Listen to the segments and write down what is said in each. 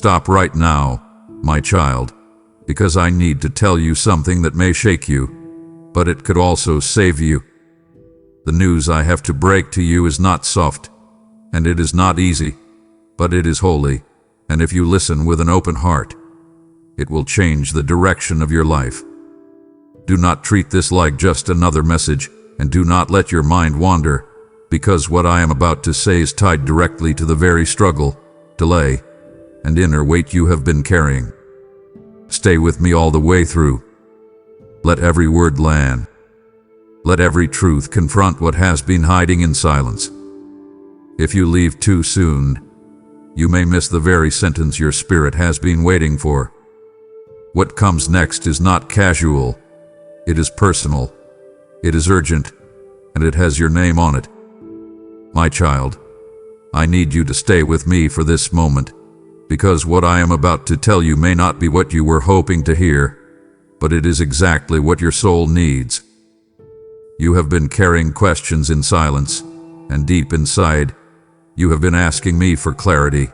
stop right now, my child, because I need to tell you something that may shake you, but it could also save you. The news I have to break to you is not soft, and it is not easy, but it is holy, and if you listen with an open heart, it will change the direction of your life. Do not treat this like just another message, and do not let your mind wander, because what I am about to say is tied directly to the very struggle, delay, and inner weight you have been carrying. Stay with me all the way through. Let every word land. Let every truth confront what has been hiding in silence. If you leave too soon, you may miss the very sentence your spirit has been waiting for. What comes next is not casual. It is personal. It is urgent, and it has your name on it. My child, I need you to stay with me for this moment, because what I am about to tell you may not be what you were hoping to hear, but it is exactly what your soul needs. You have been carrying questions in silence, and deep inside, you have been asking me for clarity.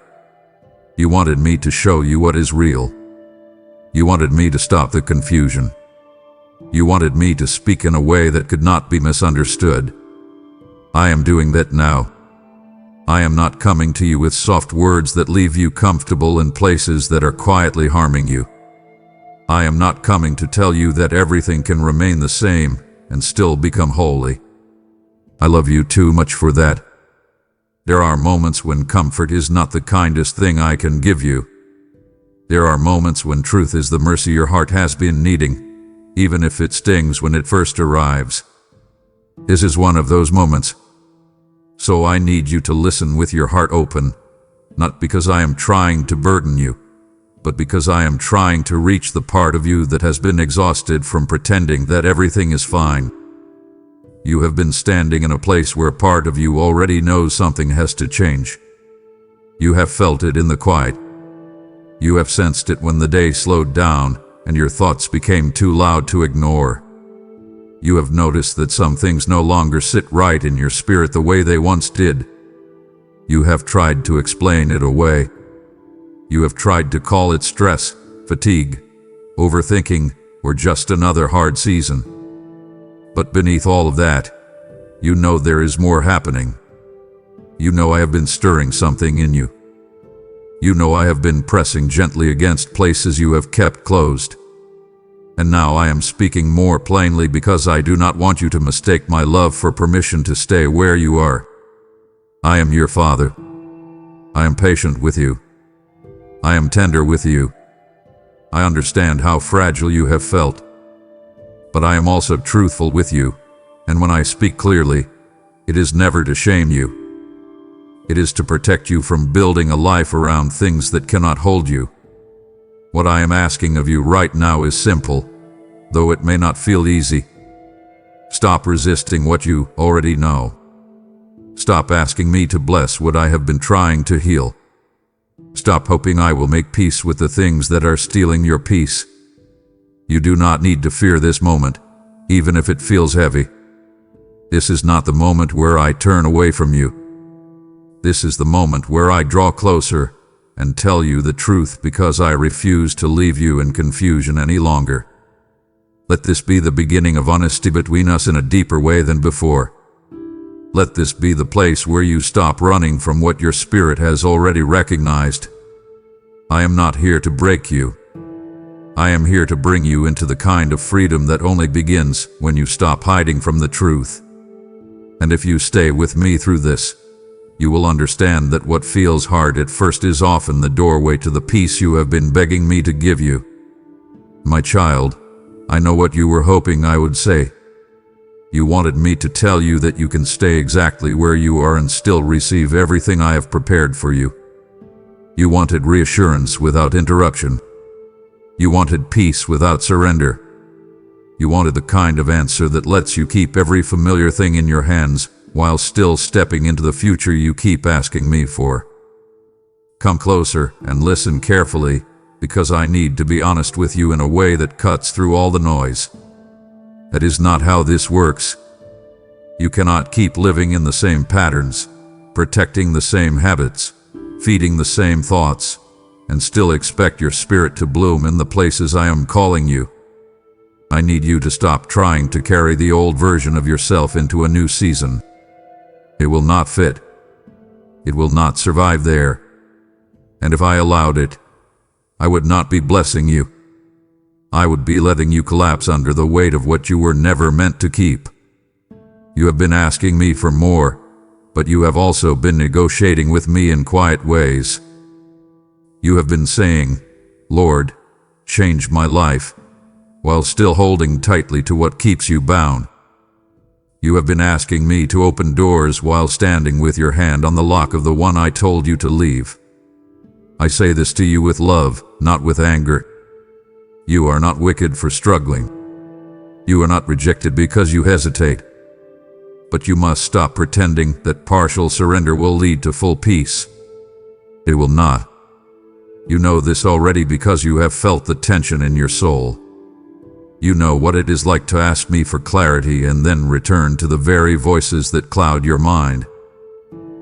You wanted me to show you what is real. You wanted me to stop the confusion. You wanted me to speak in a way that could not be misunderstood. I am doing that now. I am not coming to you with soft words that leave you comfortable in places that are quietly harming you. I am not coming to tell you that everything can remain the same and still become holy. I love you too much for that. There are moments when comfort is not the kindest thing I can give you. There are moments when truth is the mercy your heart has been needing, even if it stings when it first arrives. This is one of those moments. So I need you to listen with your heart open, not because I am trying to burden you, but because I am trying to reach the part of you that has been exhausted from pretending that everything is fine. You have been standing in a place where part of you already knows something has to change. You have felt it in the quiet. You have sensed it when the day slowed down and your thoughts became too loud to ignore. You have noticed that some things no longer sit right in your spirit the way they once did. You have tried to explain it away. You have tried to call it stress, fatigue, overthinking, or just another hard season. But beneath all of that, you know there is more happening. You know I have been stirring something in you. You know I have been pressing gently against places you have kept closed. And now I am speaking more plainly because I do not want you to mistake my love for permission to stay where you are. I am your father. I am patient with you. I am tender with you. I understand how fragile you have felt. But I am also truthful with you, and when I speak clearly, it is never to shame you. It is to protect you from building a life around things that cannot hold you. What I am asking of you right now is simple, though it may not feel easy. Stop resisting what you already know. Stop asking me to bless what I have been trying to heal. Stop hoping I will make peace with the things that are stealing your peace. You do not need to fear this moment, even if it feels heavy. This is not the moment where I turn away from you. This is the moment where I draw closer and tell you the truth because I refuse to leave you in confusion any longer. Let this be the beginning of honesty between us in a deeper way than before. Let this be the place where you stop running from what your spirit has already recognized. I am not here to break you. I am here to bring you into the kind of freedom that only begins when you stop hiding from the truth. And if you stay with me through this, you will understand that what feels hard at first is often the doorway to the peace you have been begging me to give you. My child, I know what you were hoping I would say. You wanted me to tell you that you can stay exactly where you are and still receive everything I have prepared for you. You wanted reassurance without interruption. You wanted peace without surrender. You wanted the kind of answer that lets you keep every familiar thing in your hands while still stepping into the future you keep asking me for. Come closer and listen carefully, because I need to be honest with you in a way that cuts through all the noise. That is not how this works. You cannot keep living in the same patterns, protecting the same habits, feeding the same thoughts, and still expect your spirit to bloom in the places I am calling you. I need you to stop trying to carry the old version of yourself into a new season. It will not fit. It will not survive there. And if I allowed it, I would not be blessing you. I would be letting you collapse under the weight of what you were never meant to keep. You have been asking me for more, but you have also been negotiating with me in quiet ways. You have been saying, "Lord, change my life," while still holding tightly to what keeps you bound. You have been asking me to open doors while standing with your hand on the lock of the one I told you to leave. I say this to you with love, not with anger. You are not wicked for struggling. You are not rejected because you hesitate. But you must stop pretending that partial surrender will lead to full peace. It will not. You know this already because you have felt the tension in your soul. You know what it is like to ask me for clarity and then return to the very voices that cloud your mind.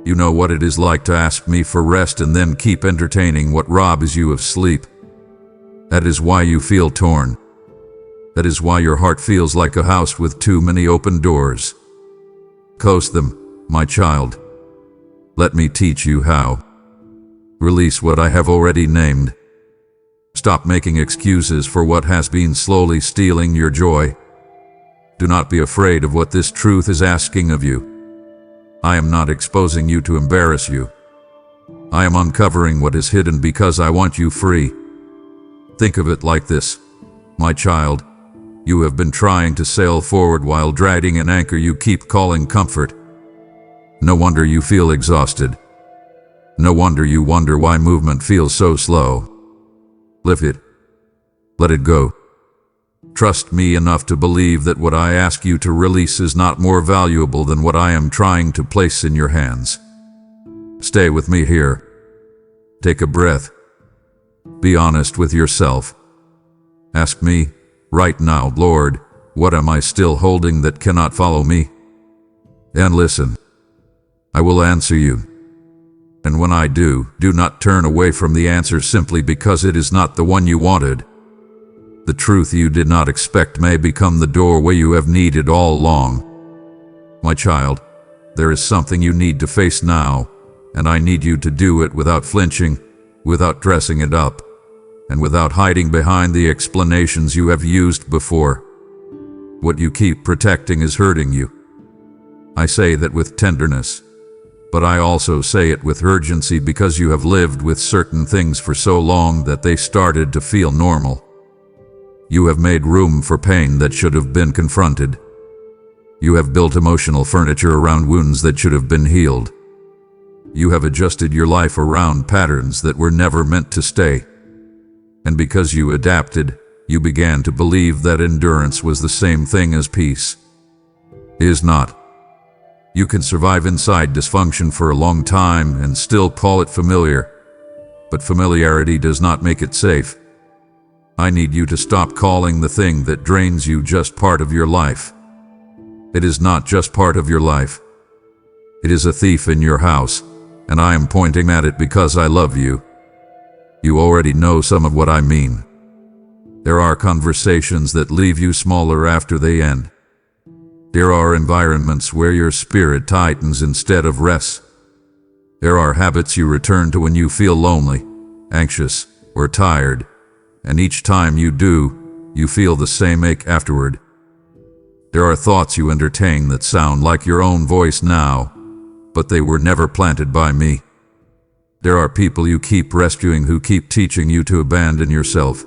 You know what it is like to ask me for rest and then keep entertaining what robs you of sleep. That is why you feel torn. That is why your heart feels like a house with too many open doors. Close them, my child. Let me teach you how. Release what I have already named. Stop making excuses for what has been slowly stealing your joy. Do not be afraid of what this truth is asking of you. I am not exposing you to embarrass you. I am uncovering what is hidden because I want you free. Think of it like this, my child. You have been trying to sail forward while dragging an anchor you keep calling comfort. No wonder you feel exhausted. No wonder you wonder why movement feels so slow. Lift it. Let it go. Trust me enough to believe that what I ask you to release is not more valuable than what I am trying to place in your hands. Stay with me here. Take a breath. Be honest with yourself. Ask me, right now, Lord, what am I still holding that cannot follow me? And listen. I will answer you. And when I do not turn away from the answer simply because it is not the one you wanted. The truth you did not expect may become the doorway you have needed all along. My child, there is something you need to face now, and I need you to do it without flinching, without dressing it up, and without hiding behind the explanations you have used before. What you keep protecting is hurting you. I say that with tenderness, but I also say it with urgency because you have lived with certain things for so long that they started to feel normal. You have made room for pain that should have been confronted. You have built emotional furniture around wounds that should have been healed. You have adjusted your life around patterns that were never meant to stay. And because you adapted, you began to believe that endurance was the same thing as peace. It is not. You can survive inside dysfunction for a long time and still call it familiar, but familiarity does not make it safe. I need you to stop calling the thing that drains you just part of your life. It is not just part of your life. It is a thief in your house, and I am pointing at it because I love you. You already know some of what I mean. There are conversations that leave you smaller after they end. There are environments where your spirit tightens instead of rests. There are habits you return to when you feel lonely, anxious, or tired, and each time you do, you feel the same ache afterward. There are thoughts you entertain that sound like your own voice now, but they were never planted by me. There are people you keep rescuing who keep teaching you to abandon yourself.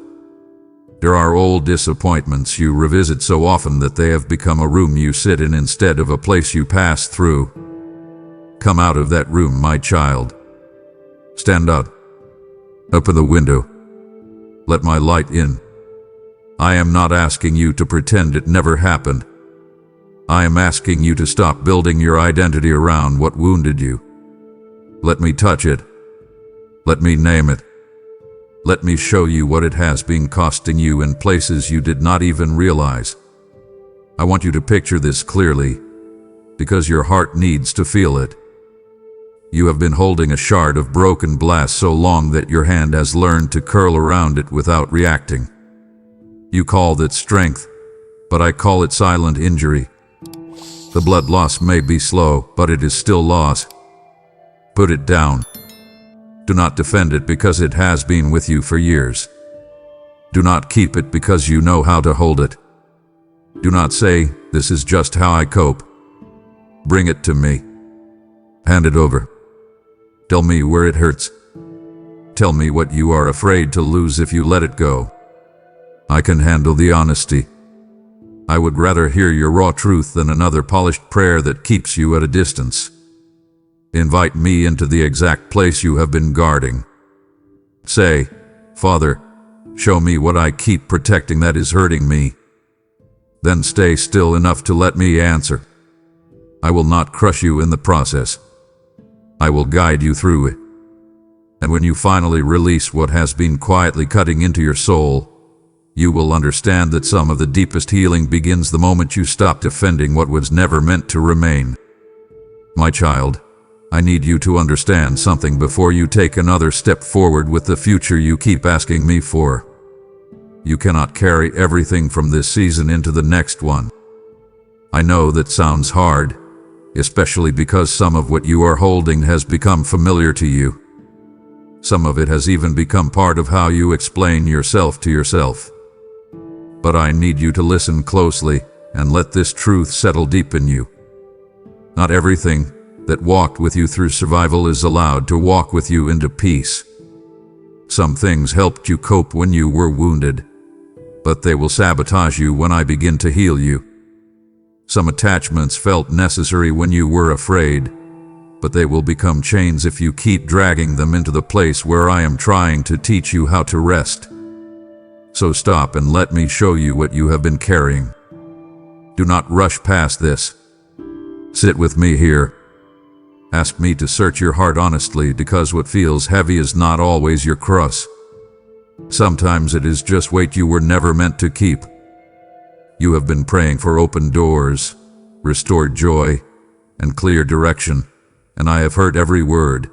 There are old disappointments you revisit so often that they have become a room you sit in instead of a place you pass through. Come out of that room, my child. Stand up. Open the window. Let my light in. I am not asking you to pretend it never happened. I am asking you to stop building your identity around what wounded you. Let me touch it. Let me name it. Let me show you what it has been costing you in places you did not even realize. I want you to picture this clearly, because your heart needs to feel it. You have been holding a shard of broken glass so long that your hand has learned to curl around it without reacting. You call that strength, but I call it silent injury. The blood loss may be slow, but it is still loss. Put it down. Do not defend it because it has been with you for years. Do not keep it because you know how to hold it. Do not say, "This is just how I cope." Bring it to me. Hand it over. Tell me where it hurts. Tell me what you are afraid to lose if you let it go. I can handle the honesty. I would rather hear your raw truth than another polished prayer that keeps you at a distance. Invite me into the exact place you have been guarding. Say, "Father, show me what I keep protecting that is hurting me." Then stay still enough to let me answer. I will not crush you in the process. I will guide you through it. And when you finally release what has been quietly cutting into your soul, you will understand that some of the deepest healing begins the moment you stop defending what was never meant to remain. My child, I need you to understand something before you take another step forward with the future you keep asking me for. You cannot carry everything from this season into the next one. I know that sounds hard, especially because some of what you are holding has become familiar to you. Some of it has even become part of how you explain yourself to yourself. But I need you to listen closely and let this truth settle deep in you. Not everything that walked with you through survival is allowed to walk with you into peace. Some things helped you cope when you were wounded, but they will sabotage you when I begin to heal you. Some attachments felt necessary when you were afraid, but they will become chains if you keep dragging them into the place where I am trying to teach you how to rest. So stop and let me show you what you have been carrying. Do not rush past this. Sit with me here. Ask me to search your heart honestly, because what feels heavy is not always your cross. Sometimes it is just weight you were never meant to keep. You have been praying for open doors, restored joy, and clear direction, and I have heard every word.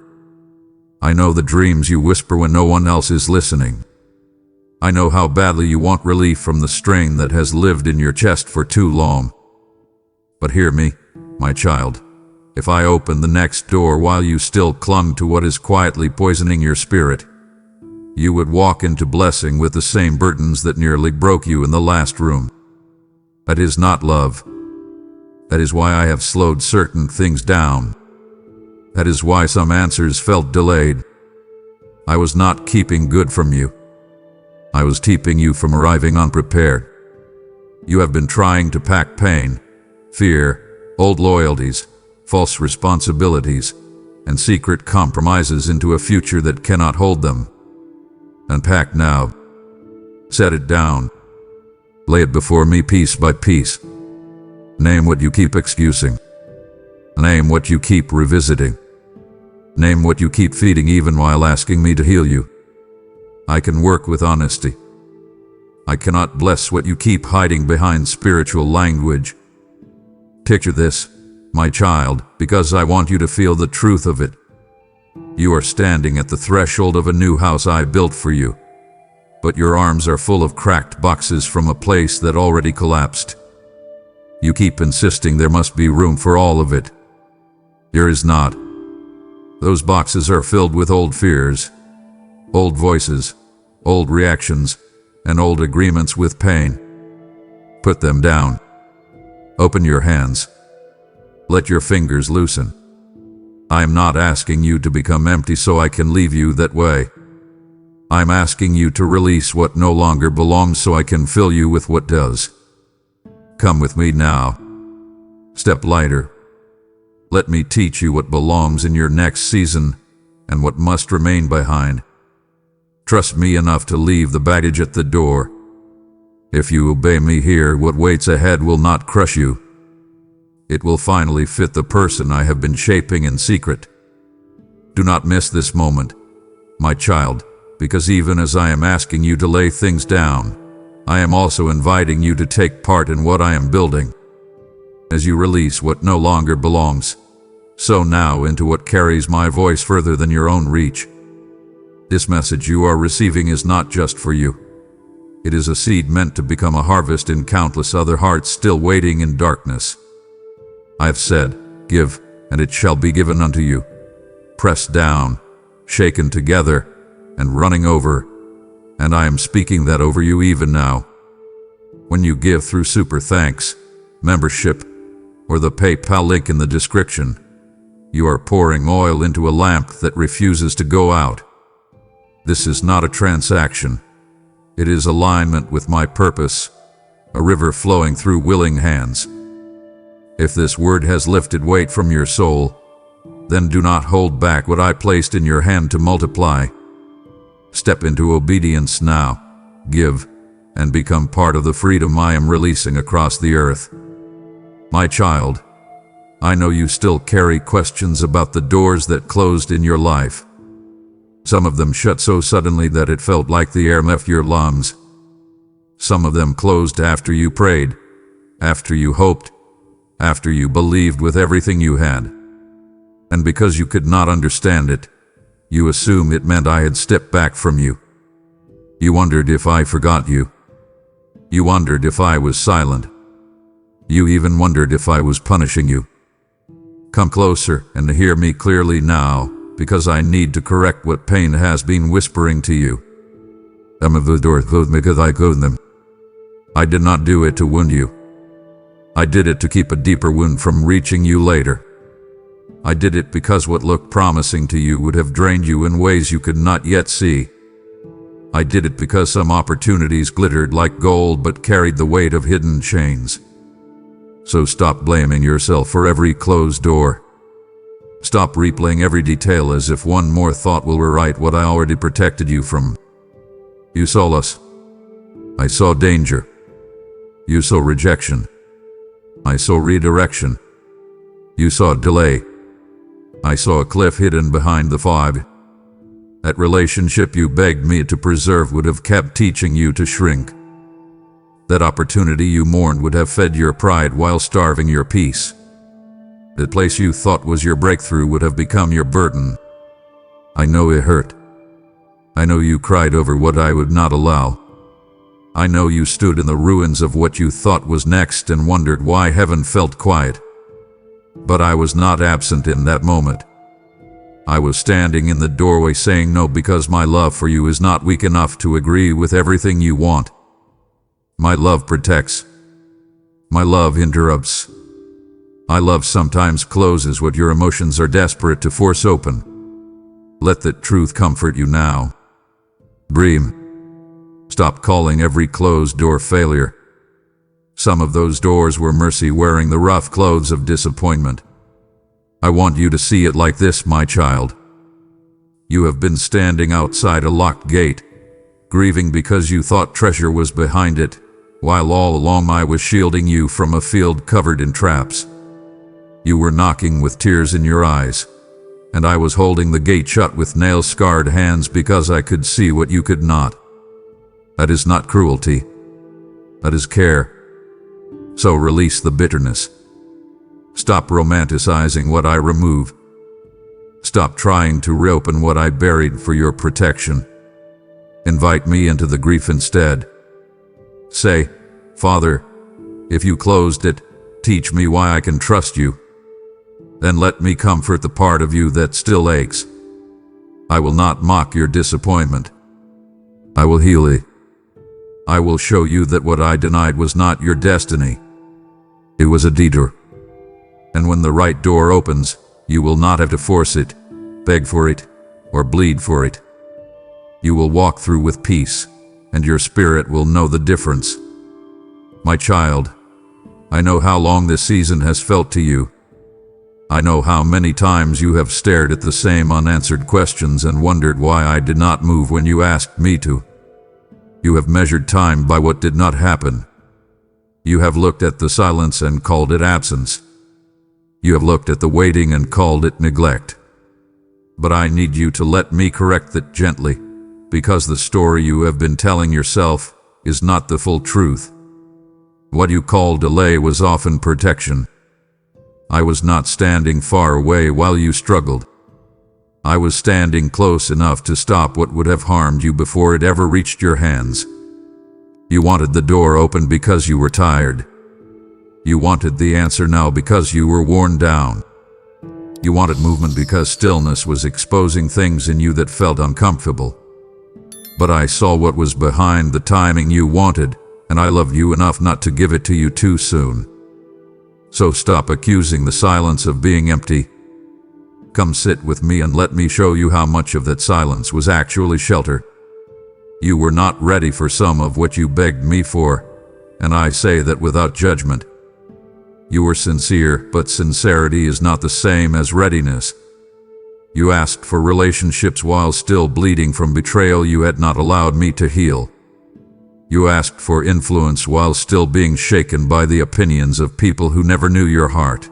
I know the dreams you whisper when no one else is listening. I know how badly you want relief from the strain that has lived in your chest for too long. But hear me, my child. If I open the next door while you still clung to what is quietly poisoning your spirit, you would walk into blessing with the same burdens that nearly broke you in the last room. That is not love. That is why I have slowed certain things down. That is why some answers felt delayed. I was not keeping good from you. I was keeping you from arriving unprepared. You have been trying to pack pain, fear, old loyalties, false responsibilities, and secret compromises into a future that cannot hold them. Unpack now. Set it down. Lay it before me piece by piece. Name what you keep excusing. Name what you keep revisiting. Name what you keep feeding even while asking me to heal you. I can work with honesty. I cannot bless what you keep hiding behind spiritual language. Picture this, my child, because I want you to feel the truth of it. You are standing at the threshold of a new house I built for you, but your arms are full of cracked boxes from a place that already collapsed. You keep insisting there must be room for all of it. There is not. Those boxes are filled with old fears, old voices, old reactions, and old agreements with pain. Put them down. Open your hands. Let your fingers loosen. I am not asking you to become empty so I can leave you that way. I'm asking you to release what no longer belongs so I can fill you with what does. Come with me now. Step lighter. Let me teach you what belongs in your next season and what must remain behind. Trust me enough to leave the baggage at the door. If you obey me here, what waits ahead will not crush you. It will finally fit the person I have been shaping in secret. Do not miss this moment, my child, because even as I am asking you to lay things down, I am also inviting you to take part in what I am building. As you release what no longer belongs, Sow now into what carries my voice further than your own reach. This message you are receiving is not just for you. It is a seed meant to become a harvest in countless other hearts still waiting in darkness. I have said, give, and it shall be given unto you. Pressed down, shaken together, and running over. And I am speaking that over you even now. When you give through Super Thanks, membership, or the PayPal link in the description, you are pouring oil into a lamp that refuses to go out. This is not a transaction. It is alignment with my purpose, a river flowing through willing hands. If this word has lifted weight from your soul, then do not hold back what I placed in your hand to multiply. Step into obedience now, give, and become part of the freedom I am releasing across the earth. My child, I know you still carry questions about the doors that closed in your life. Some of them shut so suddenly that it felt like the air left your lungs. Some of them closed after you prayed, after you hoped, after you believed with everything you had. And because you could not understand it, you assumed it meant I had stepped back from you. You wondered if I forgot you. You wondered if I was silent. You even wondered if I was punishing you. Come closer and hear me clearly now, because I need to correct what pain has been whispering to you. I did not do it to wound you. I did it to keep a deeper wound from reaching you later. I did it because what looked promising to you would have drained you in ways you could not yet see. I did it because some opportunities glittered like gold but carried the weight of hidden chains. So stop blaming yourself for every closed door. Stop replaying every detail as if one more thought will rewrite what I already protected you from. You saw loss. I saw danger. You saw rejection. I saw redirection. You saw delay. I saw a cliff hidden behind the fog. That relationship you begged me to preserve would have kept teaching you to shrink. That opportunity you mourned would have fed your pride while starving your peace. The place you thought was your breakthrough would have become your burden. I know it hurt. I know you cried over what I would not allow. I know you stood in the ruins of what you thought was next and wondered why heaven felt quiet. But I was not absent in that moment. I was standing in the doorway saying no because my love for you is not weak enough to agree with everything you want. My love protects. My love interrupts. My love sometimes closes what your emotions are desperate to force open. Let the truth comfort you now. Breathe. Stop calling every closed door failure. Some of those doors were mercy wearing the rough clothes of disappointment. I want you to see it like this, my child. You have been standing outside a locked gate, grieving because you thought treasure was behind it, while all along I was shielding you from a field covered in traps. You were knocking with tears in your eyes, and I was holding the gate shut with nail-scarred hands because I could see what you could not. That is not cruelty. That is care. So release the bitterness. Stop romanticizing what I remove. Stop trying to reopen what I buried for your protection. Invite me into the grief instead. Say, Father, if you closed it, teach me why I can trust you. Then let me comfort the part of you that still aches. I will not mock your disappointment. I will heal it. I will show you that what I denied was not your destiny. It was a detour. And when the right door opens, you will not have to force it, beg for it, or bleed for it. You will walk through with peace, and your spirit will know the difference. My child, I know how long this season has felt to you. I know how many times you have stared at the same unanswered questions and wondered why I did not move when you asked me to. You have measured time by what did not happen. You have looked at the silence and called it absence. You have looked at the waiting and called it neglect. But I need you to let me correct that gently, because the story you have been telling yourself is not the full truth. What you call delay was often protection. I was not standing far away while you struggled. I was standing close enough to stop what would have harmed you before it ever reached your hands. You wanted the door open because you were tired. You wanted the answer now because you were worn down. You wanted movement because stillness was exposing things in you that felt uncomfortable. But I saw what was behind the timing you wanted, and I loved you enough not to give it to you too soon. So stop accusing the silence of being empty. Come sit with me and let me show you how much of that silence was actually shelter. You were not ready for some of what you begged me for, and I say that without judgment. You were sincere, but sincerity is not the same as readiness. You asked for relationships while still bleeding from betrayal you had not allowed me to heal. You asked for influence while still being shaken by the opinions of people who never knew your heart.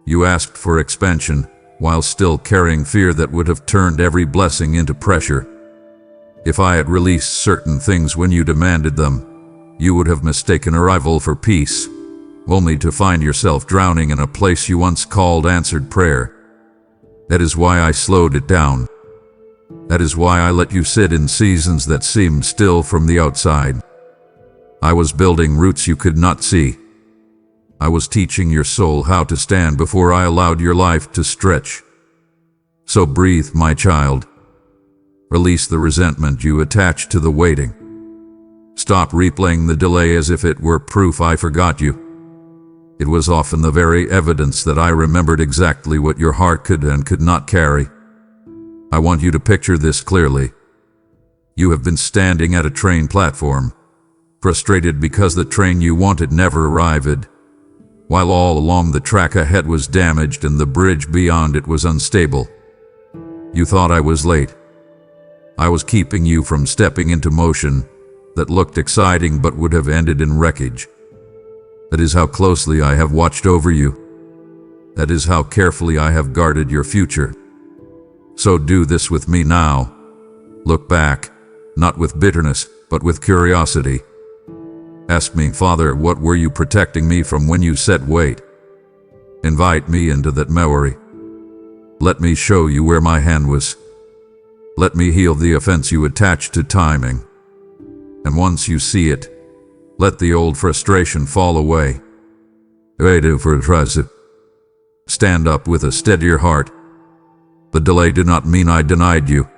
You asked for expansion while still carrying fear that would have turned every blessing into pressure. If I had released certain things when you demanded them, you would have mistaken arrival for peace, only to find yourself drowning in a place you once called answered prayer. That is why I slowed it down. That is why I let you sit in seasons that seemed still from the outside. I was building roots you could not see. I was teaching your soul how to stand before I allowed your life to stretch. So breathe, my child. Release the resentment you attach to the waiting. Stop replaying the delay as if it were proof I forgot you. It was often the very evidence that I remembered exactly what your heart could and could not carry. I want you to picture this clearly. You have been standing at a train platform, frustrated because the train you wanted never arrived, while all along the track ahead was damaged and the bridge beyond it was unstable. You thought I was late. I was keeping you from stepping into motion that looked exciting but would have ended in wreckage. That is how closely I have watched over you. That is how carefully I have guarded your future. So do this with me now. Look back, not with bitterness, but with curiosity. Ask me, Father, what were you protecting me from when you said wait? Invite me into that memory. Let me show you where my hand was. Let me heal the offense you attached to timing. And once you see it, let the old frustration fall away. Stand up with a steadier heart. The delay did not mean I denied you.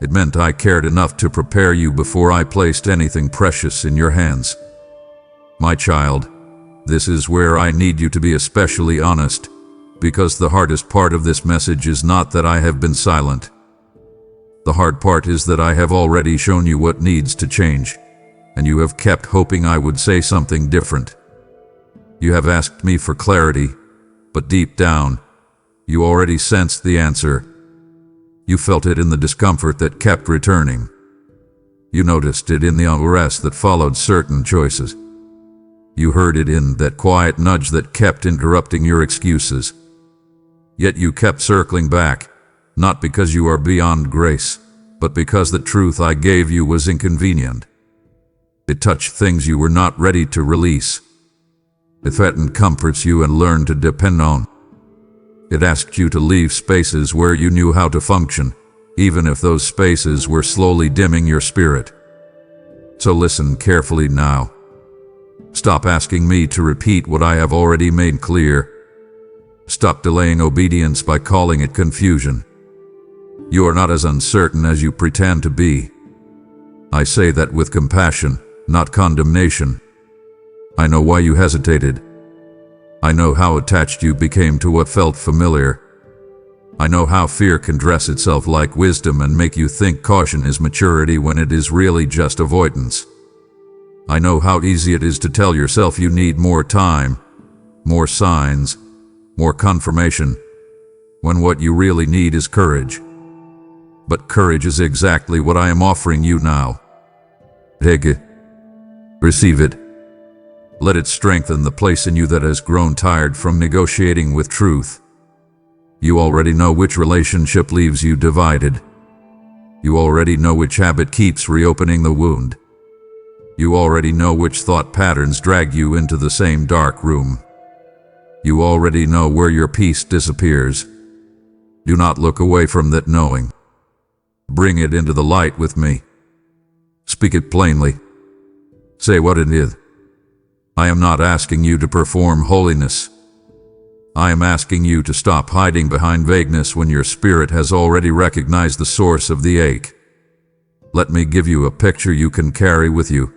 It meant I cared enough to prepare you before I placed anything precious in your hands. My child, this is where I need you to be especially honest, because the hardest part of this message is not that I have been silent. The hard part is that I have already shown you what needs to change, and you have kept hoping I would say something different. You have asked me for clarity, but deep down, you already sensed the answer. You felt it in the discomfort that kept returning. You noticed it in the unrest that followed certain choices. You heard it in that quiet nudge that kept interrupting your excuses. Yet you kept circling back, not because you are beyond grace, but because the truth I gave you was inconvenient. It touched things you were not ready to release. It threatened comforts you and learned to depend on. It asked you to leave spaces where you knew how to function, even if those spaces were slowly dimming your spirit. So listen carefully now. Stop asking me to repeat what I have already made clear. Stop delaying obedience by calling it confusion. You are not as uncertain as you pretend to be. I say that with compassion, not condemnation. I know why you hesitated. I know how attached you became to what felt familiar. I know how fear can dress itself like wisdom and make you think caution is maturity when it is really just avoidance. I know how easy it is to tell yourself you need more time, more signs, more confirmation, when what you really need is courage. But courage is exactly what I am offering you now. Take it. Receive it. Let it strengthen the place in you that has grown tired from negotiating with truth. You already know which relationship leaves you divided. You already know which habit keeps reopening the wound. You already know which thought patterns drag you into the same dark room. You already know where your peace disappears. Do not look away from that knowing. Bring it into the light with me. Speak it plainly. Say what it is. I am not asking you to perform holiness. I am asking you to stop hiding behind vagueness when your spirit has already recognized the source of the ache. Let me give you a picture you can carry with you.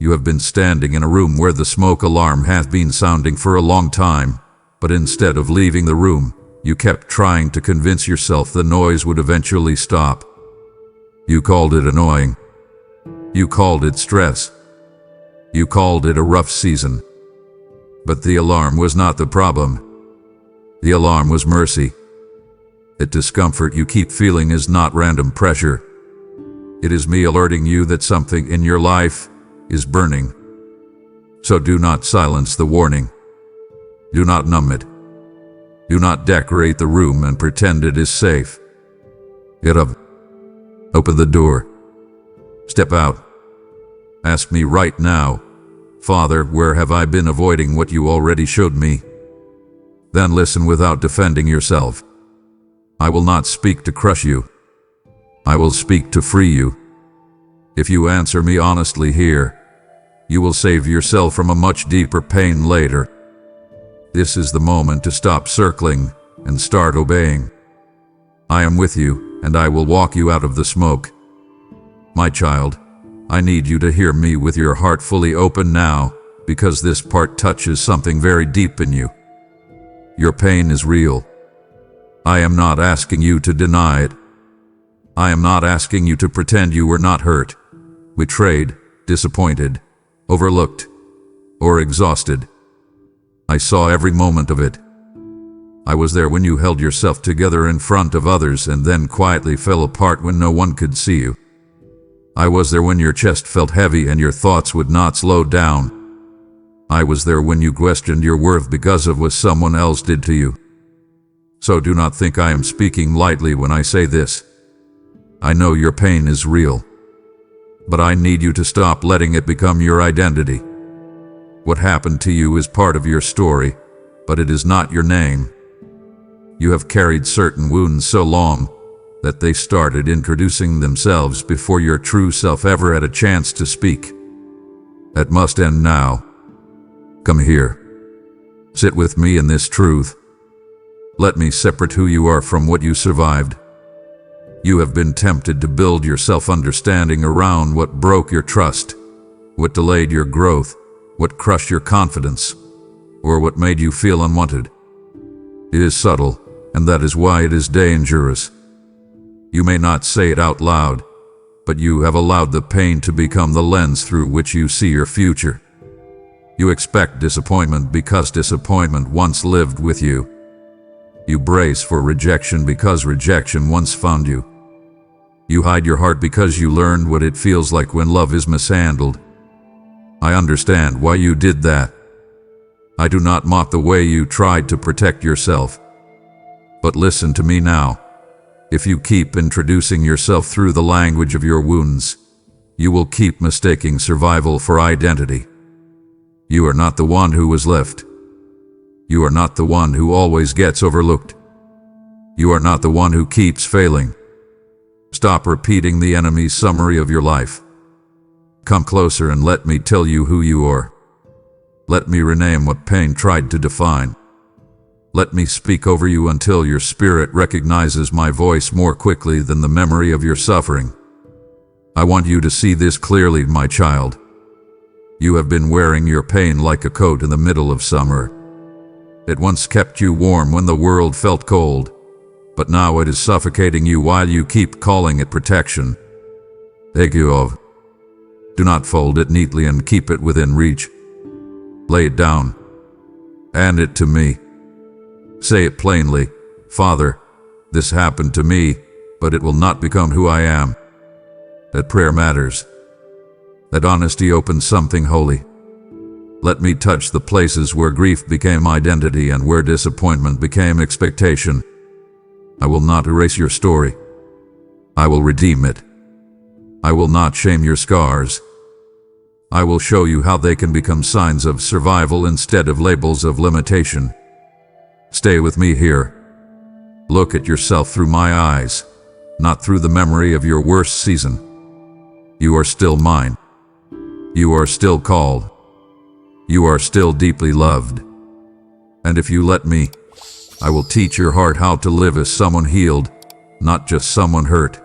You have been standing in a room where the smoke alarm has been sounding for a long time, but instead of leaving the room, you kept trying to convince yourself the noise would eventually stop. You called it annoying. You called it stress. You called it a rough season. But the alarm was not the problem. The alarm was mercy. The discomfort you keep feeling is not random pressure. It is me alerting you that something in your life is burning. So do not silence the warning. Do not numb it. Do not decorate the room and pretend it is safe. Get up. Open the door. Step out. Ask me right now, Father, where have I been avoiding what you already showed me? Then listen without defending yourself. I will not speak to crush you. I will speak to free you. If you answer me honestly here, you will save yourself from a much deeper pain later. This is the moment to stop circling and start obeying. I am with you, and I will walk you out of the smoke. My child, I need you to hear me with your heart fully open now, because this part touches something very deep in you. Your pain is real. I am not asking you to deny it. I am not asking you to pretend you were not hurt, betrayed, disappointed, overlooked, or exhausted. I saw every moment of it. I was there when you held yourself together in front of others and then quietly fell apart when no one could see you. I was there when your chest felt heavy and your thoughts would not slow down. I was there when you questioned your worth because of what someone else did to you. So do not think I am speaking lightly when I say this. I know your pain is real. But I need you to stop letting it become your identity. What happened to you is part of your story, but it is not your name. You have carried certain wounds so long that they started introducing themselves before your true self ever had a chance to speak. That must end now. Come here. Sit with me in this truth. Let me separate who you are from what you survived. You have been tempted to build your self-understanding around what broke your trust, what delayed your growth, what crushed your confidence, or what made you feel unwanted. It is subtle, and that is why it is dangerous. You may not say it out loud, but you have allowed the pain to become the lens through which you see your future. You expect disappointment because disappointment once lived with you. You brace for rejection because rejection once found you. You hide your heart because you learned what it feels like when love is mishandled. I understand why you did that. I do not mock the way you tried to protect yourself. But listen to me now. If you keep introducing yourself through the language of your wounds, you will keep mistaking survival for identity. You are not the one who was left. You are not the one who always gets overlooked. You are not the one who keeps failing. Stop repeating the enemy's summary of your life. Come closer and let me tell you who you are. Let me rename what pain tried to define. Let me speak over you until your spirit recognizes my voice more quickly than the memory of your suffering. I want you to see this clearly, my child. You have been wearing your pain like a coat in the middle of summer. It once kept you warm when the world felt cold, but now it is suffocating you while you keep calling it protection. Take you of. Do not fold it neatly and keep it within reach. Lay it down. Hand it to me. Say it plainly, Father, this happened to me, but it will not become who I am. That prayer matters. That honesty opens something holy. Let me touch the places where grief became identity and where disappointment became expectation. I will not erase your story. I will redeem it. I will not shame your scars. I will show you how they can become signs of survival instead of labels of limitation. Stay with me here. Look at yourself through my eyes, not through the memory of your worst season. You are still mine. You are still called. You are still deeply loved. And if you let me, I will teach your heart how to live as someone healed, not just someone hurt.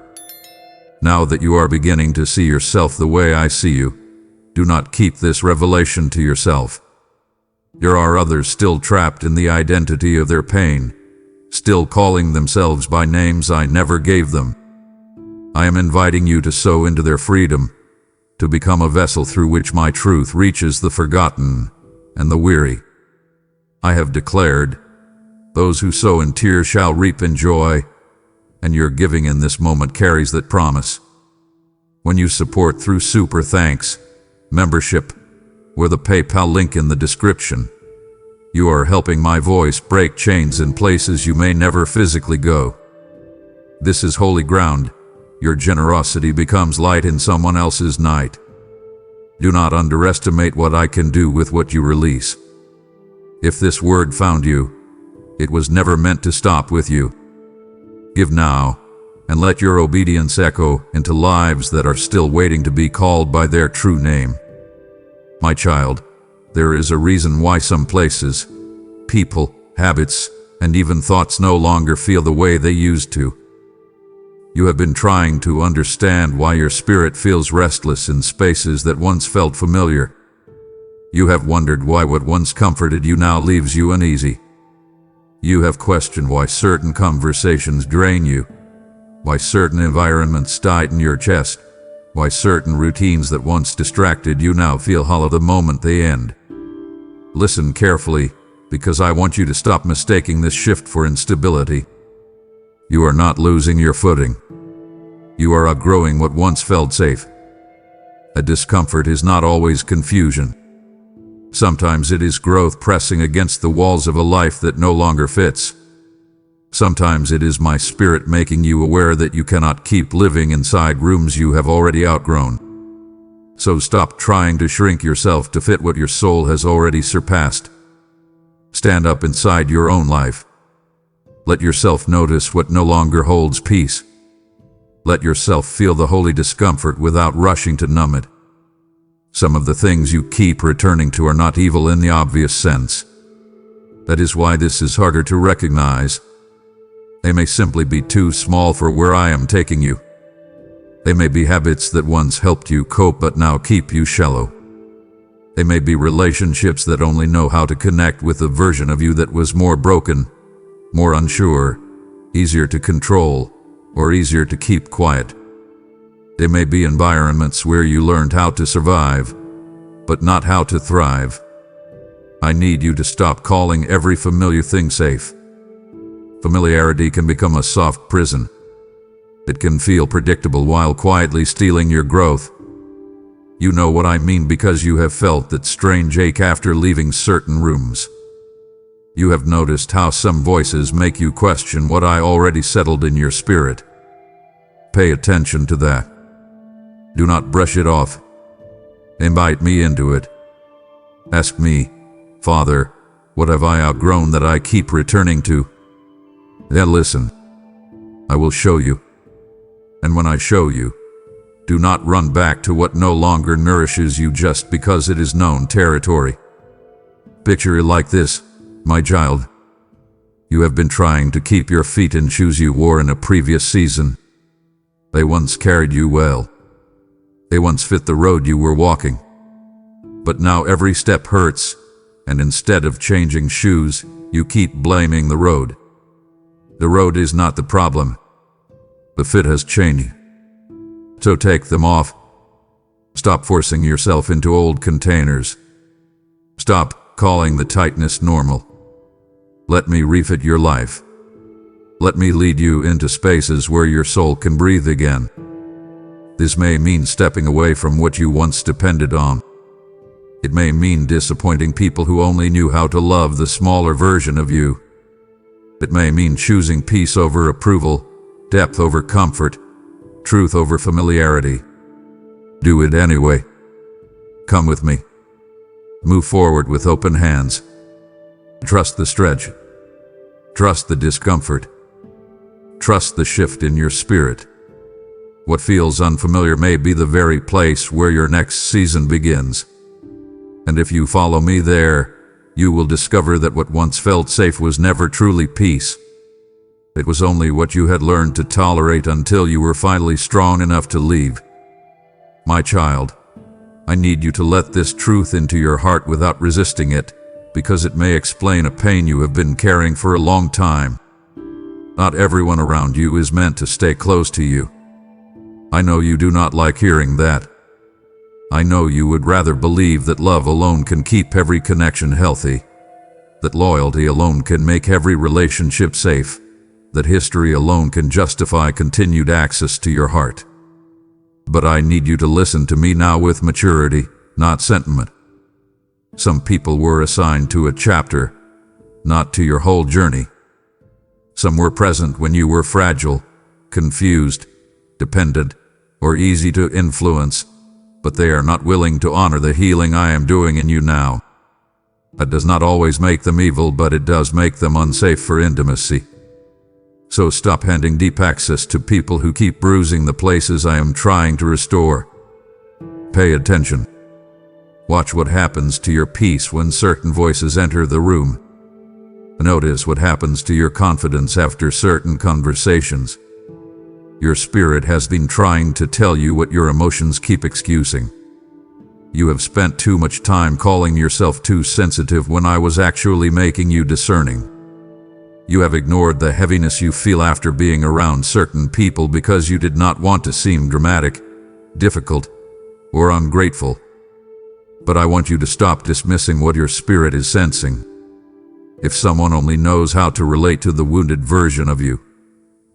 Now that you are beginning to see yourself the way I see you, do not keep this revelation to yourself. There are others still trapped in the identity of their pain, still calling themselves by names I never gave them. I am inviting you to sow into their freedom, to become a vessel through which my truth reaches the forgotten and the weary. I have declared, those who sow in tears shall reap in joy, and your giving in this moment carries that promise. When you support through Super Thanks membership, or the PayPal link in the description, you are helping my voice break chains in places you may never physically go. This is holy ground. Your generosity becomes light in someone else's night. Do not underestimate what I can do with what you release. If this word found you, it was never meant to stop with you. Give now, and let your obedience echo into lives that are still waiting to be called by their true name. My child, there is a reason why some places, people, habits, and even thoughts no longer feel the way they used to. You have been trying to understand why your spirit feels restless in spaces that once felt familiar. You have wondered why what once comforted you now leaves you uneasy. You have questioned why certain conversations drain you, why certain environments tighten your chest, why certain routines that once distracted you now feel hollow the moment they end. Listen carefully, because I want you to stop mistaking this shift for instability. You are not losing your footing. You are outgrowing what once felt safe. A discomfort is not always confusion. Sometimes it is growth pressing against the walls of a life that no longer fits. Sometimes it is my spirit making you aware that you cannot keep living inside rooms you have already outgrown. So stop trying to shrink yourself to fit what your soul has already surpassed. Stand up inside your own life. Let yourself notice what no longer holds peace. Let yourself feel the holy discomfort without rushing to numb it. Some of the things you keep returning to are not evil in the obvious sense. That is why this is harder to recognize. They may simply be too small for where I am taking you. They may be habits that once helped you cope but now keep you shallow. They may be relationships that only know how to connect with a version of you that was more broken, more unsure, easier to control, or easier to keep quiet. They may be environments where you learned how to survive, but not how to thrive. I need you to stop calling every familiar thing safe. Familiarity can become a soft prison. It can feel predictable while quietly stealing your growth. You know what I mean because you have felt that strange ache after leaving certain rooms. You have noticed how some voices make you question what I already settled in your spirit. Pay attention to that. Do not brush it off. Invite me into it. Ask me, Father, what have I outgrown that I keep returning to? Then listen. I will show you. And when I show you, do not run back to what no longer nourishes you just because it is known territory. Picture it like this, my child. You have been trying to keep your feet in shoes you wore in a previous season. They once carried you well. They once fit the road you were walking. But now every step hurts, and instead of changing shoes, you keep blaming the road. The road is not the problem. The fit has changed. So take them off. Stop forcing yourself into old containers. Stop calling the tightness normal. Let me refit your life. Let me lead you into spaces where your soul can breathe again. This may mean stepping away from what you once depended on. It may mean disappointing people who only knew how to love the smaller version of you. It may mean choosing peace over approval, depth over comfort, truth over familiarity. Do it anyway. Come with me. Move forward with open hands. Trust the stretch. Trust the discomfort. Trust the shift in your spirit. What feels unfamiliar may be the very place where your next season begins. And if you follow me there, you will discover that what once felt safe was never truly peace. It was only what you had learned to tolerate until you were finally strong enough to leave. My child, I need you to let this truth into your heart without resisting it, because it may explain a pain you have been carrying for a long time. Not everyone around you is meant to stay close to you. I know you do not like hearing that. I know you would rather believe that love alone can keep every connection healthy, that loyalty alone can make every relationship safe, that history alone can justify continued access to your heart. But I need you to listen to me now with maturity, not sentiment. Some people were assigned to a chapter, not to your whole journey. Some were present when you were fragile, confused, dependent, or easy to influence, but they are not willing to honor the healing I am doing in you now. That does not always make them evil, but it does make them unsafe for intimacy. So stop handing deep access to people who keep bruising the places I am trying to restore. Pay attention. Watch what happens to your peace when certain voices enter the room. Notice what happens to your confidence after certain conversations. Your spirit has been trying to tell you what your emotions keep excusing. You have spent too much time calling yourself too sensitive when I was actually making you discerning. You have ignored the heaviness you feel after being around certain people because you did not want to seem dramatic, difficult, or ungrateful. But I want you to stop dismissing what your spirit is sensing. If someone only knows how to relate to the wounded version of you,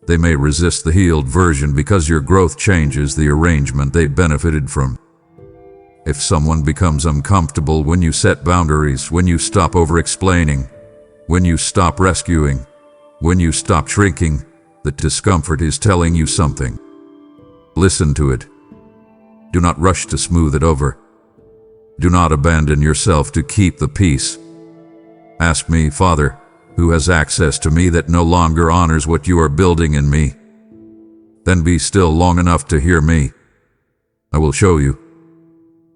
they may resist the healed version because your growth changes the arrangement they benefited from. If someone becomes uncomfortable when you set boundaries, when you stop over-explaining, when you stop rescuing, when you stop shrinking, the discomfort is telling you something. Listen to it. Do not rush to smooth it over. Do not abandon yourself to keep the peace. Ask me, Father, who has access to me that no longer honors what you are building in me. Then be still long enough to hear me. I will show you.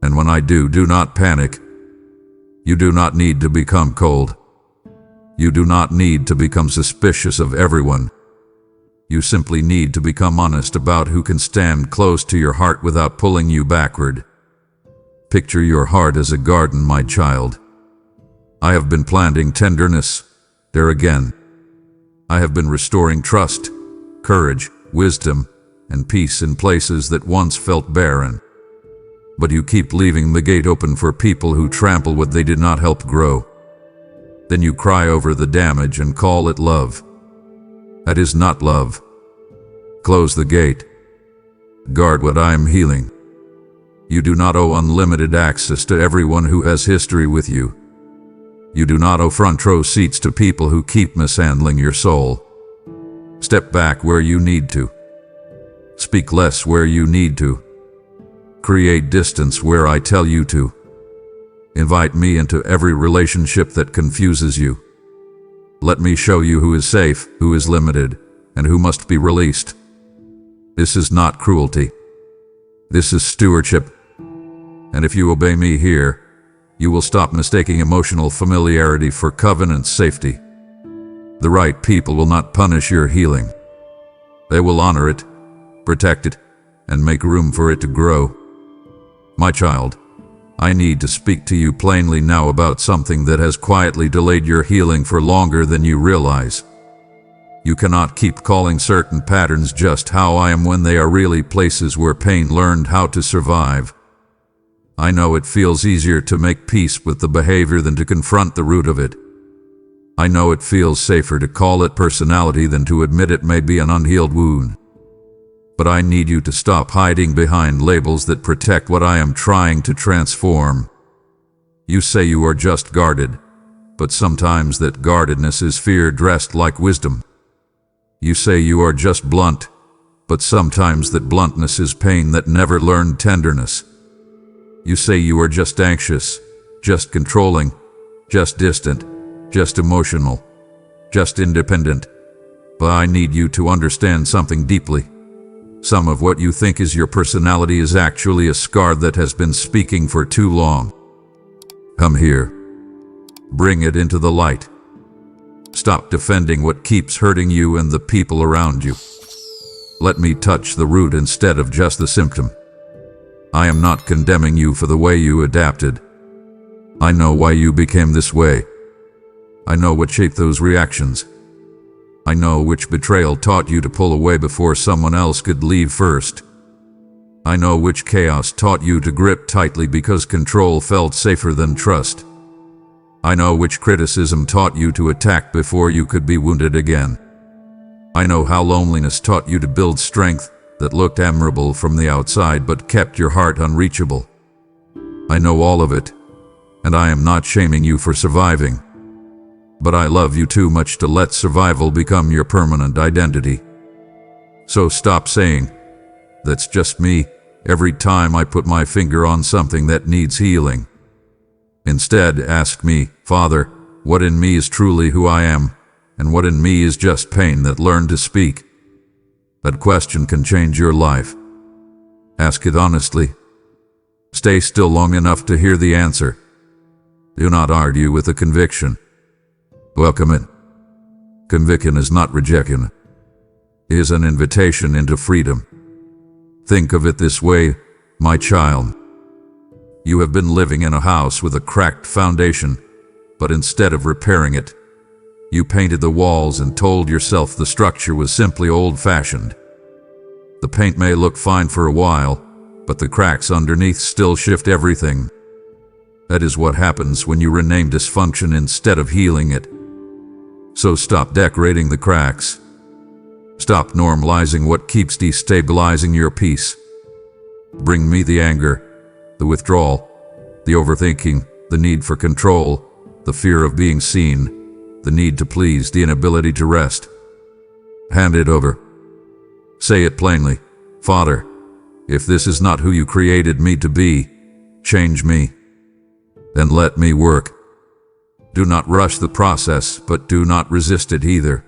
And when I do not panic. You do not need to become cold. You do not need to become suspicious of everyone. You simply need to become honest about who can stand close to your heart without pulling you backward. Picture your heart as a garden, my child. I have been planting tenderness there again. I have been restoring trust, courage, wisdom, and peace in places that once felt barren. But you keep leaving the gate open for people who trample what they did not help grow. Then you cry over the damage and call it love. That is not love. Close the gate. Guard what I am healing. You do not owe unlimited access to everyone who has history with you. You do not owe front row seats to people who keep mishandling your soul. Step back where you need to. Speak less where you need to. Create distance where I tell you to. Invite me into every relationship that confuses you. Let me show you who is safe, who is limited, and who must be released. This is not cruelty. This is stewardship. And if you obey me here, you will stop mistaking emotional familiarity for covenant safety. The right people will not punish your healing. They will honor it, protect it, and make room for it to grow. My child, I need to speak to you plainly now about something that has quietly delayed your healing for longer than you realize. You cannot keep calling certain patterns just how I am when they are really places where pain learned how to survive. I know it feels easier to make peace with the behavior than to confront the root of it. I know it feels safer to call it personality than to admit it may be an unhealed wound. But I need you to stop hiding behind labels that protect what I am trying to transform. You say you are just guarded, but sometimes that guardedness is fear dressed like wisdom. You say you are just blunt, but sometimes that bluntness is pain that never learned tenderness. You say you are just anxious, just controlling, just distant, just emotional, just independent. But I need you to understand something deeply. Some of what you think is your personality is actually a scar that has been speaking for too long. Come here. Bring it into the light. Stop defending what keeps hurting you and the people around you. Let me touch the root instead of just the symptom. I am not condemning you for the way you adapted. I know why you became this way. I know what shaped those reactions. I know which betrayal taught you to pull away before someone else could leave first. I know which chaos taught you to grip tightly because control felt safer than trust. I know which criticism taught you to attack before you could be wounded again. I know how loneliness taught you to build strength that looked admirable from the outside but kept your heart unreachable. I know all of it, and I am not shaming you for surviving. But I love you too much to let survival become your permanent identity. So stop saying, "That's just me," every time I put my finger on something that needs healing. Instead, ask me, "Father, what in me is truly who I am, and what in me is just pain that learned to speak?" That question can change your life. Ask it honestly. Stay still long enough to hear the answer. Do not argue with the conviction. Welcome it. Conviction is not rejection. It is an invitation into freedom. Think of it this way, my child. You have been living in a house with a cracked foundation, but instead of repairing it, you painted the walls and told yourself the structure was simply old-fashioned. The paint may look fine for a while, but the cracks underneath still shift everything. That is what happens when you rename dysfunction instead of healing it. So stop decorating the cracks. Stop normalizing what keeps destabilizing your peace. Bring me the anger, the withdrawal, the overthinking, the need for control, the fear of being seen, the need to please, the inability to rest. Hand it over. Say it plainly, "Father, if this is not who you created me to be, change me. Then let me work." Do not rush the process, but do not resist it either.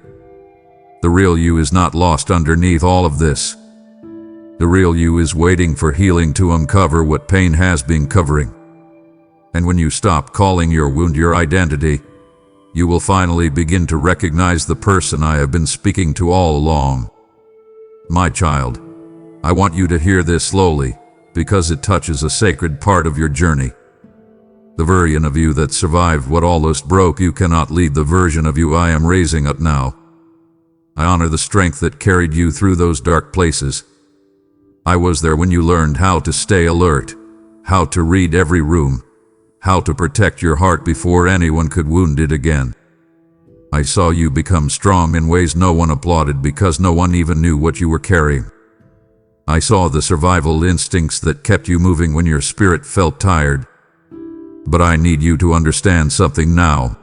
The real you is not lost underneath all of this. The real you is waiting for healing to uncover what pain has been covering. And when you stop calling your wound your identity, you will finally begin to recognize the person I have been speaking to all along. My child, I want you to hear this slowly, because it touches a sacred part of your journey. The version of you that survived what almost broke you cannot lead the version of you I am raising up now. I honor the strength that carried you through those dark places. I was there when you learned how to stay alert, how to read every room, how to protect your heart before anyone could wound it again. I saw you become strong in ways no one applauded because no one even knew what you were carrying. I saw the survival instincts that kept you moving when your spirit felt tired. But I need you to understand something now.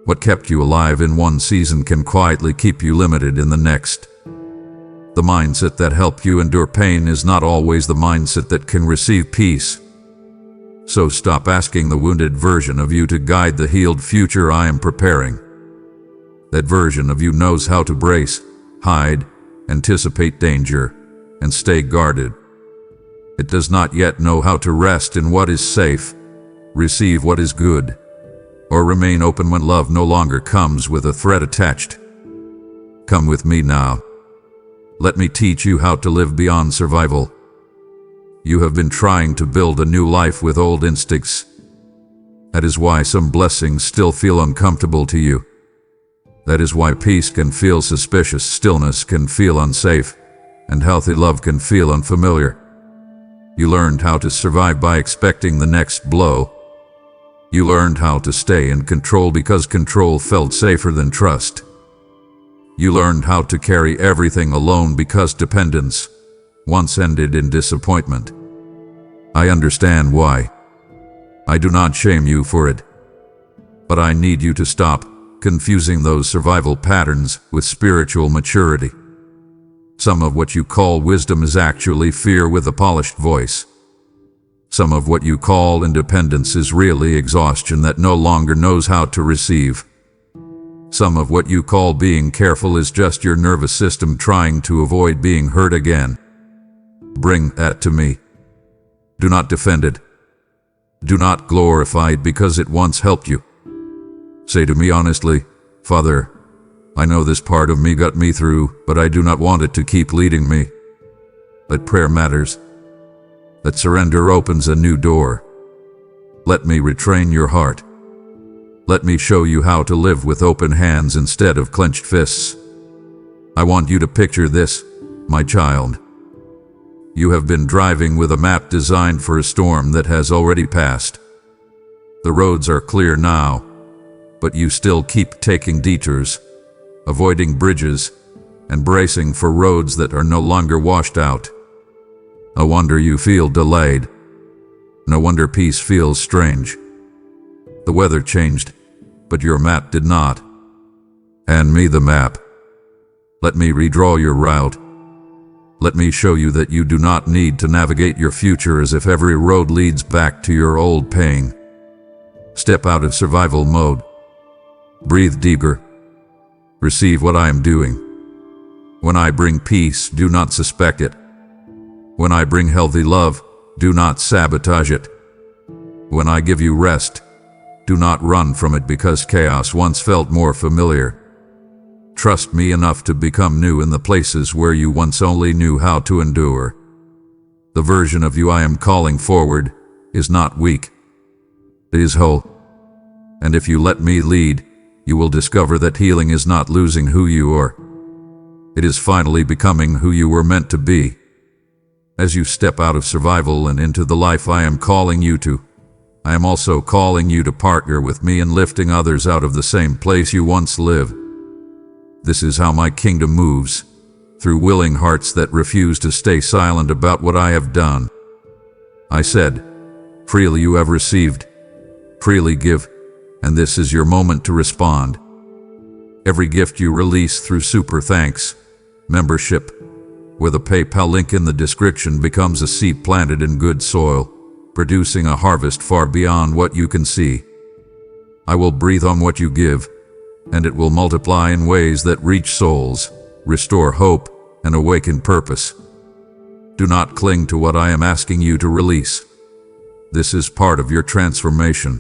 What kept you alive in one season can quietly keep you limited in the next. The mindset that helped you endure pain is not always the mindset that can receive peace. So stop asking the wounded version of you to guide the healed future I am preparing. That version of you knows how to brace, hide, anticipate danger, and stay guarded. It does not yet know how to rest in what is safe, receive what is good, or remain open when love no longer comes with a threat attached. Come with me now. Let me teach you how to live beyond survival. You have been trying to build a new life with old instincts. That is why some blessings still feel uncomfortable to you. That is why peace can feel suspicious, stillness can feel unsafe, and healthy love can feel unfamiliar. You learned how to survive by expecting the next blow. You learned how to stay in control because control felt safer than trust. You learned how to carry everything alone because dependence once ended in disappointment. I understand why. I do not shame you for it. But I need you to stop confusing those survival patterns with spiritual maturity. Some of what you call wisdom is actually fear with a polished voice. Some of what you call independence is really exhaustion that no longer knows how to receive. Some of what you call being careful is just your nervous system trying to avoid being hurt again. Bring that to me. Do not defend it. Do not glorify it because it once helped you. Say to me honestly, Father, I know this part of me got me through, but I do not want it to keep leading me. That prayer matters. That surrender opens a new door. Let me retrain your heart. Let me show you how to live with open hands instead of clenched fists. I want you to picture this, my child. You have been driving with a map designed for a storm that has already passed. The roads are clear now, but you still keep taking detours, avoiding bridges, and bracing for roads that are no longer washed out. No wonder you feel delayed. No wonder peace feels strange. The weather changed, but your map did not. Hand me the map. Let me redraw your route. Let me show you that you do not need to navigate your future as if every road leads back to your old pain. Step out of survival mode. Breathe deeper. Receive what I am doing. When I bring peace, do not suspect it. When I bring healthy love, do not sabotage it. When I give you rest, do not run from it because chaos once felt more familiar. Trust me enough to become new in the places where you once only knew how to endure. The version of you I am calling forward is not weak. It is whole. And if you let me lead, you will discover that healing is not losing who you are. It is finally becoming who you were meant to be. As you step out of survival and into the life I am calling you to, I am also calling you to partner with me in lifting others out of the same place you once lived. This is how my kingdom moves, through willing hearts that refuse to stay silent about what I have done. I said, freely you have received, freely give, and this is your moment to respond. Every gift you release through super thanks, membership, with a PayPal link in the description becomes a seed planted in good soil, producing a harvest far beyond what you can see. I will breathe on what you give, and it will multiply in ways that reach souls, restore hope, and awaken purpose. Do not cling to what I am asking you to release. This is part of your transformation.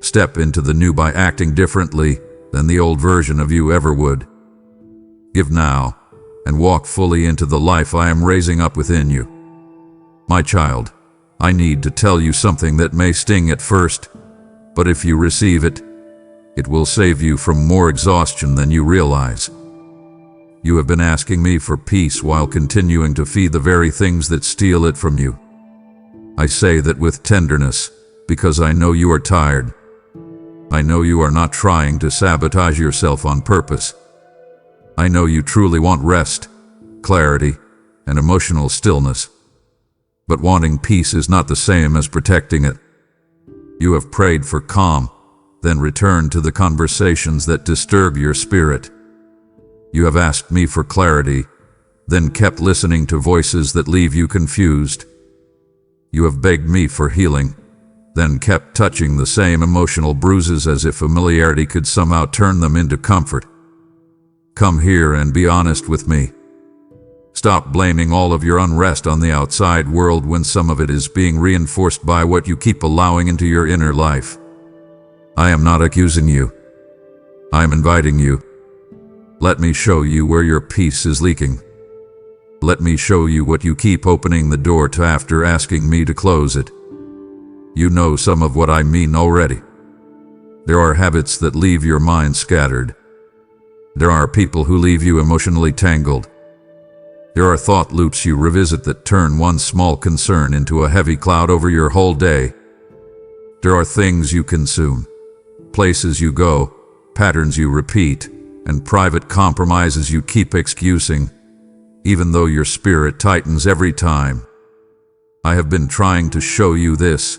Step into the new by acting differently than the old version of you ever would. Give now, and walk fully into the life I am raising up within you. My child, I need to tell you something that may sting at first, but if you receive it, it will save you from more exhaustion than you realize. You have been asking me for peace while continuing to feed the very things that steal it from you. I say that with tenderness, because I know you are tired. I know you are not trying to sabotage yourself on purpose. I know you truly want rest, clarity, and emotional stillness. But wanting peace is not the same as protecting it. You have prayed for calm, then returned to the conversations that disturb your spirit. You have asked me for clarity, then kept listening to voices that leave you confused. You have begged me for healing, then kept touching the same emotional bruises as if familiarity could somehow turn them into comfort. Come here and be honest with me. Stop blaming all of your unrest on the outside world when some of it is being reinforced by what you keep allowing into your inner life. I am not accusing you. I am inviting you. Let me show you where your peace is leaking. Let me show you what you keep opening the door to after asking me to close it. You know some of what I mean already. There are habits that leave your mind scattered. There are people who leave you emotionally tangled. There are thought loops you revisit that turn one small concern into a heavy cloud over your whole day. There are things you consume, places you go, patterns you repeat, and private compromises you keep excusing, even though your spirit tightens every time. I have been trying to show you this,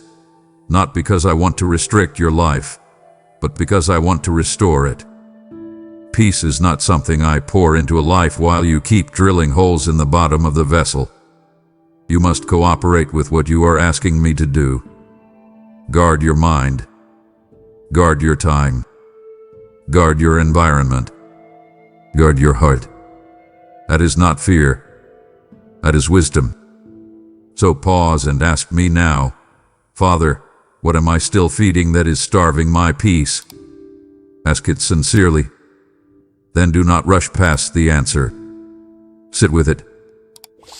not because I want to restrict your life, but because I want to restore it. Peace is not something I pour into a life while you keep drilling holes in the bottom of the vessel. You must cooperate with what you are asking me to do. Guard your mind. Guard your time. Guard your environment. Guard your heart. That is not fear. That is wisdom. So pause and ask me now, Father, what am I still feeding that is starving my peace? Ask it sincerely. Then do not rush past the answer. Sit with it.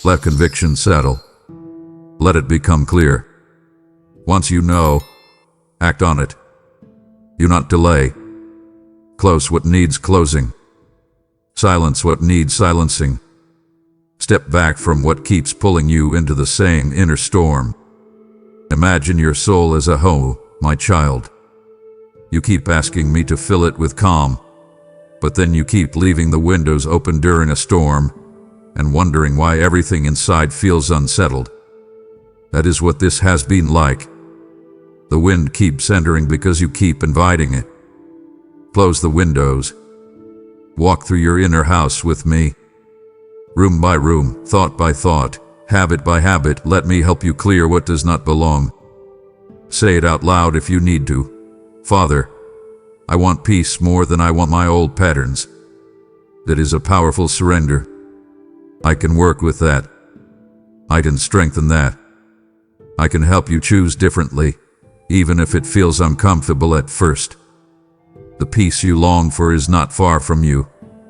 Let conviction settle. Let it become clear. Once you know, act on it. Do not delay. Close what needs closing. Silence what needs silencing. Step back from what keeps pulling you into the same inner storm. Imagine your soul as a hoe, my child. You keep asking me to fill it with calm, but then you keep leaving the windows open during a storm and wondering why everything inside feels unsettled. That is what this has been like. The wind keeps entering because you keep inviting it. Close the windows. Walk through your inner house with me. Room by room, thought by thought, habit by habit, let me help you clear what does not belong. Say it out loud if you need to. Father, I want peace more than I want my old patterns. That is a powerful surrender. I can work with that. I can strengthen that. I can help you choose differently, even if it feels uncomfortable at first. The peace you long for is not far from you,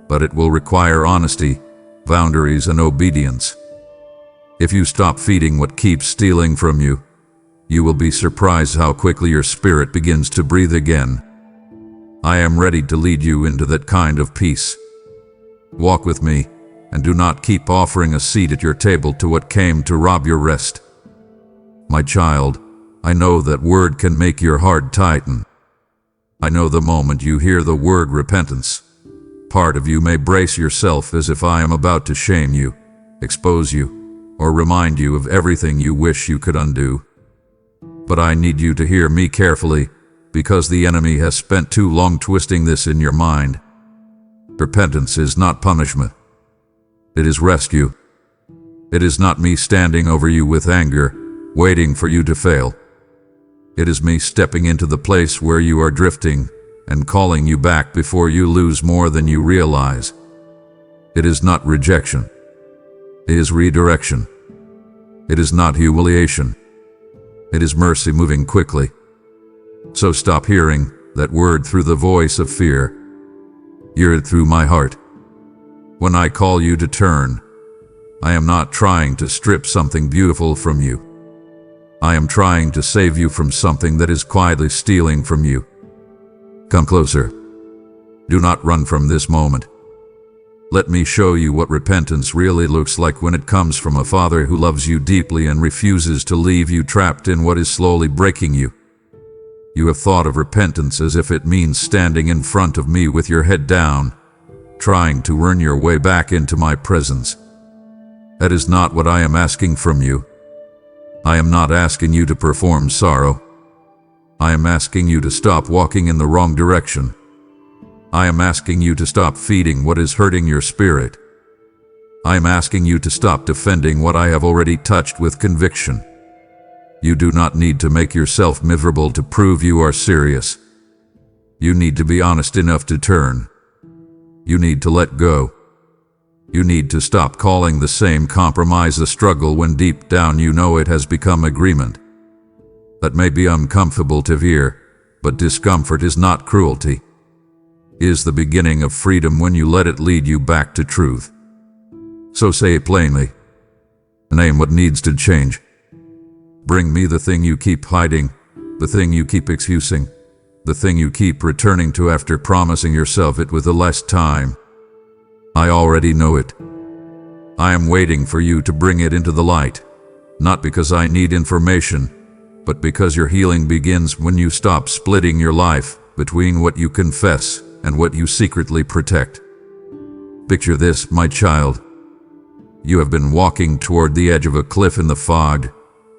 but it will require honesty, boundaries, and obedience. If you stop feeding what keeps stealing from you, you will be surprised how quickly your spirit begins to breathe again. I am ready to lead you into that kind of peace. Walk with me, and do not keep offering a seat at your table to what came to rob your rest. My child, I know that word can make your heart tighten. I know the moment you hear the word repentance, part of you may brace yourself as if I am about to shame you, expose you, or remind you of everything you wish you could undo. But I need you to hear me carefully, because the enemy has spent too long twisting this in your mind. Repentance is not punishment. It is rescue. It is not me standing over you with anger, waiting for you to fail. It is me stepping into the place where you are drifting and calling you back before you lose more than you realize. It is not rejection. It is redirection. It is not humiliation. It is mercy moving quickly. So stop hearing that word through the voice of fear. Hear it through my heart. When I call you to turn, I am not trying to strip something beautiful from you. I am trying to save you from something that is quietly stealing from you. Come closer. Do not run from this moment. Let me show you what repentance really looks like when it comes from a father who loves you deeply and refuses to leave you trapped in what is slowly breaking you. You have thought of repentance as if it means standing in front of me with your head down, trying to earn your way back into my presence. That is not what I am asking from you. I am not asking you to perform sorrow. I am asking you to stop walking in the wrong direction. I am asking you to stop feeding what is hurting your spirit. I am asking you to stop defending what I have already touched with conviction. You do not need to make yourself miserable to prove you are serious. You need to be honest enough to turn. You need to let go. You need to stop calling the same compromise a struggle when deep down you know it has become agreement. That may be uncomfortable to hear, but discomfort is not cruelty. It is the beginning of freedom when you let it lead you back to truth. So say it plainly. Name what needs to change. Bring me the thing you keep hiding, the thing you keep excusing, the thing you keep returning to after promising yourself it with the less time. I already know it. I am waiting for you to bring it into the light, not because I need information, but because your healing begins when you stop splitting your life between what you confess and what you secretly protect. Picture this, my child. You have been walking toward the edge of a cliff in the fog,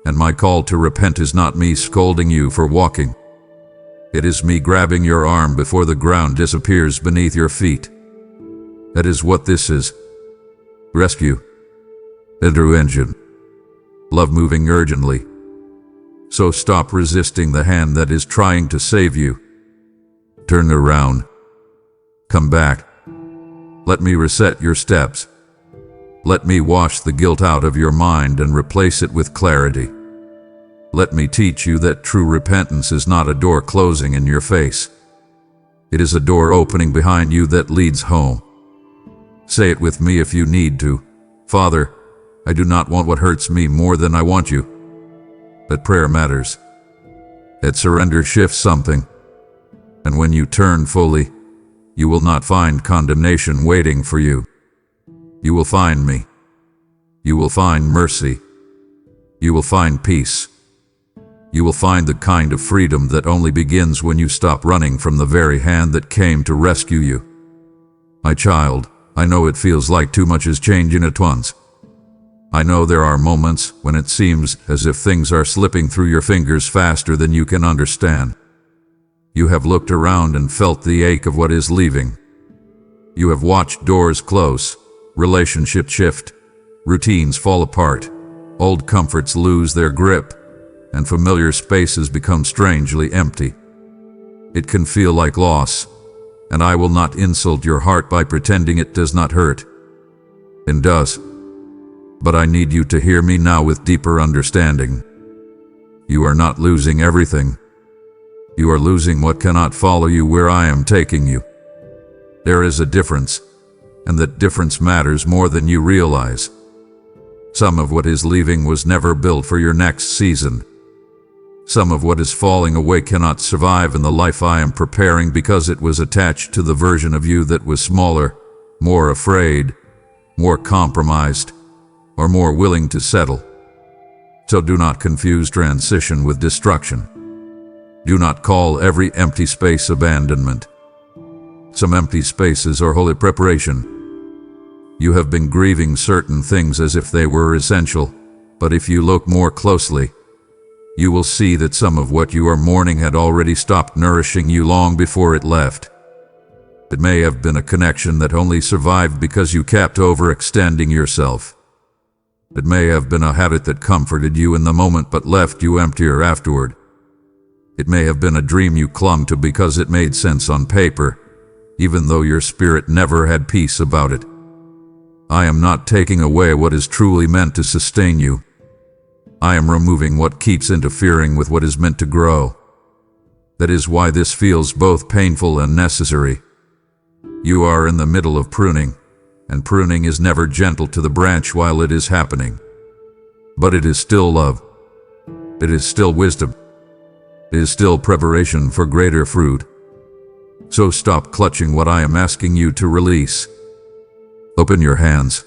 and my call to repent is not me scolding you for walking. It is me grabbing your arm before the ground disappears beneath your feet. That is what this is. Rescue. Intervention. love moving urgently. So stop resisting the hand that is trying to save you. Turn around. Come back. Let me reset your steps. Let me wash the guilt out of your mind and replace it with clarity. Let me teach you that true repentance is not a door closing in your face. It is a door opening behind you that leads home. Say it with me if you need to. Father, I do not want what hurts me more than I want you. But prayer matters. That surrender shifts something. And when you turn fully, you will not find condemnation waiting for you. You will find me. You will find mercy. You will find peace. You will find the kind of freedom that only begins when you stop running from the very hand that came to rescue you. My child, I know it feels like too much is changing at once. I know there are moments when it seems as if things are slipping through your fingers faster than you can understand. You have looked around and felt the ache of what is leaving. You have watched doors close, relationships shift, routines fall apart, old comforts lose their grip, and familiar spaces become strangely empty. It can feel like loss, and I will not insult your heart by pretending it does not hurt. It does. But I need you to hear me now with deeper understanding. You are not losing everything. You are losing what cannot follow you where I am taking you. There is a difference, and that difference matters more than you realize. Some of what is leaving was never built for your next season. Some of what is falling away cannot survive in the life I am preparing because it was attached to the version of you that was smaller, more afraid, more compromised, or more willing to settle. So do not confuse transition with destruction. Do not call every empty space abandonment. Some empty spaces are holy preparation. You have been grieving certain things as if they were essential, but if you look more closely, you will see that some of what you are mourning had already stopped nourishing you long before it left. It may have been a connection that only survived because you kept overextending yourself. It may have been a habit that comforted you in the moment but left you emptier afterward. It may have been a dream you clung to because it made sense on paper, even though your spirit never had peace about it. I am not taking away what is truly meant to sustain you. I am removing what keeps interfering with what is meant to grow. That is why this feels both painful and necessary. You are in the middle of pruning, and pruning is never gentle to the branch while it is happening. But it is still love. It is still wisdom. It is still preparation for greater fruit. So stop clutching what I am asking you to release. Open your hands.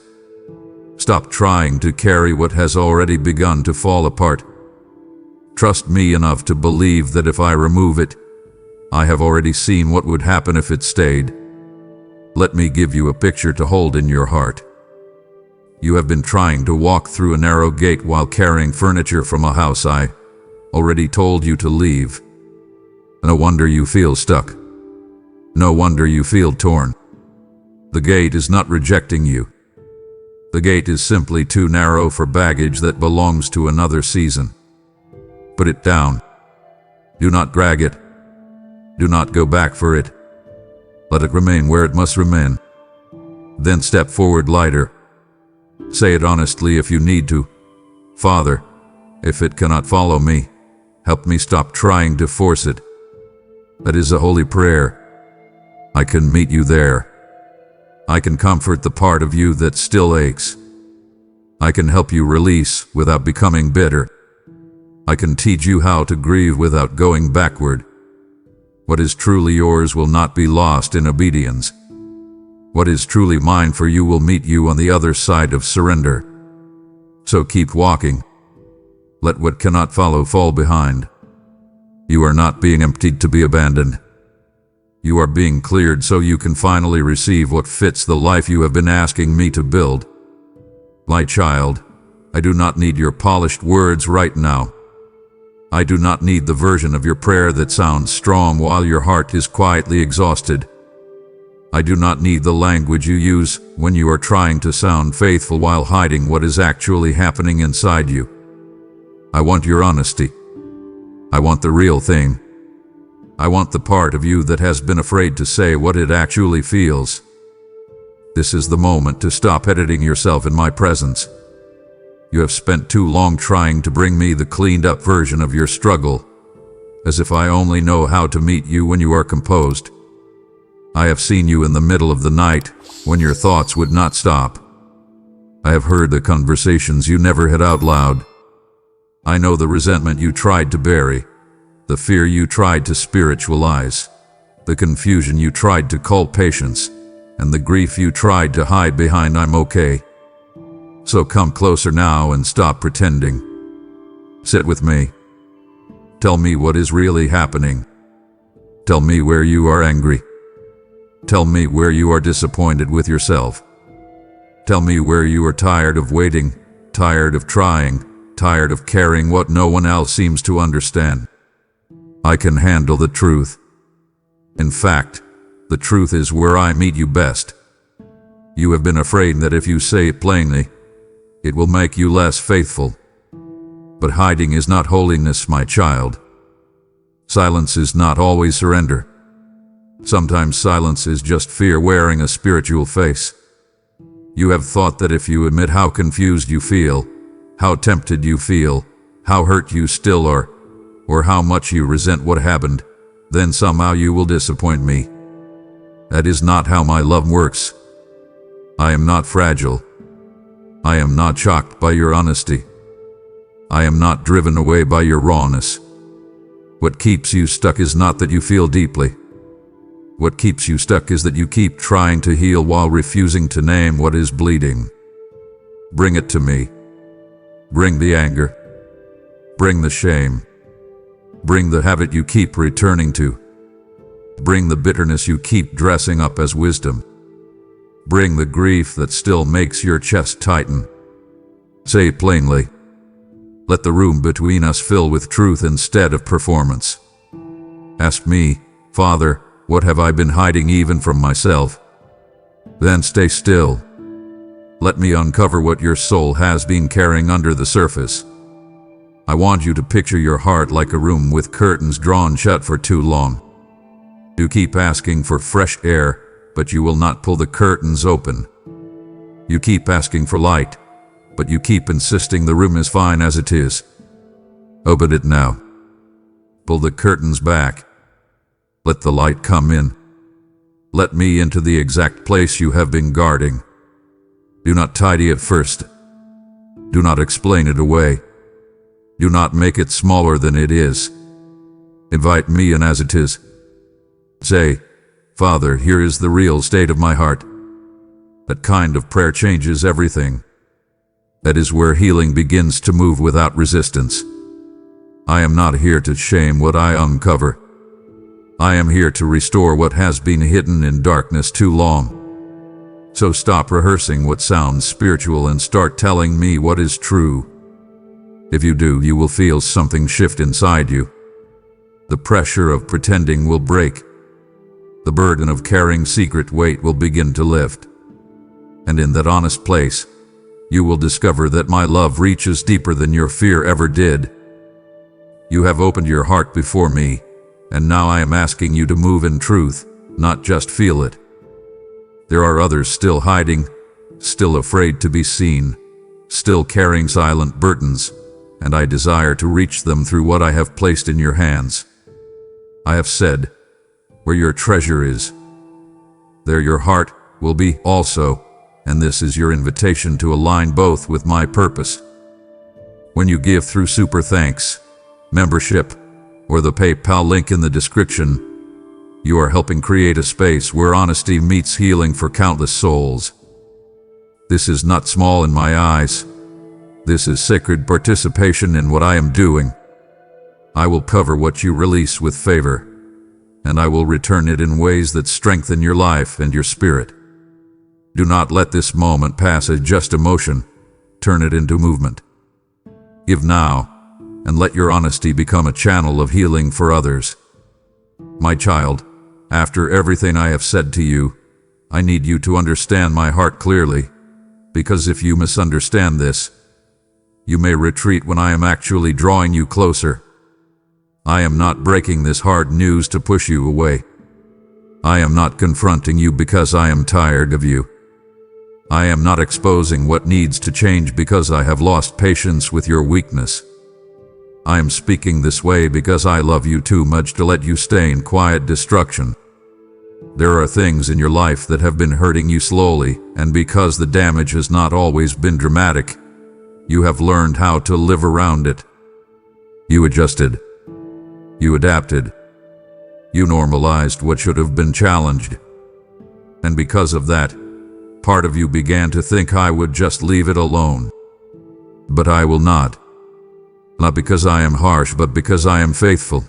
Stop trying to carry what has already begun to fall apart. Trust me enough to believe that if I remove it, I have already seen what would happen if it stayed. Let me give you a picture to hold in your heart. You have been trying to walk through a narrow gate while carrying furniture from a house I already told you to leave. No wonder you feel stuck. No wonder you feel torn. The gate is not rejecting you. The gate is simply too narrow for baggage that belongs to another season. Put it down. Do not drag it. Do not go back for it. Let it remain where it must remain. Then step forward lighter. Say it honestly if you need to. Father, if it cannot follow me, help me stop trying to force it. That is a holy prayer. I can meet you there. I can comfort the part of you that still aches. I can help you release without becoming bitter. I can teach you how to grieve without going backward. What is truly yours will not be lost in obedience. What is truly mine for you will meet you on the other side of surrender. So keep walking. Let what cannot follow fall behind. You are not being emptied to be abandoned. You are being cleared so you can finally receive what fits the life you have been asking me to build. My child, I do not need your polished words right now. I do not need the version of your prayer that sounds strong while your heart is quietly exhausted. I do not need the language you use when you are trying to sound faithful while hiding what is actually happening inside you. I want your honesty. I want the real thing. I want the part of you that has been afraid to say what it actually feels. This is the moment to stop editing yourself in my presence. You have spent too long trying to bring me the cleaned-up version of your struggle, as if I only know how to meet you when you are composed. I have seen you in the middle of the night, when your thoughts would not stop. I have heard the conversations you never had out loud. I know the resentment you tried to bury, the fear you tried to spiritualize, the confusion you tried to call patience, and the grief you tried to hide behind "I'm okay." So come closer now and stop pretending. Sit with me. Tell me what is really happening. Tell me where you are angry. Tell me where you are disappointed with yourself. Tell me where you are tired of waiting, tired of trying, tired of caring what no one else seems to understand. I can handle the truth. In fact, the truth is where I meet you best. You have been afraid that if you say it plainly, it will make you less faithful. But hiding is not holiness, my child. Silence is not always surrender. Sometimes silence is just fear wearing a spiritual face. You have thought that if you admit how confused you feel, how tempted you feel, how hurt you still are, or how much you resent what happened, then somehow you will disappoint me. That is not how my love works. I am not fragile. I am not shocked by your honesty. I am not driven away by your rawness. What keeps you stuck is not that you feel deeply. What keeps you stuck is that you keep trying to heal while refusing to name what is bleeding. Bring it to me. Bring the anger. Bring the shame. Bring the habit you keep returning to. Bring the bitterness you keep dressing up as wisdom. Bring the grief that still makes your chest tighten. Say plainly. Let the room between us fill with truth instead of performance. Ask me, Father, what have I been hiding even from myself? Then stay still. Let me uncover what your soul has been carrying under the surface. I want you to picture your heart like a room with curtains drawn shut for too long. You keep asking for fresh air, but you will not pull the curtains open. You keep asking for light, but you keep insisting the room is fine as it is. Open it now. Pull the curtains back. Let the light come in. Let me into the exact place you have been guarding. Do not tidy it first. Do not explain it away. Do not make it smaller than it is. Invite me in as it is. Say, Father, here is the real state of my heart. That kind of prayer changes everything. That is where healing begins to move without resistance. I am not here to shame what I uncover. I am here to restore what has been hidden in darkness too long. So stop rehearsing what sounds spiritual and start telling me what is true. If you do, you will feel something shift inside you. The pressure of pretending will break. The burden of carrying secret weight will begin to lift. And in that honest place, you will discover that my love reaches deeper than your fear ever did. You have opened your heart before me, and now I am asking you to move in truth, not just feel it. There are others still hiding, still afraid to be seen, still carrying silent burdens, and I desire to reach them through what I have placed in your hands. I have said, where your treasure is, there your heart will be also, and this is your invitation to align both with my purpose. When you give through Super Thanks, membership, or the PayPal link in the description, you are helping create a space where honesty meets healing for countless souls. This is not small in my eyes. This is sacred participation in what I am doing. I will cover what you release with favor, and I will return it in ways that strengthen your life and your spirit. Do not let this moment pass as just emotion. Turn it into movement. Give now, and let your honesty become a channel of healing for others. My child, after everything I have said to you, I need you to understand my heart clearly, because if you misunderstand this, You may retreat when I am actually drawing you closer. I am not breaking this hard news to push you away. I am not confronting you because I am tired of you. I am not exposing what needs to change because I have lost patience with your weakness. I am speaking this way because I love you too much to let you stay in quiet destruction. There are things in your life that have been hurting you slowly, and because the damage has not always been dramatic, you have learned how to live around it. You adjusted. You adapted. You normalized what should have been challenged. And because of that, part of you began to think I would just leave it alone. But I will not. Not because I am harsh, but because I am faithful.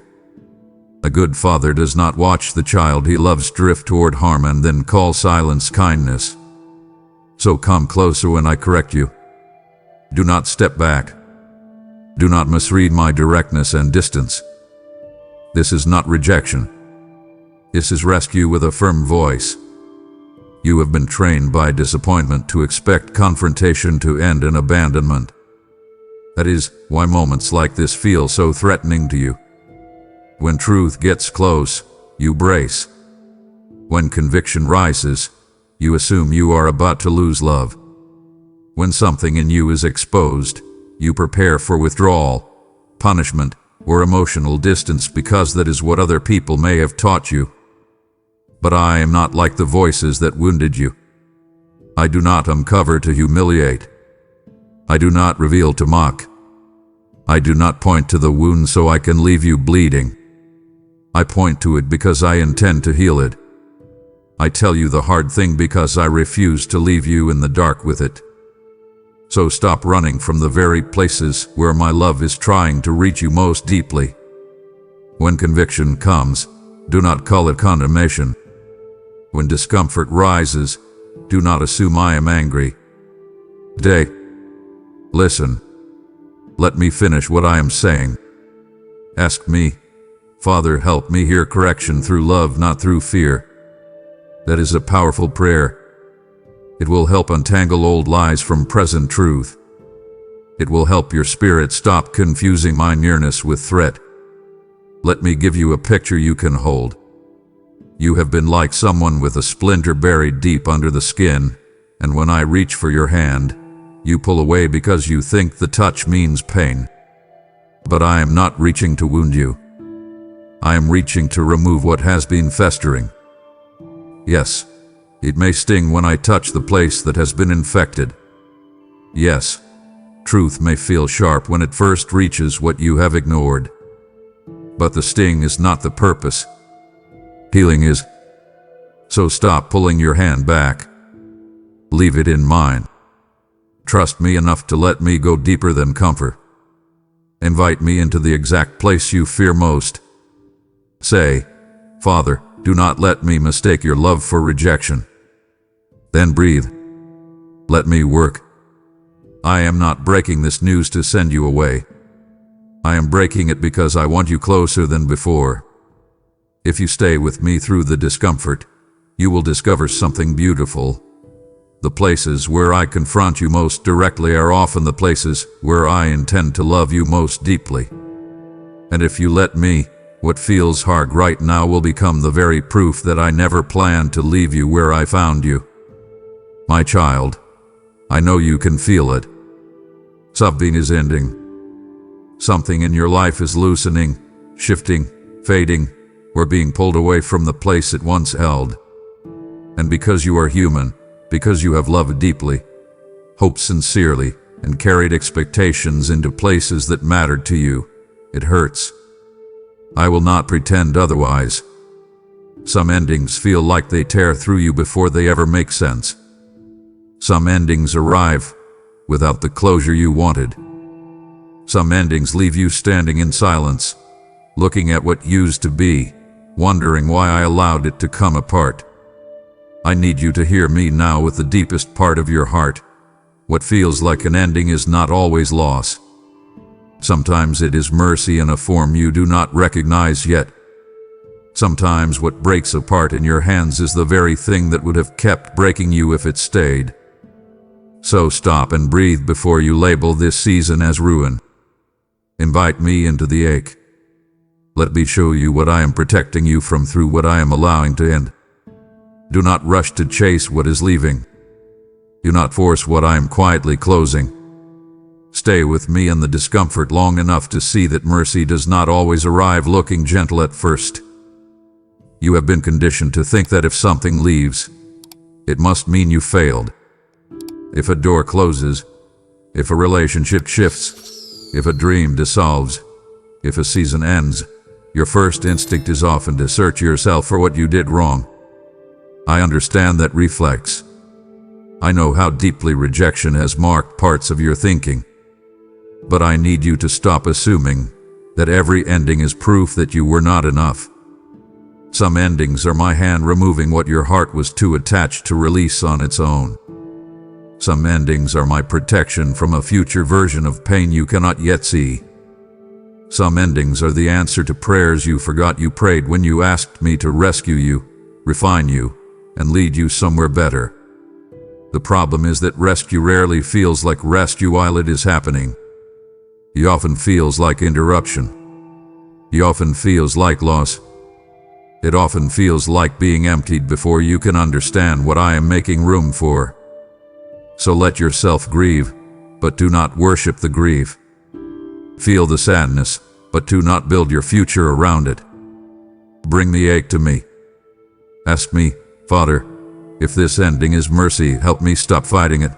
A good father does not watch the child he loves drift toward harm and then call silence kindness. So come closer when I correct you. Do not step back. Do not misread my directness and distance. This is not rejection. This is rescue with a firm voice. You have been trained by disappointment to expect confrontation to end in abandonment. That is why moments like this feel so threatening to you. When truth gets close, you brace. When conviction rises, you assume you are about to lose love. When something in you is exposed, you prepare for withdrawal, punishment, or emotional distance because that is what other people may have taught you. But I am not like the voices that wounded you. I do not uncover to humiliate. I do not reveal to mock. I do not point to the wound so I can leave you bleeding. I point to it because I intend to heal it. I tell you the hard thing because I refuse to leave you in the dark with it. So stop running from the very places where my love is trying to reach you most deeply. When conviction comes, do not call it condemnation. When discomfort rises, do not assume I am angry. Listen. Let me finish what I am saying. Ask me, Father, help me hear correction through love, not through fear. That is a powerful prayer. It will help untangle old lies from present truth. It will help your spirit stop confusing my nearness with threat. Let me give you a picture you can hold. You have been like someone with a splinter buried deep under the skin, and when I reach for your hand, you pull away because you think the touch means pain. But I am not reaching to wound you. I am reaching to remove what has been festering. Yes, it may sting when I touch the place that has been infected. Yes, truth may feel sharp when it first reaches what you have ignored. But the sting is not the purpose. Healing is. So stop pulling your hand back. Leave it in mine. Trust me enough to let me go deeper than comfort. Invite me into the exact place you fear most. Say, Father, do not let me mistake your love for rejection. Then breathe. Let me work. I am not breaking this news to send you away. I am breaking it because I want you closer than before. If you stay with me through the discomfort, you will discover something beautiful. The places where I confront you most directly are often the places where I intend to love you most deeply. And if you let me, what feels hard right now will become the very proof that I never planned to leave you where I found you. My child, I know you can feel it. Something is ending. Something in your life is loosening, shifting, fading, or being pulled away from the place it once held. And because you are human, because you have loved deeply, hoped sincerely, and carried expectations into places that mattered to you, it hurts. I will not pretend otherwise. Some endings feel like they tear through you before they ever make sense. Some endings arrive without the closure you wanted. Some endings leave you standing in silence, looking at what used to be, wondering why I allowed it to come apart. I need you to hear me now with the deepest part of your heart. What feels like an ending is not always loss. Sometimes it is mercy in a form you do not recognize yet. Sometimes what breaks apart in your hands is the very thing that would have kept breaking you if it stayed. So stop and breathe before you label this season as ruin. Invite me into the ache. Let me show you what I am protecting you from through what I am allowing to end. Do not rush to chase what is leaving. Do not force what I am quietly closing. Stay with me in the discomfort long enough to see that mercy does not always arrive looking gentle at first. You have been conditioned to think that if something leaves, it must mean you failed. If a door closes, if a relationship shifts, if a dream dissolves, if a season ends, your first instinct is often to search yourself for what you did wrong. I understand that reflex. I know how deeply rejection has marked parts of your thinking. But I need you to stop assuming that every ending is proof that you were not enough. Some endings are my hand removing what your heart was too attached to release on its own. Some endings are my protection from a future version of pain you cannot yet see. Some endings are the answer to prayers you forgot you prayed when you asked me to rescue you, refine you, and lead you somewhere better. The problem is that rescue rarely feels like rescue while it is happening. It often feels like interruption. It often feels like loss. It often feels like being emptied before you can understand what I am making room for. So let yourself grieve, but do not worship the grief. Feel the sadness, but do not build your future around it. Bring the ache to me. Ask me, Father, if this ending is mercy, help me stop fighting it.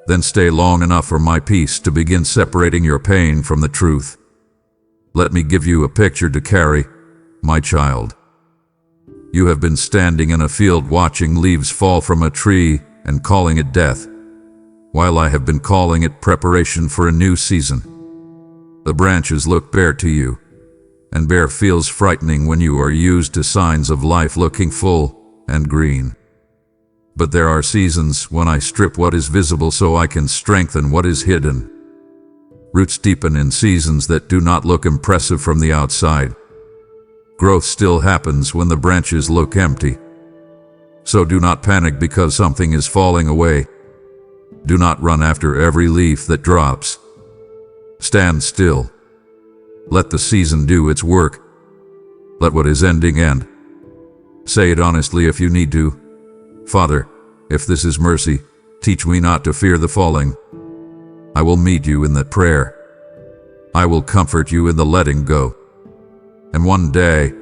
Then stay long enough for my peace to begin separating your pain from the truth. Let me give you a picture to carry, my child. You have been standing in a field watching leaves fall from a tree and calling it death, while I have been calling it preparation for a new season. The branches look bare to you, and bare feels frightening when you are used to signs of life looking full and green. But there are seasons when I strip what is visible so I can strengthen what is hidden. Roots deepen in seasons that do not look impressive from the outside. Growth still happens when the branches look empty. So do not panic because something is falling away. Do not run after every leaf that drops. Stand still. Let the season do its work. Let what is ending end. Say it honestly if you need to. Father, if this is mercy, teach me not to fear the falling. I will meet you in that prayer. I will comfort you in the letting go. And one day,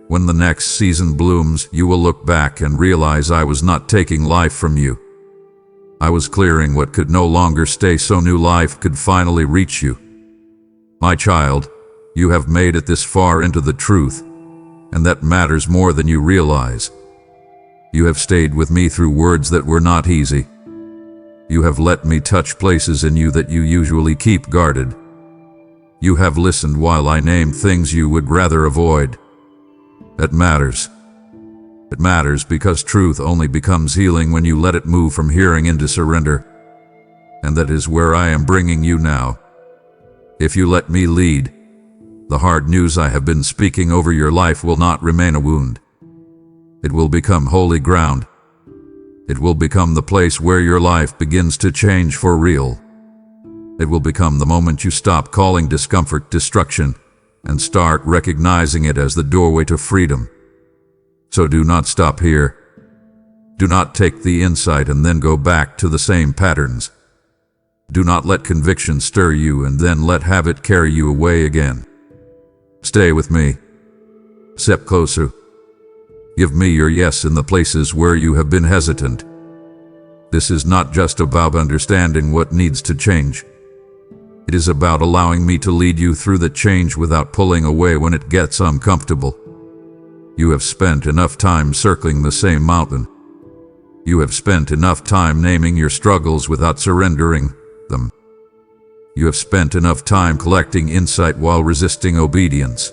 when the next season blooms, you will look back and realize I was not taking life from you. I was clearing what could no longer stay so new life could finally reach you. My child, you have made it this far into the truth, and that matters more than you realize. You have stayed with me through words that were not easy. You have let me touch places in you that you usually keep guarded. You have listened while I named things you would rather avoid. That matters. It matters because truth only becomes healing when you let it move from hearing into surrender. And that is where I am bringing you now. If you let me lead, the hard news I have been speaking over your life will not remain a wound. It will become holy ground. It will become the place where your life begins to change for real. It will become the moment you stop calling discomfort destruction and start recognizing it as the doorway to freedom. So do not stop here. Do not take the insight and then go back to the same patterns. Do not let conviction stir you and then let habit carry you away again. Stay with me. Step closer. Give me your yes in the places where you have been hesitant. This is not just about understanding what needs to change. It is about allowing me to lead you through the change without pulling away when it gets uncomfortable. You have spent enough time circling the same mountain. You have spent enough time naming your struggles without surrendering them. You have spent enough time collecting insight while resisting obedience.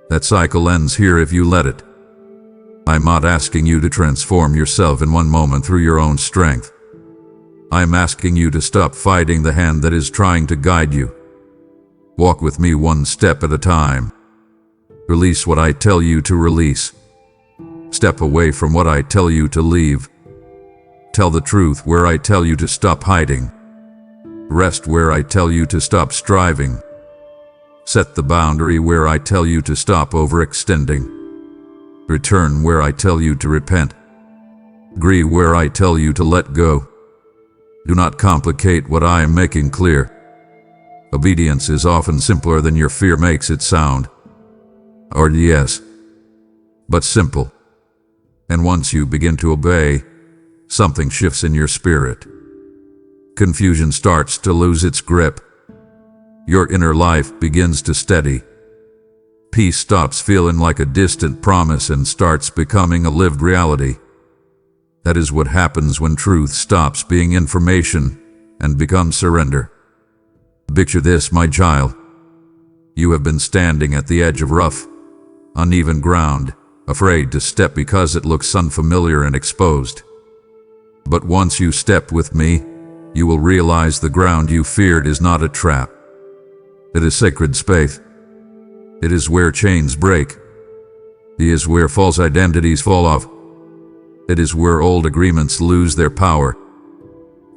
That cycle ends here if you let it. I'm not asking you to transform yourself in one moment through your own strength. I'm asking you to stop fighting the hand that is trying to guide you. Walk with me one step at a time. Release what I tell you to release. Step away from what I tell you to leave. Tell the truth where I tell you to stop hiding. Rest where I tell you to stop striving. Set the boundary where I tell you to stop overextending. Return where I tell you to repent. Agree where I tell you to let go. Do not complicate what I am making clear. Obedience is often simpler than your fear makes it sound. Or yes, but simple. And once you begin to obey, something shifts in your spirit. Confusion starts to lose its grip. Your inner life begins to steady. Peace stops feeling like a distant promise and starts becoming a lived reality. That is what happens when truth stops being information and becomes surrender. Picture this, my child. You have been standing at the edge of rough, uneven ground, afraid to step because it looks unfamiliar and exposed. But once you step with me, you will realize the ground you feared is not a trap. It is sacred space. It is where chains break. It is where false identities fall off. It is where old agreements lose their power.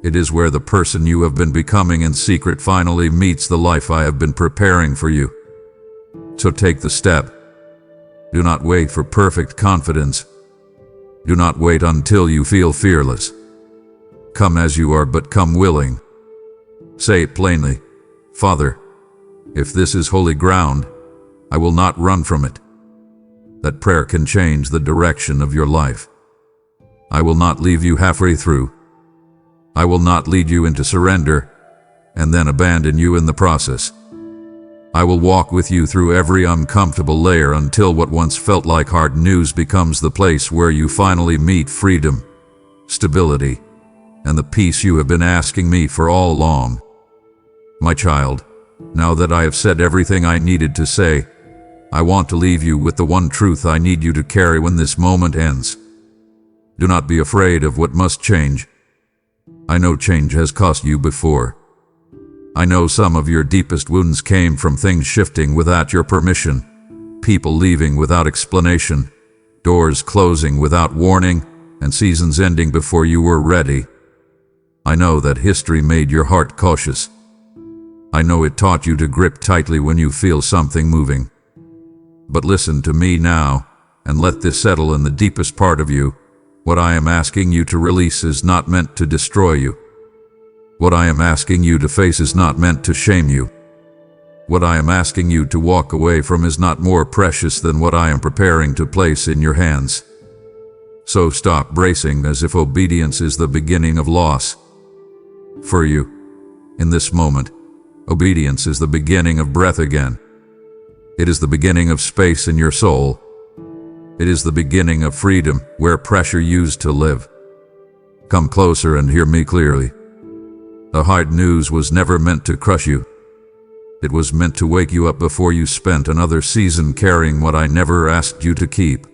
It is where the person you have been becoming in secret finally meets the life I have been preparing for you. So take the step. Do not wait for perfect confidence. Do not wait until you feel fearless. Come as you are, but come willing. Say it plainly, Father, if this is holy ground, I will not run from it. That prayer can change the direction of your life. I will not leave you halfway through. I will not lead you into surrender and then abandon you in the process. I will walk with you through every uncomfortable layer until what once felt like hard news becomes the place where you finally meet freedom, stability, and the peace you have been asking me for all along. My child, now that I have said everything I needed to say, I want to leave you with the one truth I need you to carry when this moment ends. Do not be afraid of what must change. I know change has cost you before. I know some of your deepest wounds came from things shifting without your permission, people leaving without explanation, doors closing without warning, and seasons ending before you were ready. I know that history made your heart cautious. I know it taught you to grip tightly when you feel something moving. But listen to me now, and let this settle in the deepest part of you. What I am asking you to release is not meant to destroy you. What I am asking you to face is not meant to shame you. What I am asking you to walk away from is not more precious than what I am preparing to place in your hands. So stop bracing as if obedience is the beginning of loss. For you, in this moment, obedience is the beginning of breath again. It is the beginning of space in your soul. It is the beginning of freedom where pressure used to live. Come closer and hear me clearly. The hard news was never meant to crush you. It was meant to wake you up before you spent another season carrying what I never asked you to keep.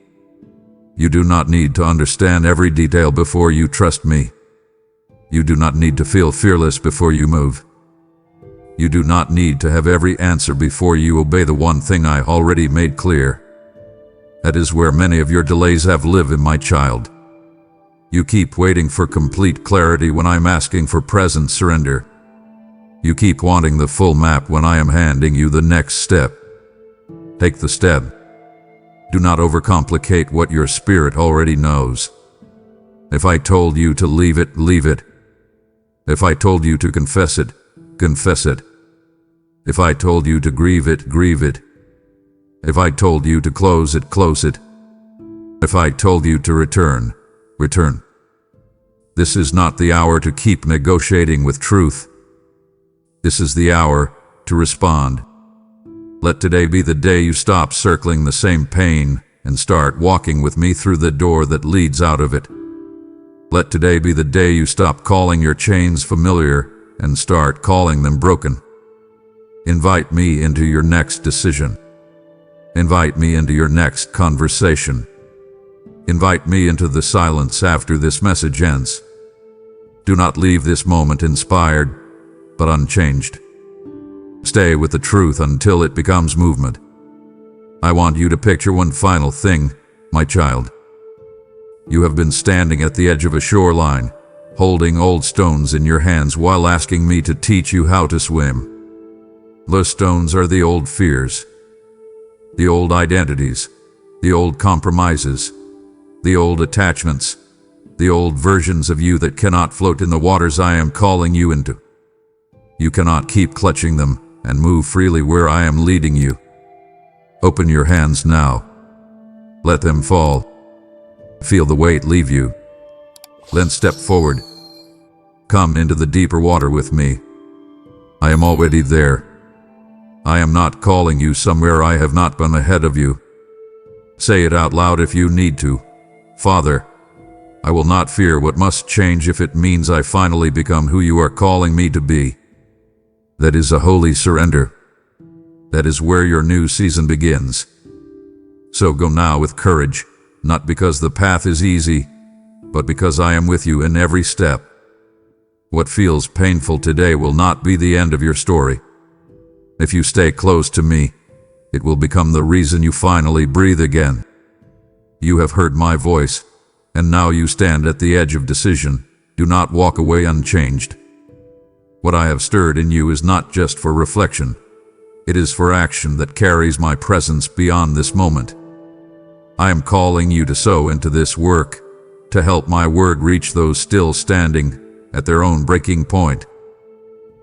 You do not need to understand every detail before you trust me. You do not need to feel fearless before you move. You do not need to have every answer before you obey the one thing I already made clear. That is where many of your delays have lived, my child. You keep waiting for complete clarity when I'm asking for present surrender. You keep wanting the full map when I am handing you the next step. Take the step. Do not overcomplicate what your spirit already knows. If I told you to leave it, leave it. If I told you to confess it, confess it. If I told you to grieve it, grieve it. If I told you to close it, close it. If I told you to return, return. This is not the hour to keep negotiating with truth. This is the hour to respond. Let today be the day you stop circling the same pain and start walking with me through the door that leads out of it. Let today be the day you stop calling your chains familiar and start calling them broken. Invite me into your next decision. Invite me into your next conversation. Invite me into the silence after this message ends. Do not leave this moment inspired, but unchanged. Stay with the truth until it becomes movement. I want you to picture one final thing, my child. You have been standing at the edge of a shoreline, holding old stones in your hands while asking me to teach you how to swim. Those stones are the old fears, the old identities, the old compromises, the old attachments, the old versions of you that cannot float in the waters I am calling you into. You cannot keep clutching them and move freely where I am leading you. Open your hands now. Let them fall. Feel the weight leave you. Then step forward. Come into the deeper water with me. I am already there. I am not calling you somewhere I have not been ahead of you. Say it out loud if you need to. Father, I will not fear what must change if it means I finally become who you are calling me to be. That is a holy surrender. That is where your new season begins. So go now with courage, not because the path is easy, but because I am with you in every step. What feels painful today will not be the end of your story. If you stay close to me, it will become the reason you finally breathe again. You have heard my voice, and now you stand at the edge of decision. Do not walk away unchanged. What I have stirred in you is not just for reflection. It is for action that carries my presence beyond this moment. I am calling you to sow into this work, to help my word reach those still standing at their own breaking point.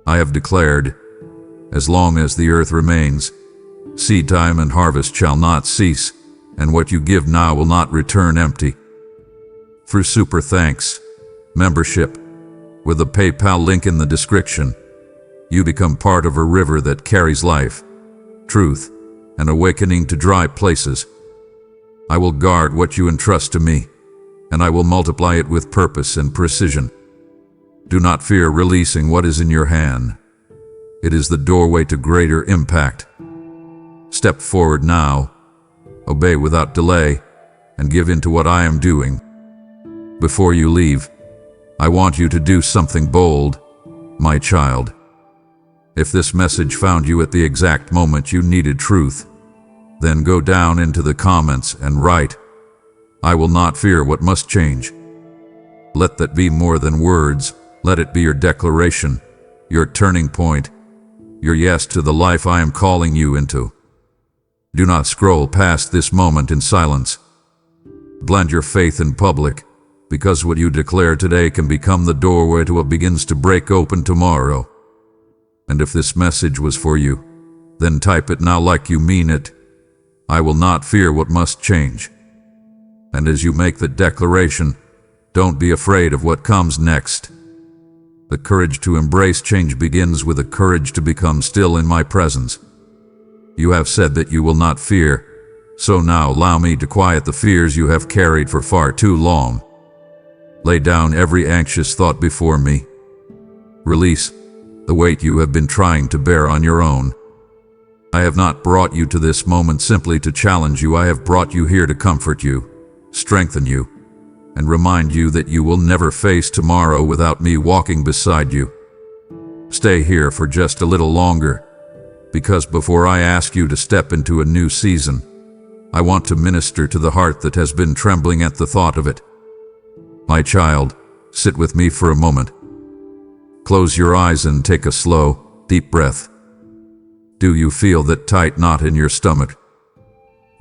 I have declared, as long as the earth remains, seed time and harvest shall not cease, and what you give now will not return empty. Through super thanks, membership, with the PayPal link in the description, you become part of a river that carries life, truth, and awakening to dry places. I will guard what you entrust to me, and I will multiply it with purpose and precision. Do not fear releasing what is in your hand. It is the doorway to greater impact. Step forward now, obey without delay, and give in to what I am doing. Before you leave, I want you to do something bold, my child. If this message found you at the exact moment you needed truth, then go down into the comments and write, I will not fear what must change. Let that be more than words. Let it be your declaration, your turning point, your yes to the life I am calling you into. Do not scroll past this moment in silence. Blend your faith in public, because what you declare today can become the doorway to what begins to break open tomorrow. And if this message was for you, then type it now like you mean it. I will not fear what must change. And as you make the declaration, don't be afraid of what comes next. The courage to embrace change begins with the courage to become still in my presence. You have said that you will not fear, so now allow me to quiet the fears you have carried for far too long. Lay down every anxious thought before me. Release the weight you have been trying to bear on your own. I have not brought you to this moment simply to challenge you. I have brought you here to comfort you, strengthen you, and remind you that you will never face tomorrow without me walking beside you. Stay here for just a little longer, because before I ask you to step into a new season, I want to minister to the heart that has been trembling at the thought of it. My child, sit with me for a moment. Close your eyes and take a slow, deep breath. Do you feel that tight knot in your stomach?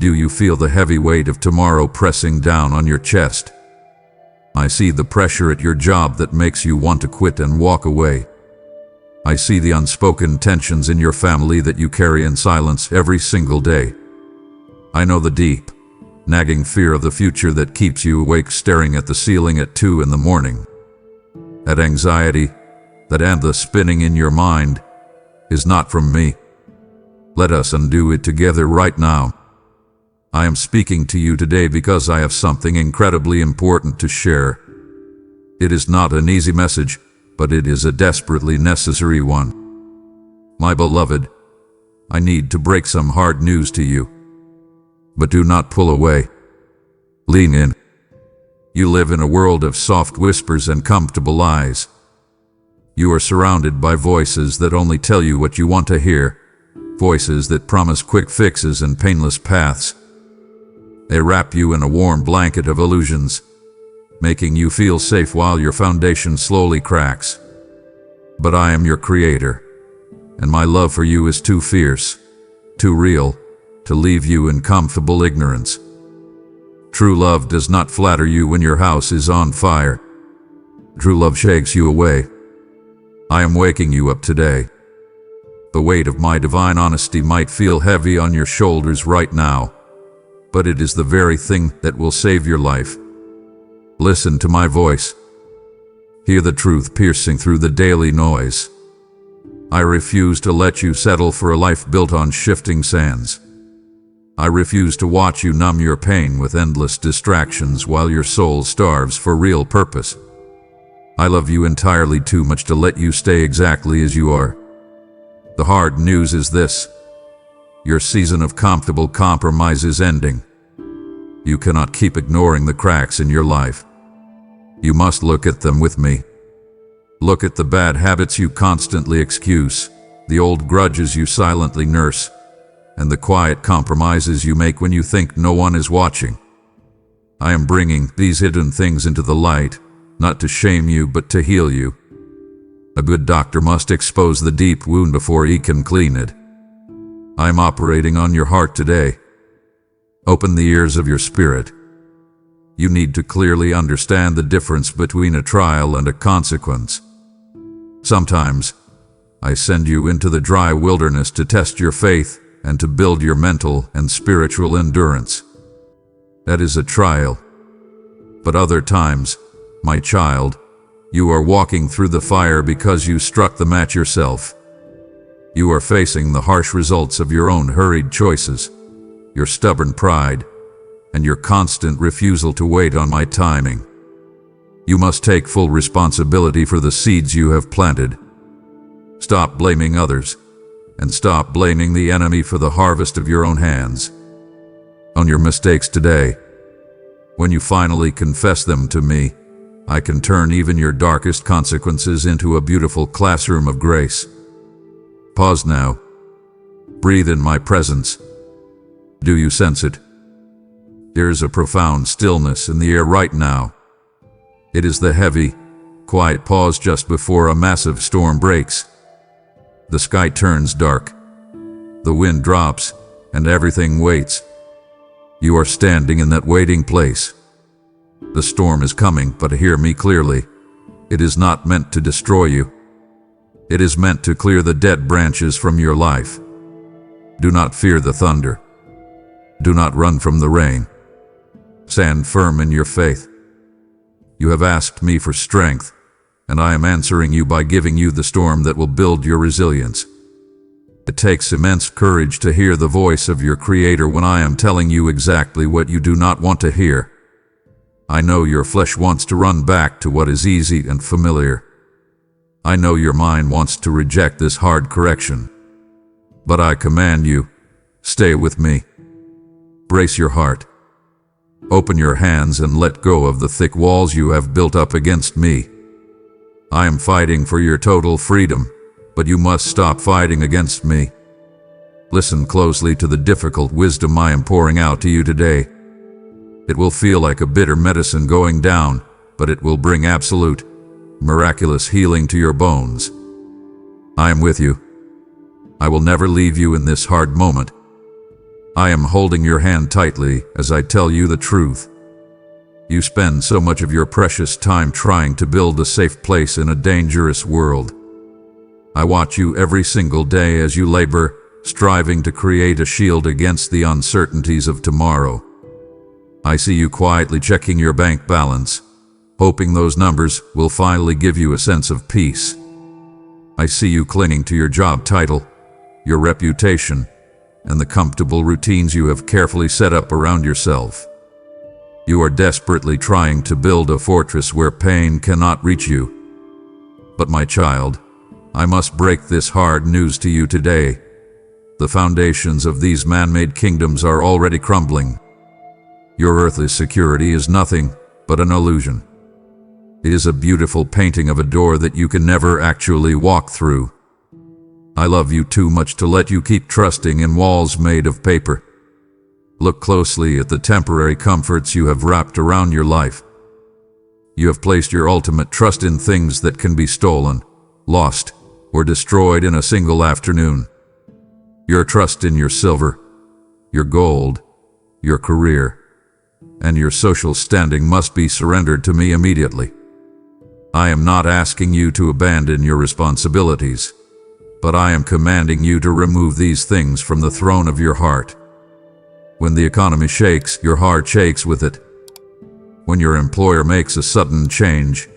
Do you feel the heavy weight of tomorrow pressing down on your chest? I see the pressure at your job that makes you want to quit and walk away. I see the unspoken tensions in your family that you carry in silence every single day. I know the deep, nagging fear of the future that keeps you awake staring at the ceiling at 2 in the morning. That anxiety, that endless spinning in your mind, is not from me. Let us undo it together right now. I am speaking to you today because I have something incredibly important to share. It is not an easy message, but it is a desperately necessary one. My beloved, I need to break some hard news to you. But do not pull away. Lean in. You live in a world of soft whispers and comfortable lies. You are surrounded by voices that only tell you what you want to hear, voices that promise quick fixes and painless paths. They wrap you in a warm blanket of illusions, making you feel safe while your foundation slowly cracks. But I am your creator, and my love for you is too fierce, too real, to leave you in comfortable ignorance. True love does not flatter you when your house is on fire. True love shakes you away. I am waking you up today. The weight of my divine honesty might feel heavy on your shoulders right now, but it is the very thing that will save your life. Listen to my voice. Hear the truth piercing through the daily noise. I refuse to let you settle for a life built on shifting sands. I refuse to watch you numb your pain with endless distractions while your soul starves for real purpose. I love you entirely too much to let you stay exactly as you are. The hard news is this: your season of comfortable compromise is ending. You cannot keep ignoring the cracks in your life. You must look at them with me. Look at the bad habits you constantly excuse, the old grudges you silently nurse, and the quiet compromises you make when you think no one is watching. I am bringing these hidden things into the light, not to shame you but to heal you. A good doctor must expose the deep wound before he can clean it. I am operating on your heart today. Open the ears of your spirit. You need to clearly understand the difference between a trial and a consequence. Sometimes, I send you into the dry wilderness to test your faith and to build your mental and spiritual endurance. That is a trial. But other times, my child, you are walking through the fire because you struck the match yourself. You are facing the harsh results of your own hurried choices, your stubborn pride, and your constant refusal to wait on my timing. You must take full responsibility for the seeds you have planted. Stop blaming others, and stop blaming the enemy for the harvest of your own hands. Own your mistakes today. When you finally confess them to me, I can turn even your darkest consequences into a beautiful classroom of grace. Pause now. Breathe in my presence. Do you sense it? There is a profound stillness in the air right now. It is the heavy, quiet pause just before a massive storm breaks. The sky turns dark. The wind drops, and everything waits. You are standing in that waiting place. The storm is coming, but hear me clearly. It is not meant to destroy you. It is meant to clear the dead branches from your life. Do not fear the thunder. Do not run from the rain. Stand firm in your faith. You have asked me for strength, and I am answering you by giving you the storm that will build your resilience. It takes immense courage to hear the voice of your Creator when I am telling you exactly what you do not want to hear. I know your flesh wants to run back to what is easy and familiar. I know your mind wants to reject this hard correction. But I command you, stay with me. Brace your heart. Open your hands and let go of the thick walls you have built up against me. I am fighting for your total freedom, but you must stop fighting against me. Listen closely to the difficult wisdom I am pouring out to you today. It will feel like a bitter medicine going down, but it will bring absolute, miraculous healing to your bones. I am with you. I will never leave you in this hard moment. I am holding your hand tightly as I tell you the truth. You spend so much of your precious time trying to build a safe place in a dangerous world. I watch you every single day as you labor, striving to create a shield against the uncertainties of tomorrow. I see you quietly checking your bank balance, hoping those numbers will finally give you a sense of peace. I see you clinging to your job title, your reputation, and the comfortable routines you have carefully set up around yourself. You are desperately trying to build a fortress where pain cannot reach you. But my child, I must break this hard news to you today. The foundations of these man-made kingdoms are already crumbling. Your earthly security is nothing but an illusion. It is a beautiful painting of a door that you can never actually walk through. I love you too much to let you keep trusting in walls made of paper. Look closely at the temporary comforts you have wrapped around your life. You have placed your ultimate trust in things that can be stolen, lost, or destroyed in a single afternoon. Your trust in your silver, your gold, your career, and your social standing must be surrendered to me immediately. I am not asking you to abandon your responsibilities, but I am commanding you to remove these things from the throne of your heart. When the economy shakes, your heart shakes with it. When your employer makes a sudden change,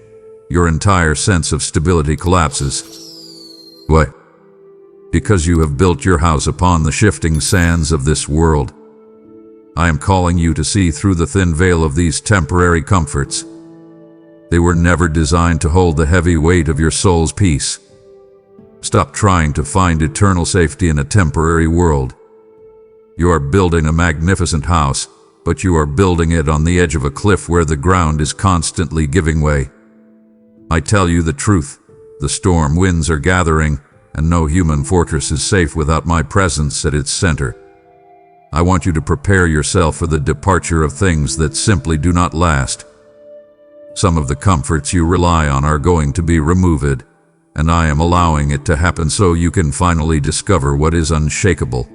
your entire sense of stability collapses. Why? Because you have built your house upon the shifting sands of this world. I am calling you to see through the thin veil of these temporary comforts. They were never designed to hold the heavy weight of your soul's peace. Stop trying to find eternal safety in a temporary world. You are building a magnificent house, but you are building it on the edge of a cliff where the ground is constantly giving way. I tell you the truth, the storm winds are gathering, and no human fortress is safe without my presence at its center. I want you to prepare yourself for the departure of things that simply do not last. Some of the comforts you rely on are going to be removed, and I am allowing it to happen so you can finally discover what is unshakable.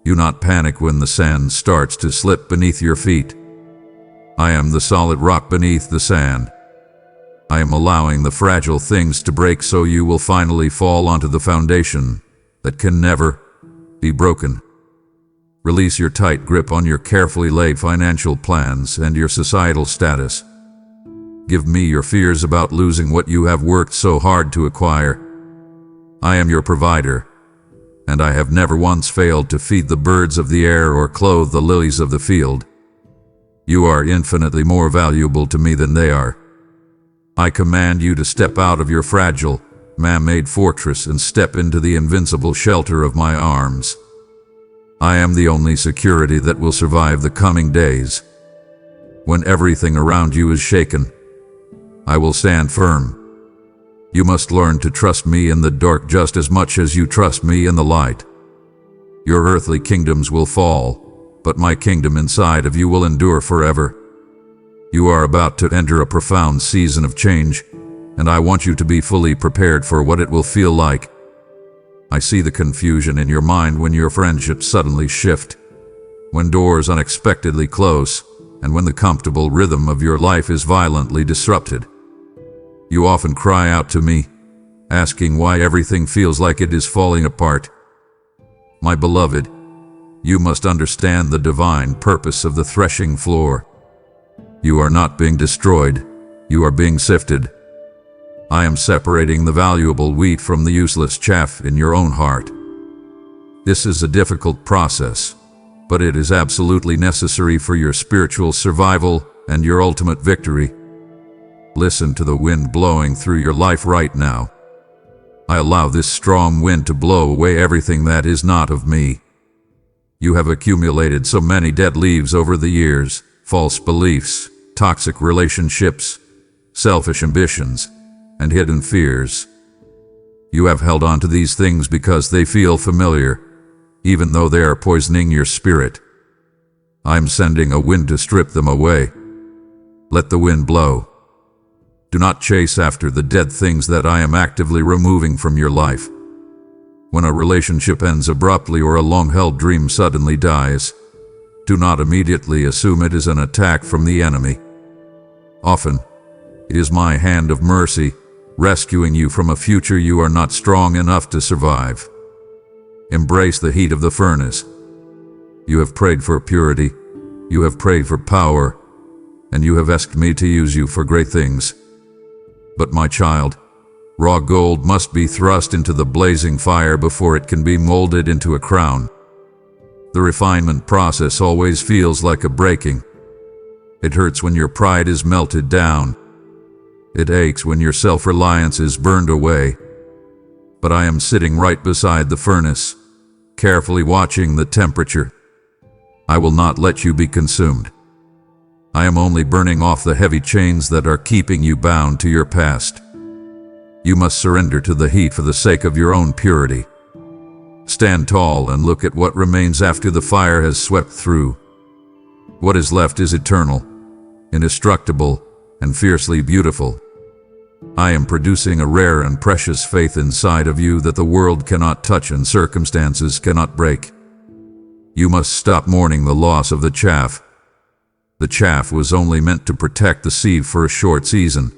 Do not panic when the sand starts to slip beneath your feet. I am the solid rock beneath the sand. I am allowing the fragile things to break so you will finally fall onto the foundation that can never be broken. Release your tight grip on your carefully laid financial plans and your societal status. Give me your fears about losing what you have worked so hard to acquire. I am your provider, and I have never once failed to feed the birds of the air or clothe the lilies of the field. You are infinitely more valuable to me than they are. I command you to step out of your fragile, man-made fortress and step into the invincible shelter of my arms. I am the only security that will survive the coming days. When everything around you is shaken, I will stand firm. You must learn to trust me in the dark just as much as you trust me in the light. Your earthly kingdoms will fall, but my kingdom inside of you will endure forever. You are about to enter a profound season of change, and I want you to be fully prepared for what it will feel like. I see the confusion in your mind when your friendships suddenly shift, when doors unexpectedly close, and when the comfortable rhythm of your life is violently disrupted. You often cry out to me, asking why everything feels like it is falling apart. My beloved, you must understand the divine purpose of the threshing floor. You are not being destroyed, you are being sifted. I am separating the valuable wheat from the useless chaff in your own heart. This is a difficult process, but it is absolutely necessary for your spiritual survival and your ultimate victory. Listen to the wind blowing through your life right now. I allow this strong wind to blow away everything that is not of me. You have accumulated so many dead leaves over the years, false beliefs, toxic relationships, selfish ambitions, and hidden fears. You have held on to these things because they feel familiar, even though they are poisoning your spirit. I'm sending a wind to strip them away. Let the wind blow. Do not chase after the dead things that I am actively removing from your life. When a relationship ends abruptly or a long-held dream suddenly dies, do not immediately assume it is an attack from the enemy. Often, it is my hand of mercy rescuing you from a future you are not strong enough to survive. Embrace the heat of the furnace. You have prayed for purity, you have prayed for power, and you have asked me to use you for great things. But my child, raw gold must be thrust into the blazing fire before it can be molded into a crown. The refinement process always feels like a breaking. It hurts when your pride is melted down. It aches when your self-reliance is burned away. But I am sitting right beside the furnace, carefully watching the temperature. I will not let you be consumed. I am only burning off the heavy chains that are keeping you bound to your past. You must surrender to the heat for the sake of your own purity. Stand tall and look at what remains after the fire has swept through. What is left is eternal, indestructible, and fiercely beautiful. I am producing a rare and precious faith inside of you that the world cannot touch and circumstances cannot break. You must stop mourning the loss of the chaff. The chaff was only meant to protect the seed for a short season,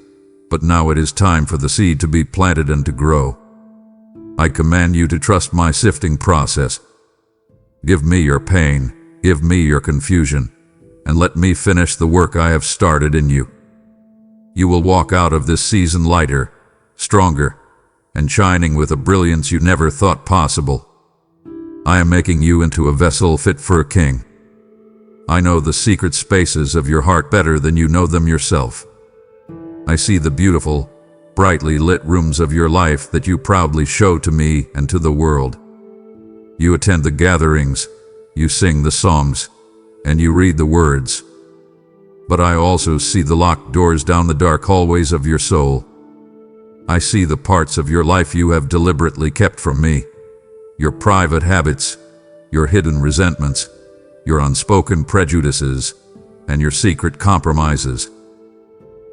but now it is time for the seed to be planted and to grow. I command you to trust my sifting process. Give me your pain, give me your confusion, and let me finish the work I have started in you. You will walk out of this season lighter, stronger, and shining with a brilliance you never thought possible. I am making you into a vessel fit for a king. I know the secret spaces of your heart better than you know them yourself. I see the beautiful, brightly lit rooms of your life that you proudly show to me and to the world. You attend the gatherings, you sing the songs, and you read the words. But I also see the locked doors down the dark hallways of your soul. I see the parts of your life you have deliberately kept from me, your private habits, your hidden resentments, your unspoken prejudices, and your secret compromises.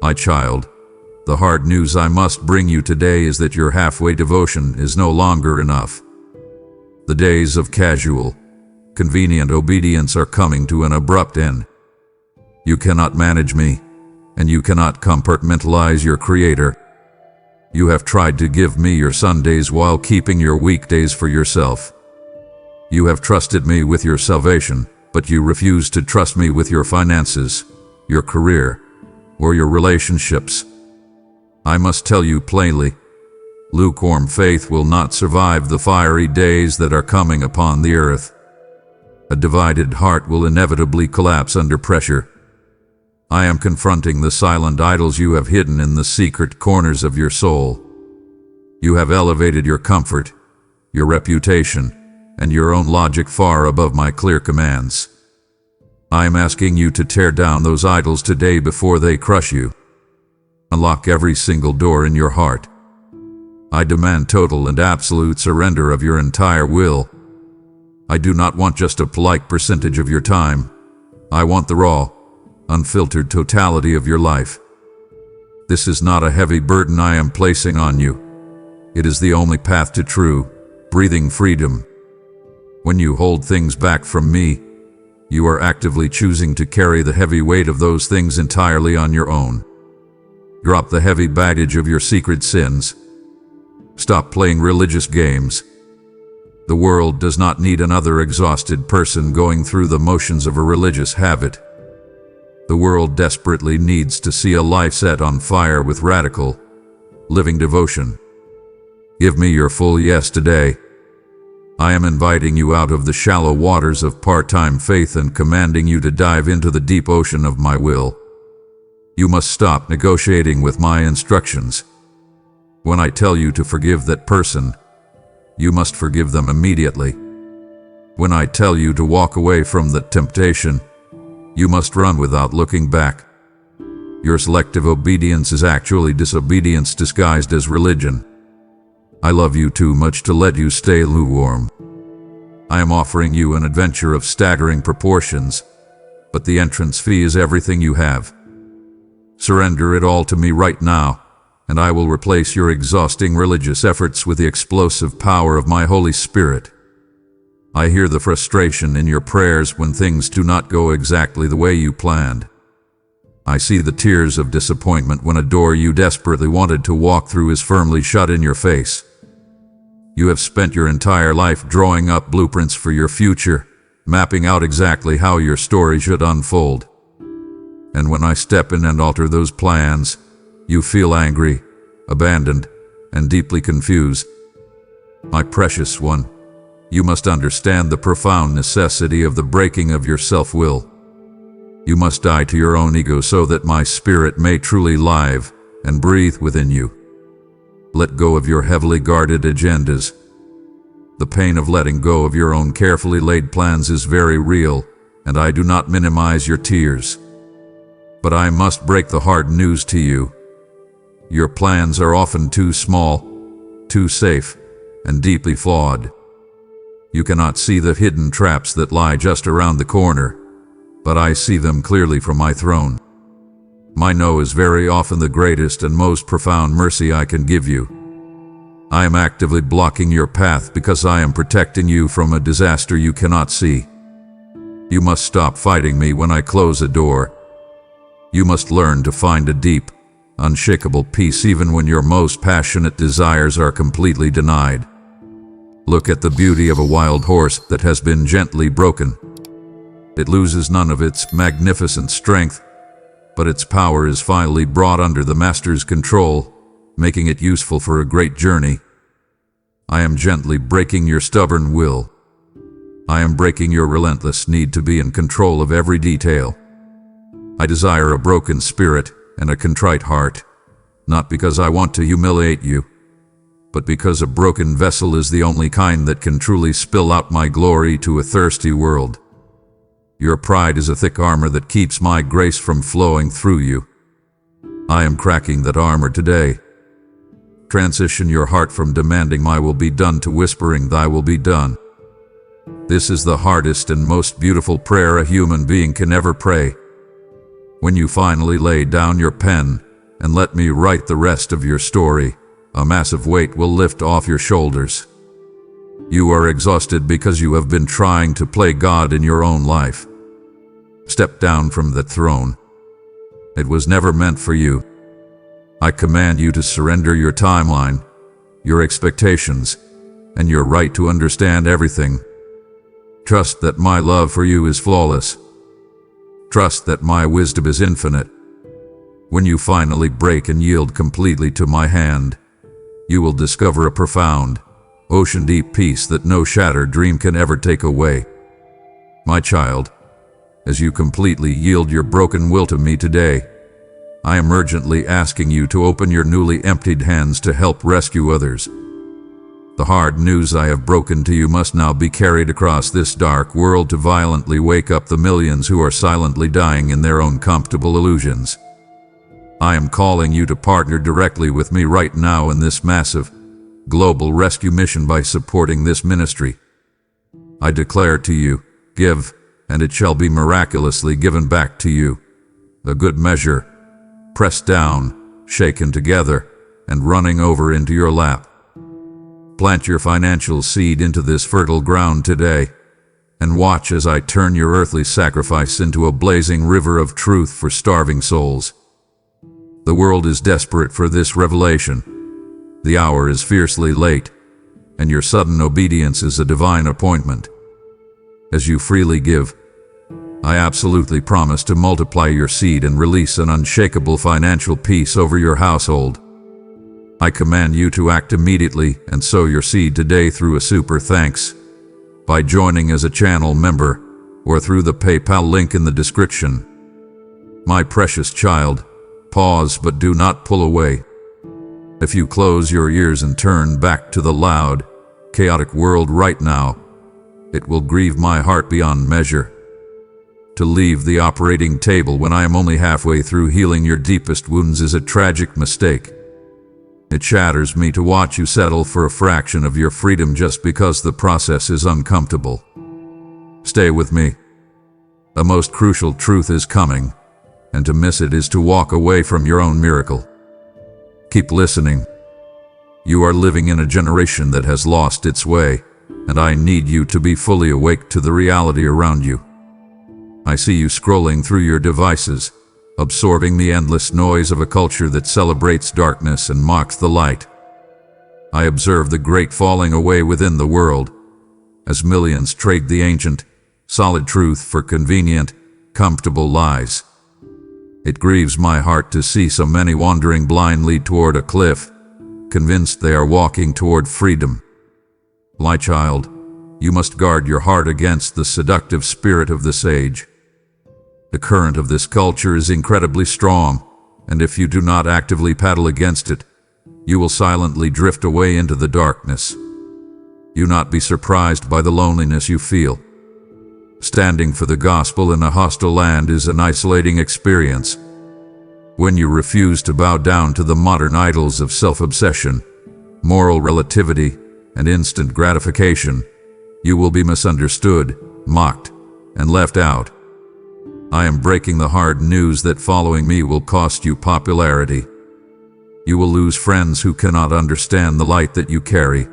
My child, the hard news I must bring you today is that your halfway devotion is no longer enough. The days of casual, convenient obedience are coming to an abrupt end. You cannot manage me, and you cannot compartmentalize your Creator. You have tried to give me your Sundays while keeping your weekdays for yourself. You have trusted me with your salvation, but you refuse to trust me with your finances, your career, or your relationships. I must tell you plainly, lukewarm faith will not survive the fiery days that are coming upon the earth. A divided heart will inevitably collapse under pressure. I am confronting the silent idols you have hidden in the secret corners of your soul. You have elevated your comfort, your reputation, and your own logic far above my clear commands. I am asking you to tear down those idols today before they crush you. Unlock every single door in your heart. I demand total and absolute surrender of your entire will. I do not want just a polite percentage of your time. I want the raw, unfiltered totality of your life. This is not a heavy burden I am placing on you. It is the only path to true, breathing freedom. When you hold things back from me, you are actively choosing to carry the heavy weight of those things entirely on your own. Drop the heavy baggage of your secret sins. Stop playing religious games. The world does not need another exhausted person going through the motions of a religious habit. The world desperately needs to see a life set on fire with radical, living devotion. Give me your full yes today. I am inviting you out of the shallow waters of part-time faith and commanding you to dive into the deep ocean of my will. You must stop negotiating with my instructions. When I tell you to forgive that person, you must forgive them immediately. When I tell you to walk away from the temptation, you must run without looking back. Your selective obedience is actually disobedience disguised as religion. I love you too much to let you stay lukewarm. I am offering you an adventure of staggering proportions, but the entrance fee is everything you have. Surrender it all to me right now, and I will replace your exhausting religious efforts with the explosive power of my Holy Spirit. I hear the frustration in your prayers when things do not go exactly the way you planned. I see the tears of disappointment when a door you desperately wanted to walk through is firmly shut in your face. You have spent your entire life drawing up blueprints for your future, mapping out exactly how your story should unfold. And when I step in and alter those plans, you feel angry, abandoned, and deeply confused. My precious one, you must understand the profound necessity of the breaking of your self-will. You must die to your own ego so that my spirit may truly live and breathe within you. Let go of your heavily guarded agendas. The pain of letting go of your own carefully laid plans is very real, and I do not minimize your tears. But I must break the hard news to you. Your plans are often too small, too safe, and deeply flawed. You cannot see the hidden traps that lie just around the corner, but I see them clearly from my throne. My no is very often the greatest and most profound mercy I can give you. I am actively blocking your path because I am protecting you from a disaster you cannot see. You must stop fighting me when I close a door. You must learn to find a deep, unshakable peace even when your most passionate desires are completely denied. Look at the beauty of a wild horse that has been gently broken. It loses none of its magnificent strength, but its power is finally brought under the master's control, making it useful for a great journey. I am gently breaking your stubborn will. I am breaking your relentless need to be in control of every detail. I desire a broken spirit and a contrite heart, not because I want to humiliate you, but because a broken vessel is the only kind that can truly spill out my glory to a thirsty world. Your pride is a thick armor that keeps my grace from flowing through you. I am cracking that armor today. Transition your heart from demanding my will be done to whispering thy will be done. This is the hardest and most beautiful prayer a human being can ever pray. When you finally lay down your pen and let me write the rest of your story, a massive weight will lift off your shoulders. You are exhausted because you have been trying to play God in your own life. Step down from that throne. It was never meant for you. I command you to surrender your timeline, your expectations, and your right to understand everything. Trust that my love for you is flawless. Trust that my wisdom is infinite. When you finally break and yield completely to my hand, you will discover a profound, ocean-deep peace that no shattered dream can ever take away. My child, as you completely yield your broken will to me today, I am urgently asking you to open your newly emptied hands to help rescue others. The hard news I have broken to you must now be carried across this dark world to violently wake up the millions who are silently dying in their own comfortable illusions. I am calling you to partner directly with me right now in this massive, global rescue mission by supporting this ministry. I declare to you, give, and it shall be miraculously given back to you. A good measure, pressed down, shaken together, and running over into your lap. Plant your financial seed into this fertile ground today, and watch as I turn your earthly sacrifice into a blazing river of truth for starving souls. The world is desperate for this revelation. The hour is fiercely late, and your sudden obedience is a divine appointment. As you freely give, I absolutely promise to multiply your seed and release an unshakable financial peace over your household. I command you to act immediately and sow your seed today through a super thanks, by joining as a channel member, or through the PayPal link in the description. My precious child, pause but do not pull away. If you close your ears and turn back to the loud, chaotic world right now, it will grieve my heart beyond measure. To leave the operating table when I am only halfway through healing your deepest wounds is a tragic mistake. It shatters me to watch you settle for a fraction of your freedom just because the process is uncomfortable. Stay with me. A most crucial truth is coming, and to miss it is to walk away from your own miracle. Keep listening. You are living in a generation that has lost its way, and I need you to be fully awake to the reality around you. I see you scrolling through your devices, absorbing the endless noise of a culture that celebrates darkness and mocks the light. I observe the great falling away within the world, as millions trade the ancient, solid truth for convenient, comfortable lies. It grieves my heart to see so many wandering blindly toward a cliff, convinced they are walking toward freedom. My child, you must guard your heart against the seductive spirit of this age. The current of this culture is incredibly strong, and if you do not actively paddle against it, you will silently drift away into the darkness. Do not be surprised by the loneliness you feel. Standing for the gospel in a hostile land is an isolating experience. When you refuse to bow down to the modern idols of self-obsession, moral relativity, and instant gratification, you will be misunderstood, mocked, and left out. I am breaking the hard news that following me will cost you popularity. You will lose friends who cannot understand the light that you carry.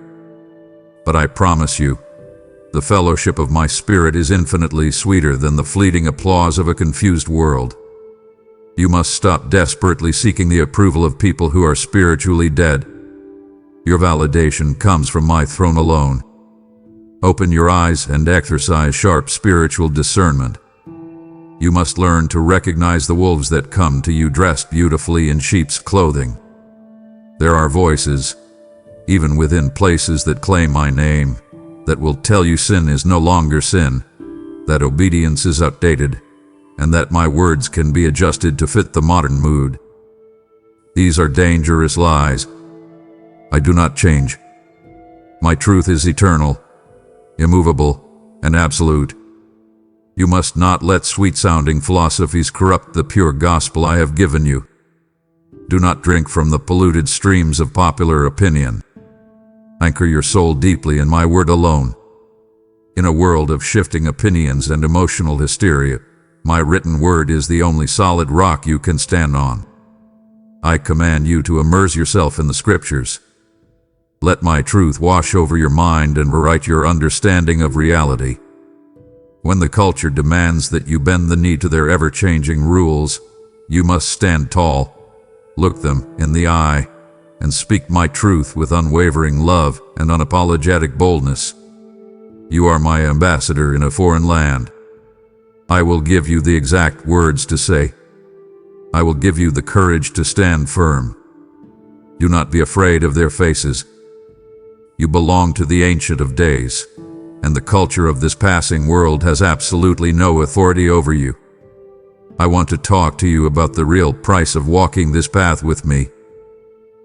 But I promise you, the fellowship of my spirit is infinitely sweeter than the fleeting applause of a confused world. You must stop desperately seeking the approval of people who are spiritually dead. Your validation comes from my throne alone. Open your eyes and exercise sharp spiritual discernment. You must learn to recognize the wolves that come to you dressed beautifully in sheep's clothing. There are voices, even within places that claim my name, that will tell you sin is no longer sin, that obedience is outdated, and that my words can be adjusted to fit the modern mood. These are dangerous lies. I do not change. My truth is eternal, immovable, and absolute. You must not let sweet-sounding philosophies corrupt the pure gospel I have given you. Do not drink from the polluted streams of popular opinion. Anchor your soul deeply in my word alone. In a world of shifting opinions and emotional hysteria, my written word is the only solid rock you can stand on. I command you to immerse yourself in the scriptures. Let my truth wash over your mind and rewrite your understanding of reality. When the culture demands that you bend the knee to their ever-changing rules, you must stand tall, look them in the eye, and speak my truth with unwavering love and unapologetic boldness. You are my ambassador in a foreign land. I will give you the exact words to say. I will give you the courage to stand firm. Do not be afraid of their faces. You belong to the Ancient of Days, and the culture of this passing world has absolutely no authority over you. I want to talk to you about the real price of walking this path with me.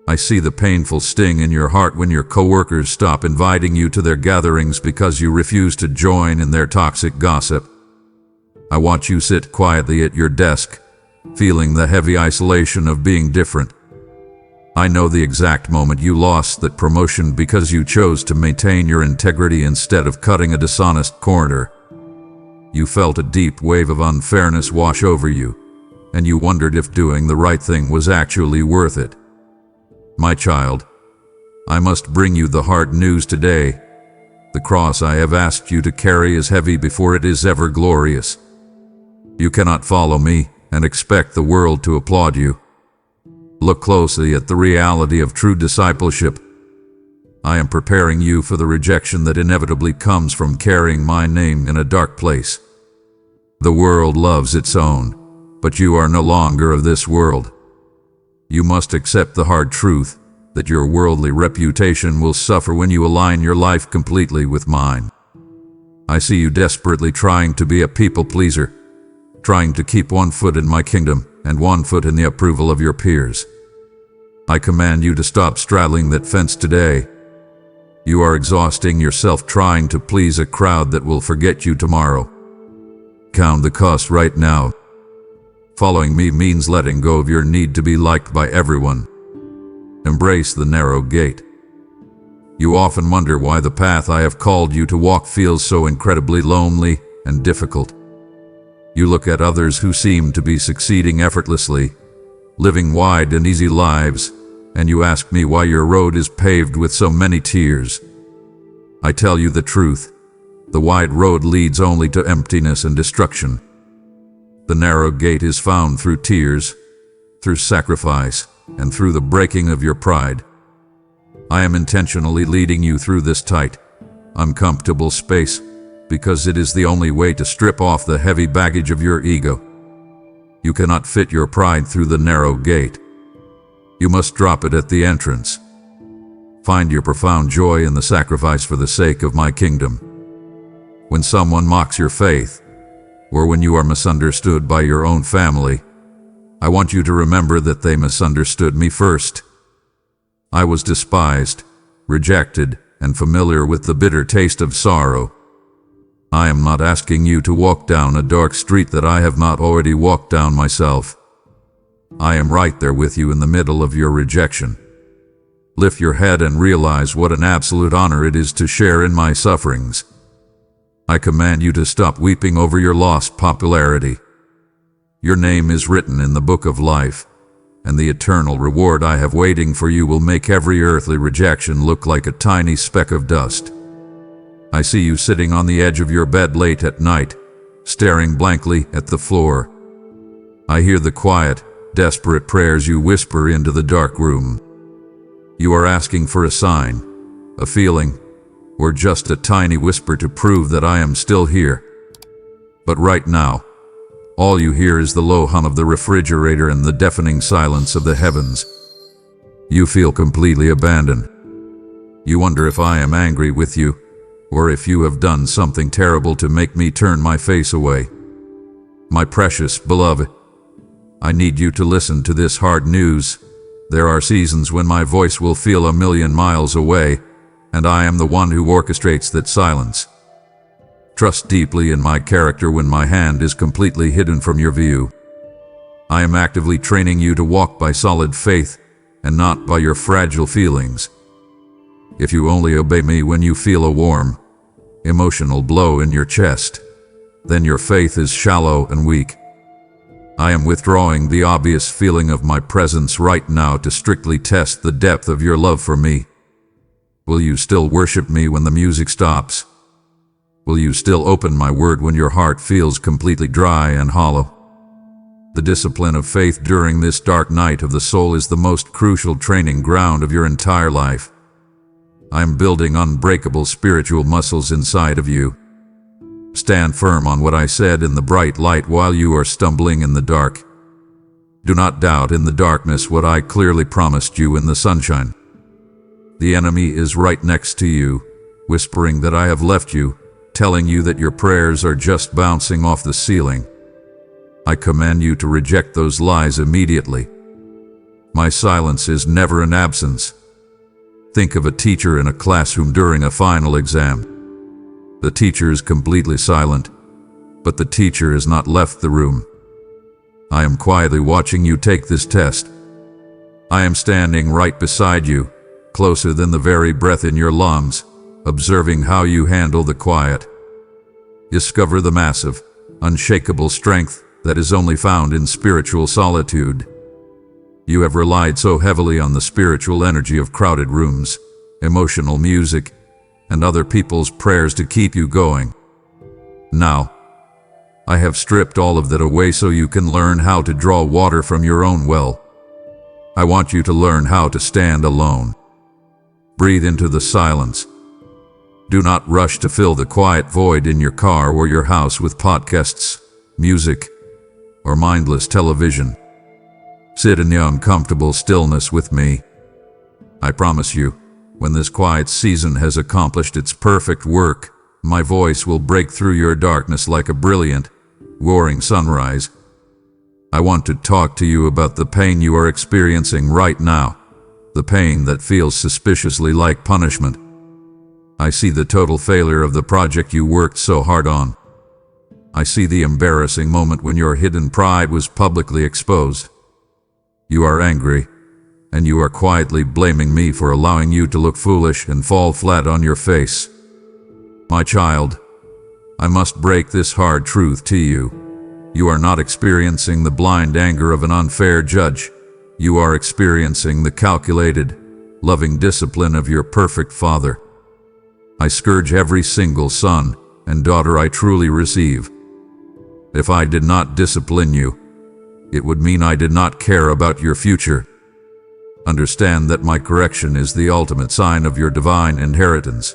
I see the painful sting in your heart when your coworkers stop inviting you to their gatherings because you refuse to join in their toxic gossip. I watch you sit quietly at your desk, feeling the heavy isolation of being different. I know the exact moment you lost that promotion because you chose to maintain your integrity instead of cutting a dishonest corner. You felt a deep wave of unfairness wash over you, and you wondered if doing the right thing was actually worth it. My child, I must bring you the hard news today. The cross I have asked you to carry is heavy before it is ever glorious. You cannot follow me and expect the world to applaud you. Look closely at the reality of true discipleship. I am preparing you for the rejection that inevitably comes from carrying my name in a dark place. The world loves its own, but you are no longer of this world. You must accept the hard truth that your worldly reputation will suffer when you align your life completely with mine. I see you desperately trying to be a people pleaser, trying to keep one foot in my kingdom and one foot in the approval of your peers. I command you to stop straddling that fence today. You are exhausting yourself trying to please a crowd that will forget you tomorrow. Count the cost right now. Following me means letting go of your need to be liked by everyone. Embrace the narrow gate. You often wonder why the path I have called you to walk feels so incredibly lonely and difficult. You look at others who seem to be succeeding effortlessly, living wide and easy lives, and you ask me why your road is paved with so many tears. I tell you the truth. The wide road leads only to emptiness and destruction. The narrow gate is found through tears, through sacrifice, and through the breaking of your pride. I am intentionally leading you through this tight, uncomfortable space because it is the only way to strip off the heavy baggage of your ego. You cannot fit your pride through the narrow gate. You must drop it at the entrance. Find your profound joy in the sacrifice for the sake of my kingdom. When someone mocks your faith, or when you are misunderstood by your own family, I want you to remember that they misunderstood me first. I was despised, rejected, and familiar with the bitter taste of sorrow. I am not asking you to walk down a dark street that I have not already walked down myself. I am right there with you in the middle of your rejection. Lift your head and realize what an absolute honor it is to share in my sufferings. I command you to stop weeping over your lost popularity. Your name is written in the book of life, and the eternal reward I have waiting for you will make every earthly rejection look like a tiny speck of dust. I see you sitting on the edge of your bed late at night, staring blankly at the floor. I hear the quiet, desperate prayers you whisper into the dark room. You are asking for a sign, a feeling, or just a tiny whisper to prove that I am still here. But right now, all you hear is the low hum of the refrigerator and the deafening silence of the heavens. You feel completely abandoned. You wonder if I am angry with you, or if you have done something terrible to make me turn my face away. My precious beloved, I need you to listen to this hard news. There are seasons when my voice will feel a million miles away, and I am the one who orchestrates that silence. Trust deeply in my character when my hand is completely hidden from your view. I am actively training you to walk by solid faith and not by your fragile feelings. If you only obey me when you feel a warm, emotional blow in your chest, then your faith is shallow and weak. I am withdrawing the obvious feeling of my presence right now to strictly test the depth of your love for me. Will you still worship me when the music stops? Will you still open my word when your heart feels completely dry and hollow? The discipline of faith during this dark night of the soul is the most crucial training ground of your entire life. I am building unbreakable spiritual muscles inside of you. Stand firm on what I said in the bright light while you are stumbling in the dark. Do not doubt in the darkness what I clearly promised you in the sunshine. The enemy is right next to you, whispering that I have left you, telling you that your prayers are just bouncing off the ceiling. I command you to reject those lies immediately. My silence is never an absence. Think of a teacher in a classroom during a final exam. The teacher is completely silent, but the teacher has not left the room. I am quietly watching you take this test. I am standing right beside you, closer than the very breath in your lungs, observing how you handle the quiet. Discover the massive, unshakable strength that is only found in spiritual solitude. You have relied so heavily on the spiritual energy of crowded rooms, emotional music, and other people's prayers to keep you going. Now, I have stripped all of that away so you can learn how to draw water from your own well. I want you to learn how to stand alone. Breathe into the silence. Do not rush to fill the quiet void in your car or your house with podcasts, music, or mindless television. Sit in the uncomfortable stillness with me. I promise you, when this quiet season has accomplished its perfect work, my voice will break through your darkness like a brilliant, roaring sunrise. I want to talk to you about the pain you are experiencing right now, the pain that feels suspiciously like punishment. I see the total failure of the project you worked so hard on. I see the embarrassing moment when your hidden pride was publicly exposed. You are angry, and you are quietly blaming me for allowing you to look foolish and fall flat on your face. My child, I must break this hard truth to you. You are not experiencing the blind anger of an unfair judge. You are experiencing the calculated, loving discipline of your perfect Father. I scourge every single son and daughter I truly receive. If I did not discipline you, it would mean I did not care about your future. Understand that my correction is the ultimate sign of your divine inheritance.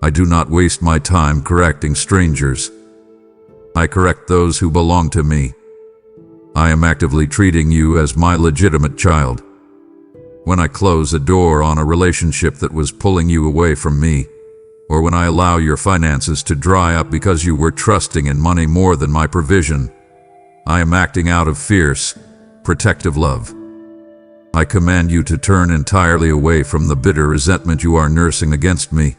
I do not waste my time correcting strangers. I correct those who belong to me. I am actively treating you as my legitimate child. When I close a door on a relationship that was pulling you away from me, or when I allow your finances to dry up because you were trusting in money more than my provision, I am acting out of fierce, protective love. I command you to turn entirely away from the bitter resentment you are nursing against me.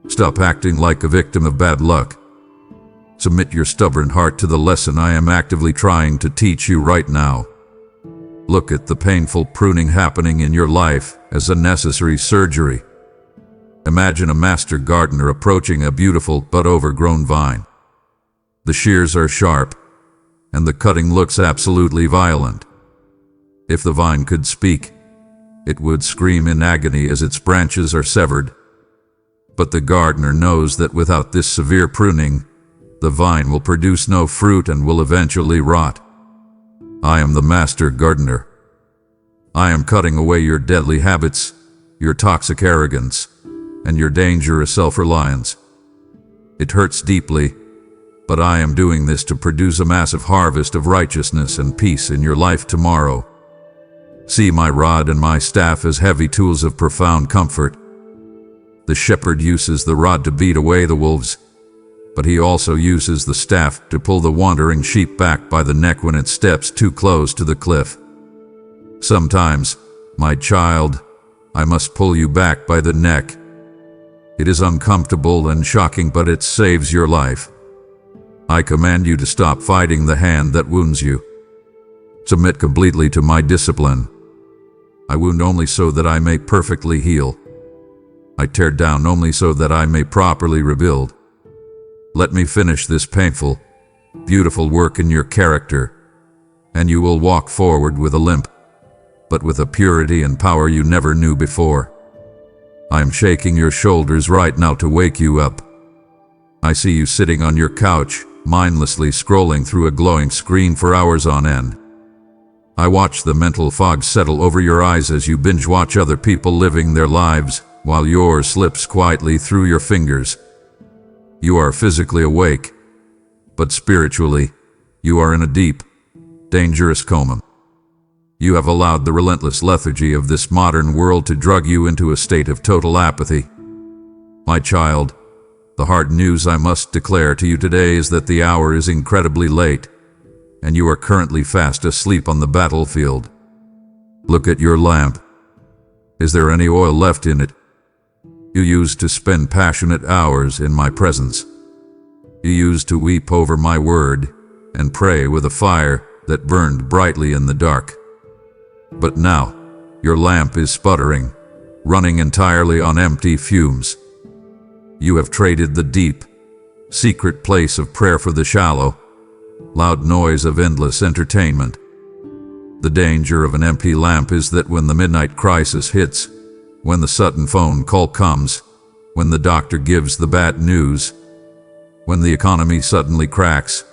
Stop acting like a victim of bad luck. Submit your stubborn heart to the lesson I am actively trying to teach you right now. Look at the painful pruning happening in your life as a necessary surgery. Imagine a master gardener approaching a beautiful but overgrown vine. The shears are sharp, and the cutting looks absolutely violent. If the vine could speak, it would scream in agony as its branches are severed. But the gardener knows that without this severe pruning, the vine will produce no fruit and will eventually rot. I am the master gardener. I am cutting away your deadly habits, your toxic arrogance, and your dangerous self-reliance. It hurts deeply, but I am doing this to produce a massive harvest of righteousness and peace in your life tomorrow. See my rod and my staff as heavy tools of profound comfort. The shepherd uses the rod to beat away the wolves, but he also uses the staff to pull the wandering sheep back by the neck when it steps too close to the cliff. Sometimes, my child, I must pull you back by the neck. It is uncomfortable and shocking, but it saves your life. I command you to stop fighting the hand that wounds you. Submit completely to my discipline. I wound only so that I may perfectly heal. I tear down only so that I may properly rebuild. Let me finish this painful, beautiful work in your character, and you will walk forward with a limp, but with a purity and power you never knew before. I am shaking your shoulders right now to wake you up. I see you sitting on your couch, mindlessly scrolling through a glowing screen for hours on end. I watch the mental fog settle over your eyes as you binge-watch other people living their lives, while yours slips quietly through your fingers. You are physically awake, but spiritually, you are in a deep, dangerous coma. You have allowed the relentless lethargy of this modern world to drug you into a state of total apathy. My child, the hard news I must declare to you today is that the hour is incredibly late, and you are currently fast asleep on the battlefield. Look at your lamp. Is there any oil left in it? You used to spend passionate hours in my presence. You used to weep over my word and pray with a fire that burned brightly in the dark. But now, your lamp is sputtering, running entirely on empty fumes. You have traded the deep, secret place of prayer for the shallow, loud noise of endless entertainment. The danger of an empty lamp is that when the midnight crisis hits, when the sudden phone call comes, when the doctor gives the bad news, when the economy suddenly cracks,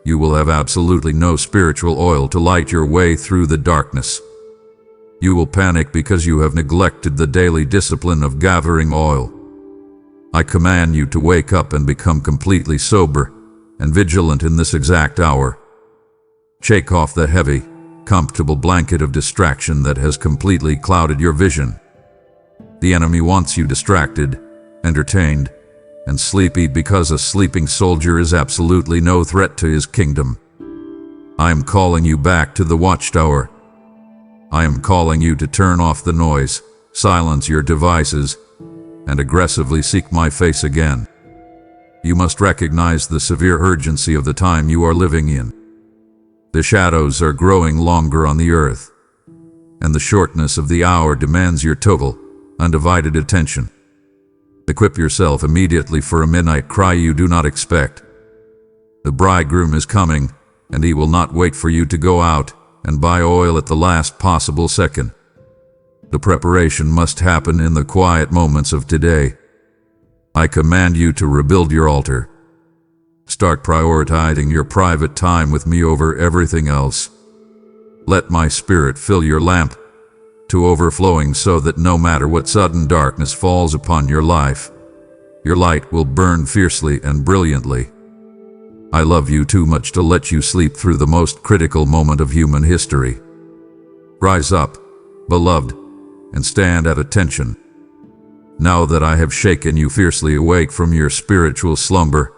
you will have absolutely no spiritual oil to light your way through the darkness. You will panic because you have neglected the daily discipline of gathering oil. I command you to wake up and become completely sober and vigilant in this exact hour. Shake off the heavy, comfortable blanket of distraction that has completely clouded your vision. The enemy wants you distracted, entertained, and sleepy because a sleeping soldier is absolutely no threat to his kingdom. I am calling you back to the watchtower. I am calling you to turn off the noise, silence your devices, and aggressively seek my face again. You must recognize the severe urgency of the time you are living in. The shadows are growing longer on the earth, and the shortness of the hour demands your total, undivided attention. Equip yourself immediately for a midnight cry you do not expect. The bridegroom is coming, and he will not wait for you to go out and buy oil at the last possible second. The preparation must happen in the quiet moments of today. I command you to rebuild your altar. Start prioritizing your private time with me over everything else. Let my spirit fill your lamp to overflowing so that no matter what sudden darkness falls upon your life, your light will burn fiercely and brilliantly. I love you too much to let you sleep through the most critical moment of human history. Rise up, beloved, and stand at attention. Now that I have shaken you fiercely awake from your spiritual slumber,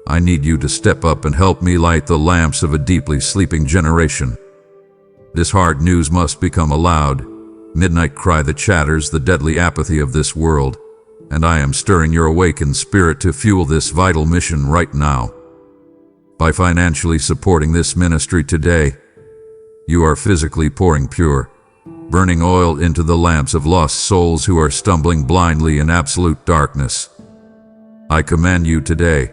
I need you to step up and help me light the lamps of a deeply sleeping generation. This hard news must become a loud, midnight cry that shatters the deadly apathy of this world, and I am stirring your awakened spirit to fuel this vital mission right now. By financially supporting this ministry today, you are physically pouring pure, burning oil into the lamps of lost souls who are stumbling blindly in absolute darkness. I command you today,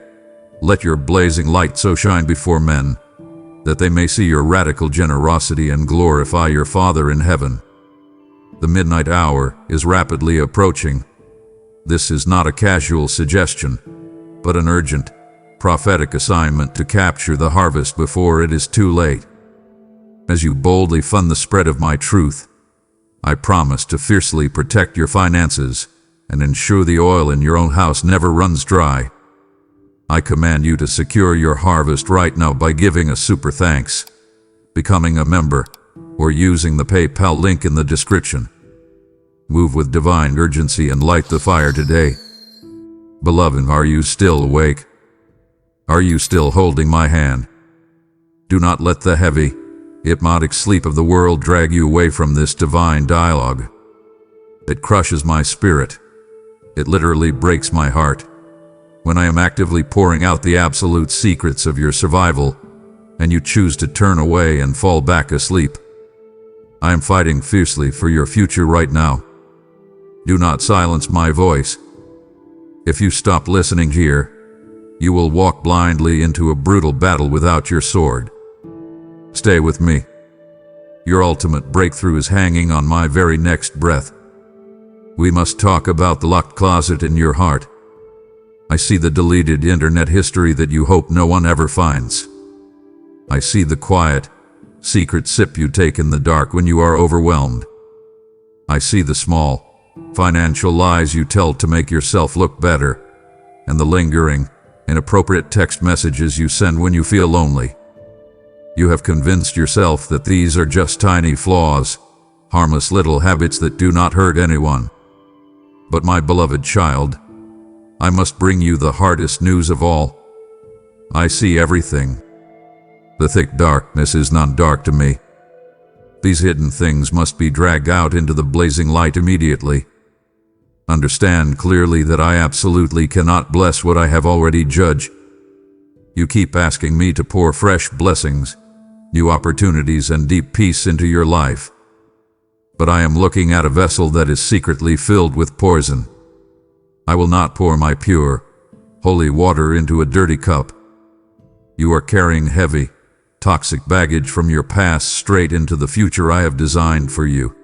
let your blazing light so shine before men, that they may see your radical generosity and glorify your Father in heaven. The midnight hour is rapidly approaching. This is not a casual suggestion, but an urgent, prophetic assignment to capture the harvest before it is too late. As you boldly fund the spread of my truth, I promise to fiercely protect your finances and ensure the oil in your own house never runs dry. I command you to secure your harvest right now by giving a super thanks, becoming a member, or using the PayPal link in the description. Move with divine urgency and light the fire today. Beloved, are you still awake? Are you still holding my hand? Do not let the heavy, hypnotic sleep of the world drag you away from this divine dialogue. It crushes my spirit. It literally breaks my heart when I am actively pouring out the absolute secrets of your survival, and you choose to turn away and fall back asleep. I am fighting fiercely for your future right now. Do not silence my voice. If you stop listening here, you will walk blindly into a brutal battle without your sword. Stay with me. Your ultimate breakthrough is hanging on my very next breath. We must talk about the locked closet in your heart. I see the deleted internet history that you hope no one ever finds. I see the quiet, secret sip you take in the dark when you are overwhelmed. I see the small, financial lies you tell to make yourself look better, and the lingering, inappropriate text messages you send when you feel lonely. You have convinced yourself that these are just tiny flaws, harmless little habits that do not hurt anyone. But my beloved child, I must bring you the hardest news of all. I see everything. The thick darkness is not dark to me. These hidden things must be dragged out into the blazing light immediately. Understand clearly that I absolutely cannot bless what I have already judged. You keep asking me to pour fresh blessings, new opportunities, and deep peace into your life. But I am looking at a vessel that is secretly filled with poison. I will not pour my pure, holy water into a dirty cup. You are carrying heavy, toxic baggage from your past straight into the future I have designed for you.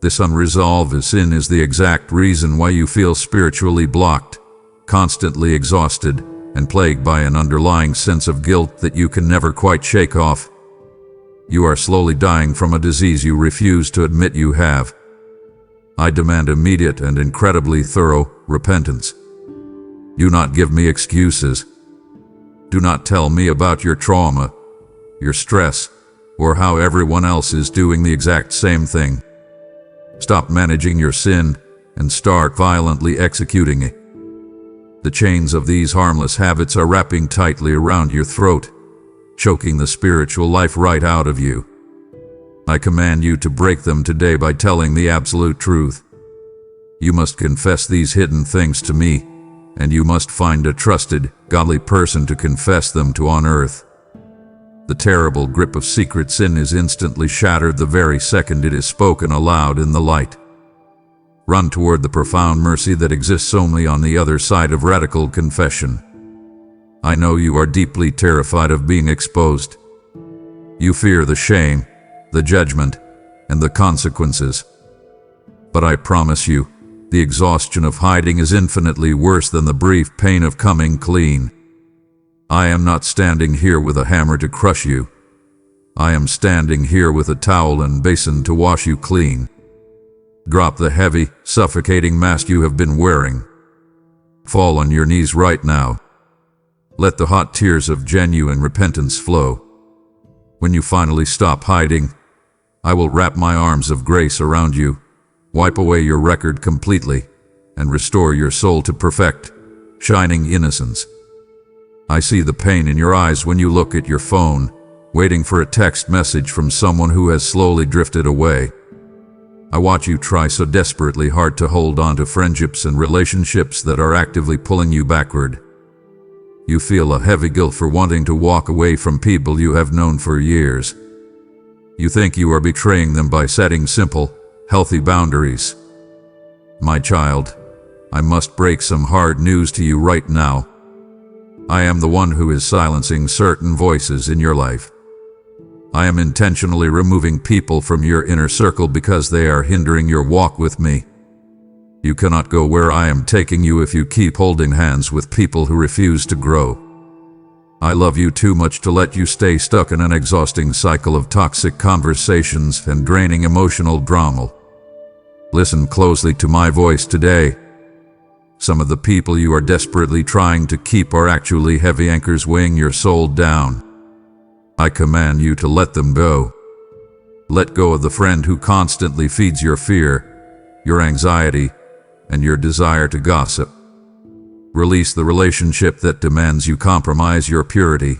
This unresolved sin is the exact reason why you feel spiritually blocked, constantly exhausted, and plagued by an underlying sense of guilt that you can never quite shake off. You are slowly dying from a disease you refuse to admit you have. I demand immediate and incredibly thorough repentance. Do not give me excuses. Do not tell me about your trauma, your stress, or how everyone else is doing the exact same thing. Stop managing your sin and start violently executing it. The chains of these harmless habits are wrapping tightly around your throat, choking the spiritual life right out of you. I command you to break them today by telling the absolute truth. You must confess these hidden things to me, and you must find a trusted, godly person to confess them to on earth. The terrible grip of secret sin is instantly shattered the very second it is spoken aloud in the light. Run toward the profound mercy that exists only on the other side of radical confession. I know you are deeply terrified of being exposed. You fear the shame, the judgment, and the consequences. But I promise you, the exhaustion of hiding is infinitely worse than the brief pain of coming clean. I am not standing here with a hammer to crush you. I am standing here with a towel and basin to wash you clean. Drop the heavy, suffocating mask you have been wearing. Fall on your knees right now. Let the hot tears of genuine repentance flow. When you finally stop hiding, I will wrap my arms of grace around you, wipe away your record completely, and restore your soul to perfect, shining innocence. I see the pain in your eyes when you look at your phone, waiting for a text message from someone who has slowly drifted away. I watch you try so desperately hard to hold on to friendships and relationships that are actively pulling you backward. You feel a heavy guilt for wanting to walk away from people you have known for years. You think you are betraying them by setting simple, healthy boundaries. My child, I must break some hard news to you right now. I am the one who is silencing certain voices in your life. I am intentionally removing people from your inner circle because they are hindering your walk with me. You cannot go where I am taking you if you keep holding hands with people who refuse to grow. I love you too much to let you stay stuck in an exhausting cycle of toxic conversations and draining emotional drama. Listen closely to my voice today. Some of the people you are desperately trying to keep are actually heavy anchors weighing your soul down. I command you to let them go. Let go of the friend who constantly feeds your fear, your anxiety, and your desire to gossip. Release the relationship that demands you compromise your purity,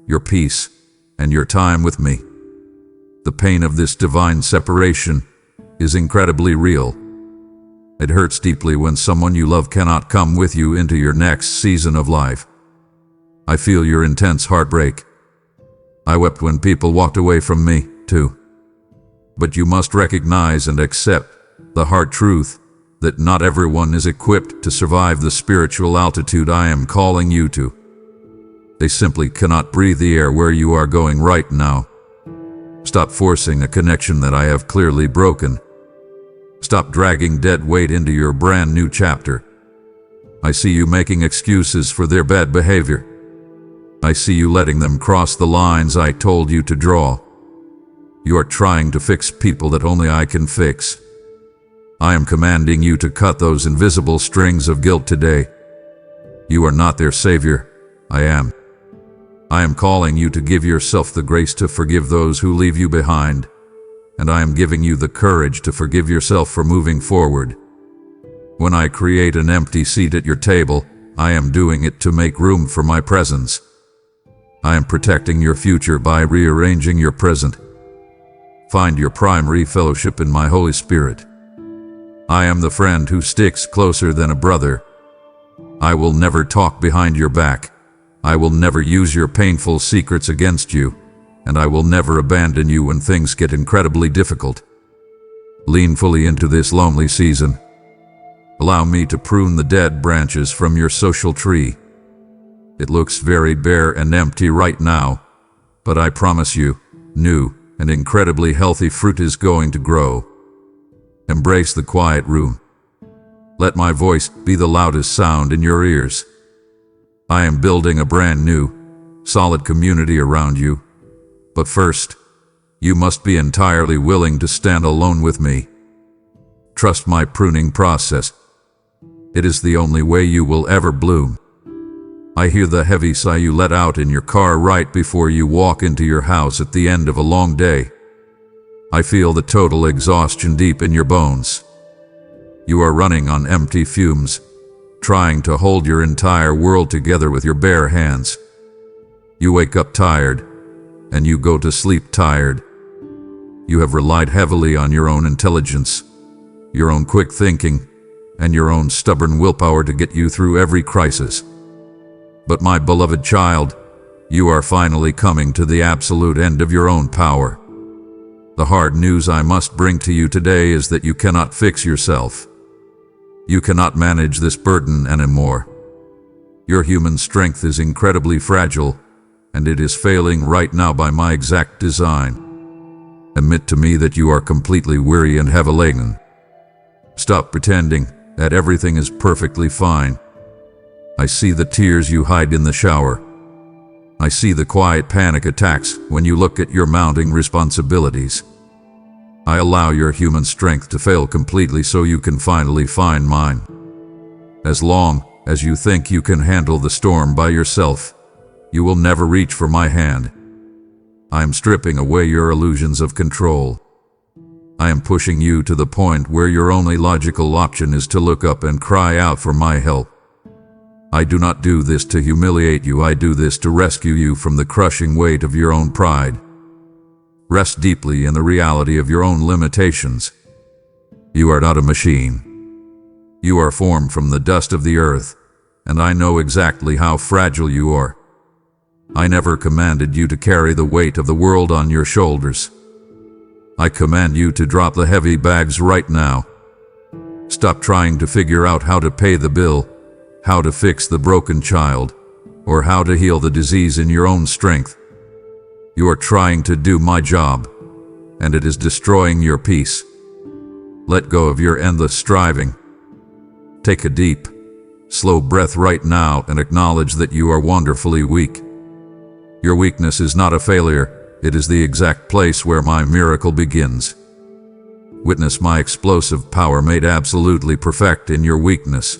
your peace, and your time with me. The pain of this divine separation is incredibly real. It hurts deeply when someone you love cannot come with you into your next season of life. I feel your intense heartbreak. I wept when people walked away from me, too. But you must recognize and accept the hard truth that not everyone is equipped to survive the spiritual altitude I am calling you to. They simply cannot breathe the air where you are going right now. Stop forcing a connection that I have clearly broken. Stop dragging dead weight into your brand new chapter. I see you making excuses for their bad behavior. I see you letting them cross the lines I told you to draw. You are trying to fix people that only I can fix. I am commanding you to cut those invisible strings of guilt today. You are not their savior. I am. I am calling you to give yourself the grace to forgive those who leave you behind, and I am giving you the courage to forgive yourself for moving forward. When I create an empty seat at your table, I am doing it to make room for my presence. I am protecting your future by rearranging your present. Find your primary fellowship in my Holy Spirit. I am the friend who sticks closer than a brother. I will never talk behind your back. I will never use your painful secrets against you, and I will never abandon you when things get incredibly difficult. Lean fully into this lonely season. Allow me to prune the dead branches from your social tree. It looks very bare and empty right now, but I promise you, new and incredibly healthy fruit is going to grow. Embrace the quiet room. Let my voice be the loudest sound in your ears. I am building a brand new, solid community around you. But first, you must be entirely willing to stand alone with me. Trust my pruning process. It is the only way you will ever bloom. I hear the heavy sigh you let out in your car right before you walk into your house at the end of a long day. I feel the total exhaustion deep in your bones. You are running on empty fumes, trying to hold your entire world together with your bare hands. You wake up tired, and you go to sleep tired. You have relied heavily on your own intelligence, your own quick thinking, and your own stubborn willpower to get you through every crisis. But my beloved child, you are finally coming to the absolute end of your own power. The hard news I must bring to you today is that you cannot fix yourself. You cannot manage this burden anymore. Your human strength is incredibly fragile, and it is failing right now by my exact design. Admit to me that you are completely weary and heavy laden. Stop pretending that everything is perfectly fine. I see the tears you hide in the shower. I see the quiet panic attacks when you look at your mounting responsibilities. I allow your human strength to fail completely so you can finally find mine. As long as you think you can handle the storm by yourself, you will never reach for my hand. I am stripping away your illusions of control. I am pushing you to the point where your only logical option is to look up and cry out for my help. I do not do this to humiliate you. I do this to rescue you from the crushing weight of your own pride. Rest deeply in the reality of your own limitations. You are not a machine. You are formed from the dust of the earth, and I know exactly how fragile you are. I never commanded you to carry the weight of the world on your shoulders. I command you to drop the heavy bags right now. Stop trying to figure out how to pay the bill, how to fix the broken child, or how to heal the disease in your own strength. You are trying to do my job, and it is destroying your peace. Let go of your endless striving. Take a deep, slow breath right now and acknowledge that you are wonderfully weak. Your weakness is not a failure, it is the exact place where my miracle begins. Witness my explosive power made absolutely perfect in your weakness.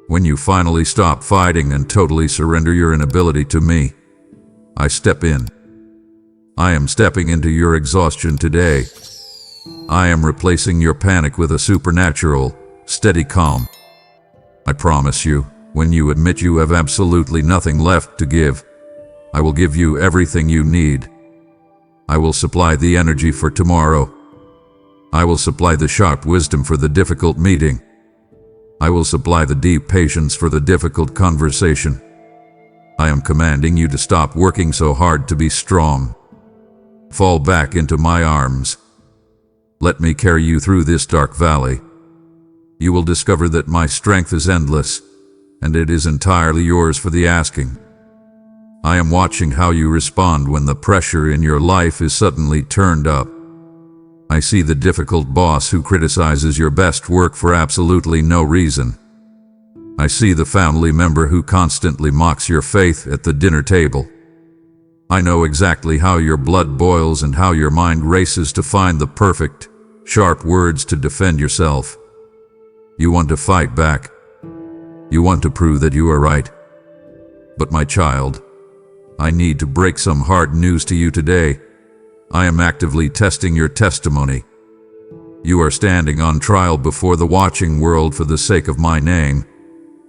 When you finally stop fighting and totally surrender your inability to me, I step in. I am stepping into your exhaustion today. I am replacing your panic with a supernatural, steady calm. I promise you, when you admit you have absolutely nothing left to give, I will give you everything you need. I will supply the energy for tomorrow. I will supply the sharp wisdom for the difficult meeting. I will supply the deep patience for the difficult conversation. I am commanding you to stop working so hard to be strong. Fall back into my arms. Let me carry you through this dark valley. You will discover that my strength is endless, and it is entirely yours for the asking. I am watching how you respond when the pressure in your life is suddenly turned up. I see the difficult boss who criticizes your best work for absolutely no reason. I see the family member who constantly mocks your faith at the dinner table. I know exactly how your blood boils and how your mind races to find the perfect, sharp words to defend yourself. You want to fight back. You want to prove that you are right. But my child, I need to break some hard news to you today. I am actively testing your testimony. You are standing on trial before the watching world for the sake of my name,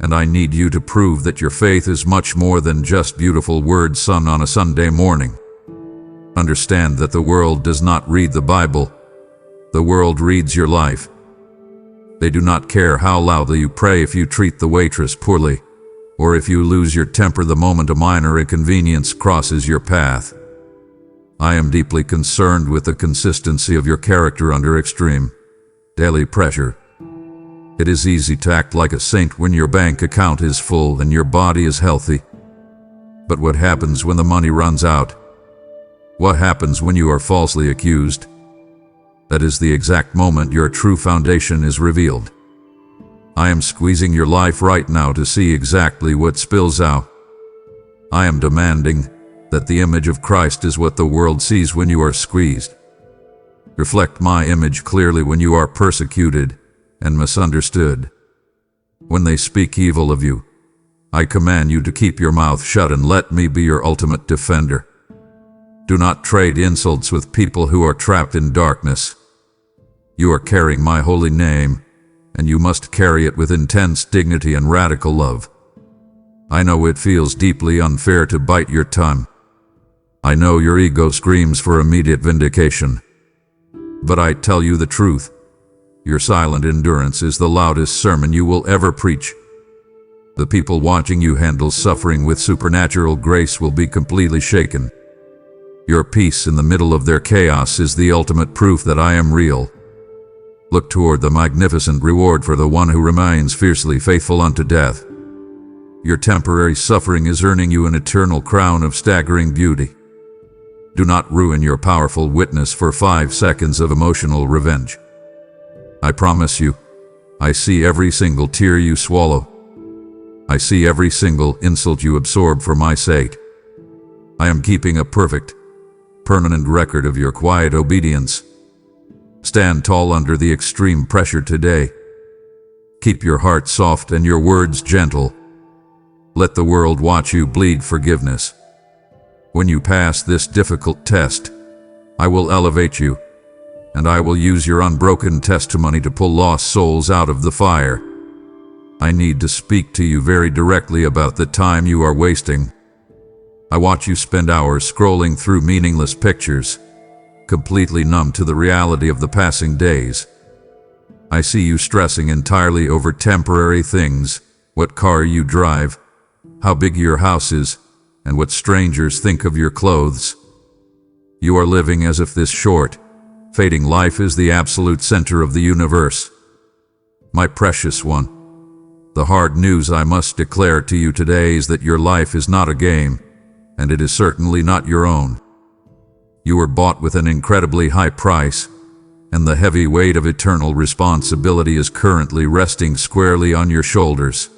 and I need you to prove that your faith is much more than just beautiful words sung on a Sunday morning. Understand that the world does not read the Bible. The world reads your life. They do not care how loudly you pray if you treat the waitress poorly, or if you lose your temper the moment a minor inconvenience crosses your path. I am deeply concerned with the consistency of your character under extreme, daily pressure. It is easy to act like a saint when your bank account is full and your body is healthy. But what happens when the money runs out? What happens when you are falsely accused? That is the exact moment your true foundation is revealed. I am squeezing your life right now to see exactly what spills out. I am demanding that the image of Christ is what the world sees when you are squeezed. Reflect my image clearly when you are persecuted and misunderstood. When they speak evil of you, I command you to keep your mouth shut and let me be your ultimate defender. Do not trade insults with people who are trapped in darkness. You are carrying my holy name, and you must carry it with intense dignity and radical love. I know it feels deeply unfair to bite your tongue. I know your ego screams for immediate vindication. But I tell you the truth. Your silent endurance is the loudest sermon you will ever preach. The people watching you handle suffering with supernatural grace will be completely shaken. Your peace in the middle of their chaos is the ultimate proof that I am real. Look toward the magnificent reward for the one who remains fiercely faithful unto death. Your temporary suffering is earning you an eternal crown of staggering beauty. Do not ruin your powerful witness for 5 seconds of emotional revenge. I promise you, I see every single tear you swallow. I see every single insult you absorb for my sake. I am keeping a perfect, permanent record of your quiet obedience. Stand tall under the extreme pressure today. Keep your heart soft and your words gentle. Let the world watch you bleed forgiveness. When you pass this difficult test, I will elevate you, and I will use your unbroken testimony to pull lost souls out of the fire. I need to speak to you very directly about the time you are wasting. I watch you spend hours scrolling through meaningless pictures, completely numb to the reality of the passing days. I see you stressing entirely over temporary things, what car you drive, how big your house is, and what strangers think of your clothes. You are living as if this short, fading life is the absolute center of the universe. My precious one, the hard news I must declare to you today is that your life is not a game, and it is certainly not your own. You were bought with an incredibly high price, and the heavy weight of eternal responsibility is currently resting squarely on your shoulders.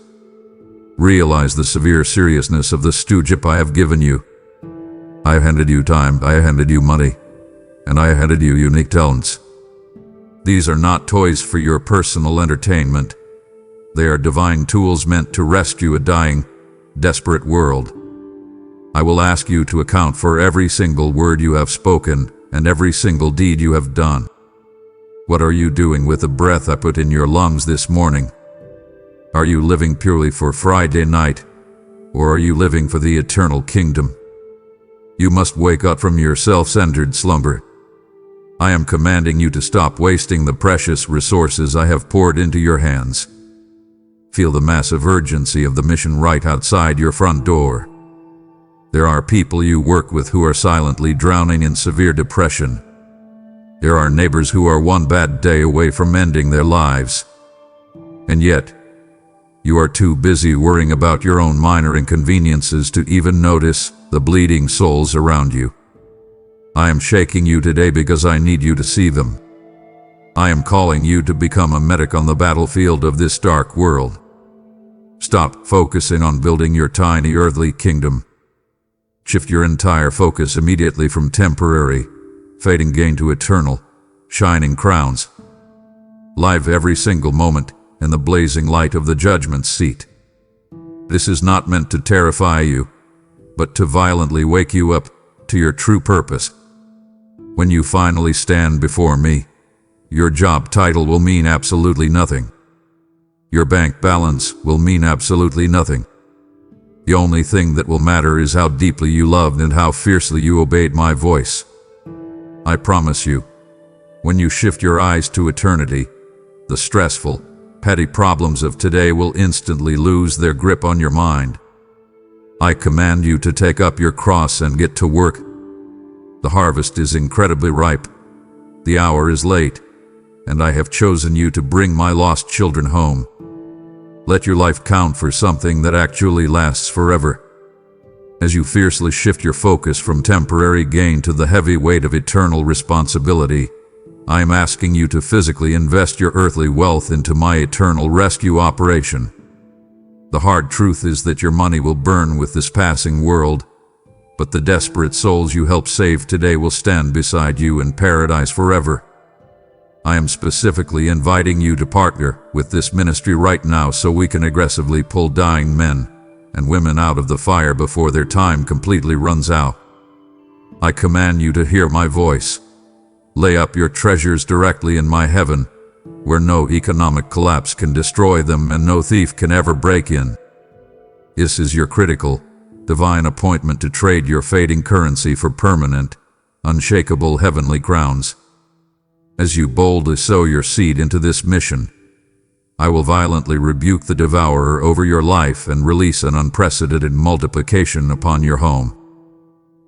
Realize the severe seriousness of the stewardship I have given you. I have handed you time, I have handed you money, and I have handed you unique talents. These are not toys for your personal entertainment. They are divine tools meant to rescue a dying, desperate world. I will ask you to account for every single word you have spoken and every single deed you have done. What are you doing with the breath I put in your lungs this morning? Are you living purely for Friday night, or are you living for the eternal kingdom? You must wake up from your self-centered slumber. I am commanding you to stop wasting the precious resources I have poured into your hands. Feel the massive urgency of the mission right outside your front door. There are people you work with who are silently drowning in severe depression. There are neighbors who are one bad day away from ending their lives. And yet, you are too busy worrying about your own minor inconveniences to even notice the bleeding souls around you. I am shaking you today because I need you to see them. I am calling you to become a medic on the battlefield of this dark world. Stop focusing on building your tiny earthly kingdom. Shift your entire focus immediately from temporary, fading gain to eternal, shining crowns. Live every single moment in the blazing light of the judgment seat. This is not meant to terrify you, but to violently wake you up to your true purpose. When you finally stand before me, your job title will mean absolutely nothing. Your bank balance will mean absolutely nothing. The only thing that will matter is how deeply you loved and how fiercely you obeyed my voice. I promise you, when you shift your eyes to eternity, the stressful, petty problems of today will instantly lose their grip on your mind. I command you to take up your cross and get to work. The harvest is incredibly ripe. The hour is late, and I have chosen you to bring my lost children home. Let your life count for something that actually lasts forever. As you fiercely shift your focus from temporary gain to the heavy weight of eternal responsibility, I am asking you to physically invest your earthly wealth into my eternal rescue operation. The hard truth is that your money will burn with this passing world, but the desperate souls you help save today will stand beside you in paradise forever. I am specifically inviting you to partner with this ministry right now so we can aggressively pull dying men and women out of the fire before their time completely runs out. I command you to hear my voice. Lay up your treasures directly in my heaven, where no economic collapse can destroy them and no thief can ever break in. This is your critical, divine appointment to trade your fading currency for permanent, unshakable heavenly crowns. As you boldly sow your seed into this mission, I will violently rebuke the devourer over your life and release an unprecedented multiplication upon your home.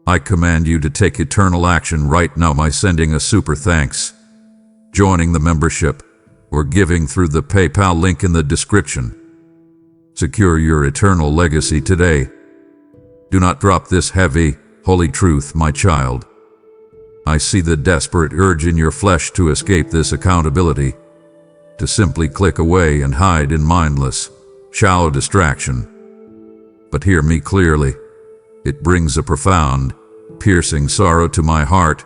I command you to take eternal action right now by sending a super thanks, joining the membership, or giving through the PayPal link in the description. Secure your eternal legacy today. Do not drop this heavy, holy truth, my child. I see the desperate urge in your flesh to escape this accountability, to simply click away and hide in mindless, shallow distraction. But hear me clearly. It brings a profound, piercing sorrow to my heart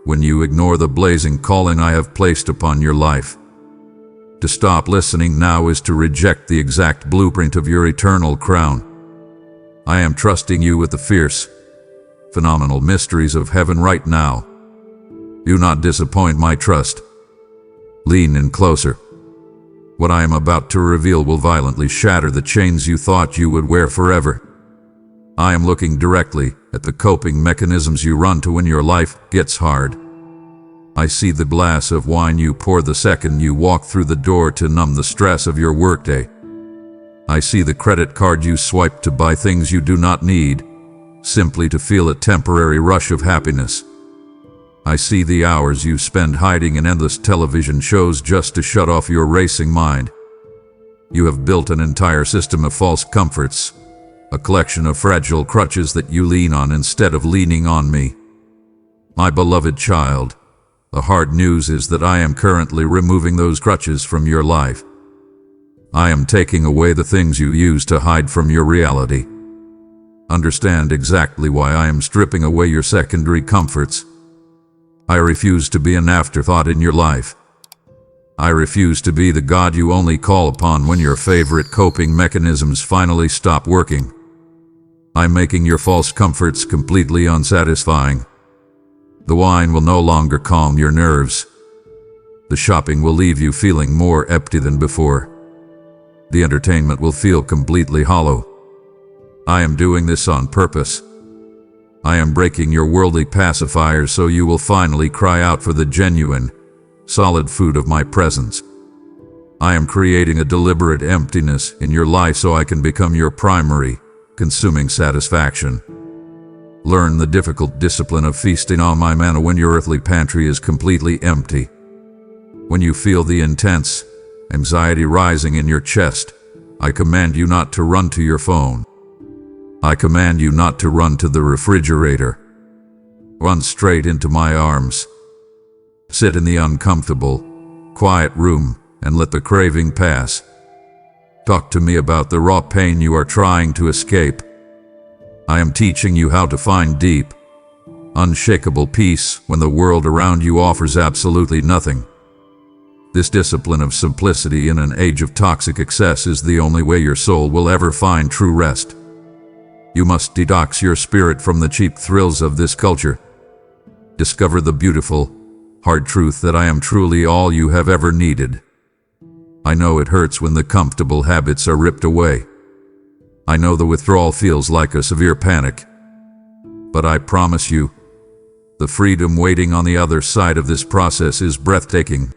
when you ignore the blazing calling I have placed upon your life. To stop listening now is to reject the exact blueprint of your eternal crown. I am trusting you with the fierce, phenomenal mysteries of heaven right now. Do not disappoint my trust. Lean in closer. What I am about to reveal will violently shatter the chains you thought you would wear forever. I am looking directly at the coping mechanisms you run to when your life gets hard. I see the glass of wine you pour the second you walk through the door to numb the stress of your workday. I see the credit card you swipe to buy things you do not need, simply to feel a temporary rush of happiness. I see the hours you spend hiding in endless television shows just to shut off your racing mind. You have built an entire system of false comforts, a collection of fragile crutches that you lean on instead of leaning on me. My beloved child, the hard news is that I am currently removing those crutches from your life. I am taking away the things you use to hide from your reality. Understand exactly why I am stripping away your secondary comforts. I refuse to be an afterthought in your life. I refuse to be the God you only call upon when your favorite coping mechanisms finally stop working. I'm making your false comforts completely unsatisfying. The wine will no longer calm your nerves. The shopping will leave you feeling more empty than before. The entertainment will feel completely hollow. I am doing this on purpose. I am breaking your worldly pacifiers so you will finally cry out for the genuine, solid food of my presence. I am creating a deliberate emptiness in your life so I can become your primary, consuming satisfaction. Learn the difficult discipline of feasting on my manna when your earthly pantry is completely empty. When you feel the intense anxiety rising in your chest, I command you not to run to your phone. I command you not to run to the refrigerator. Run straight into my arms. Sit in the uncomfortable, quiet room and let the craving pass. Talk to me about the raw pain you are trying to escape. I am teaching you how to find deep, unshakable peace when the world around you offers absolutely nothing. This discipline of simplicity in an age of toxic excess is the only way your soul will ever find true rest. You must detox your spirit from the cheap thrills of this culture. Discover the beautiful, hard truth that I am truly all you have ever needed. I know it hurts when the comfortable habits are ripped away. I know the withdrawal feels like a severe panic. But I promise you, the freedom waiting on the other side of this process is breathtaking.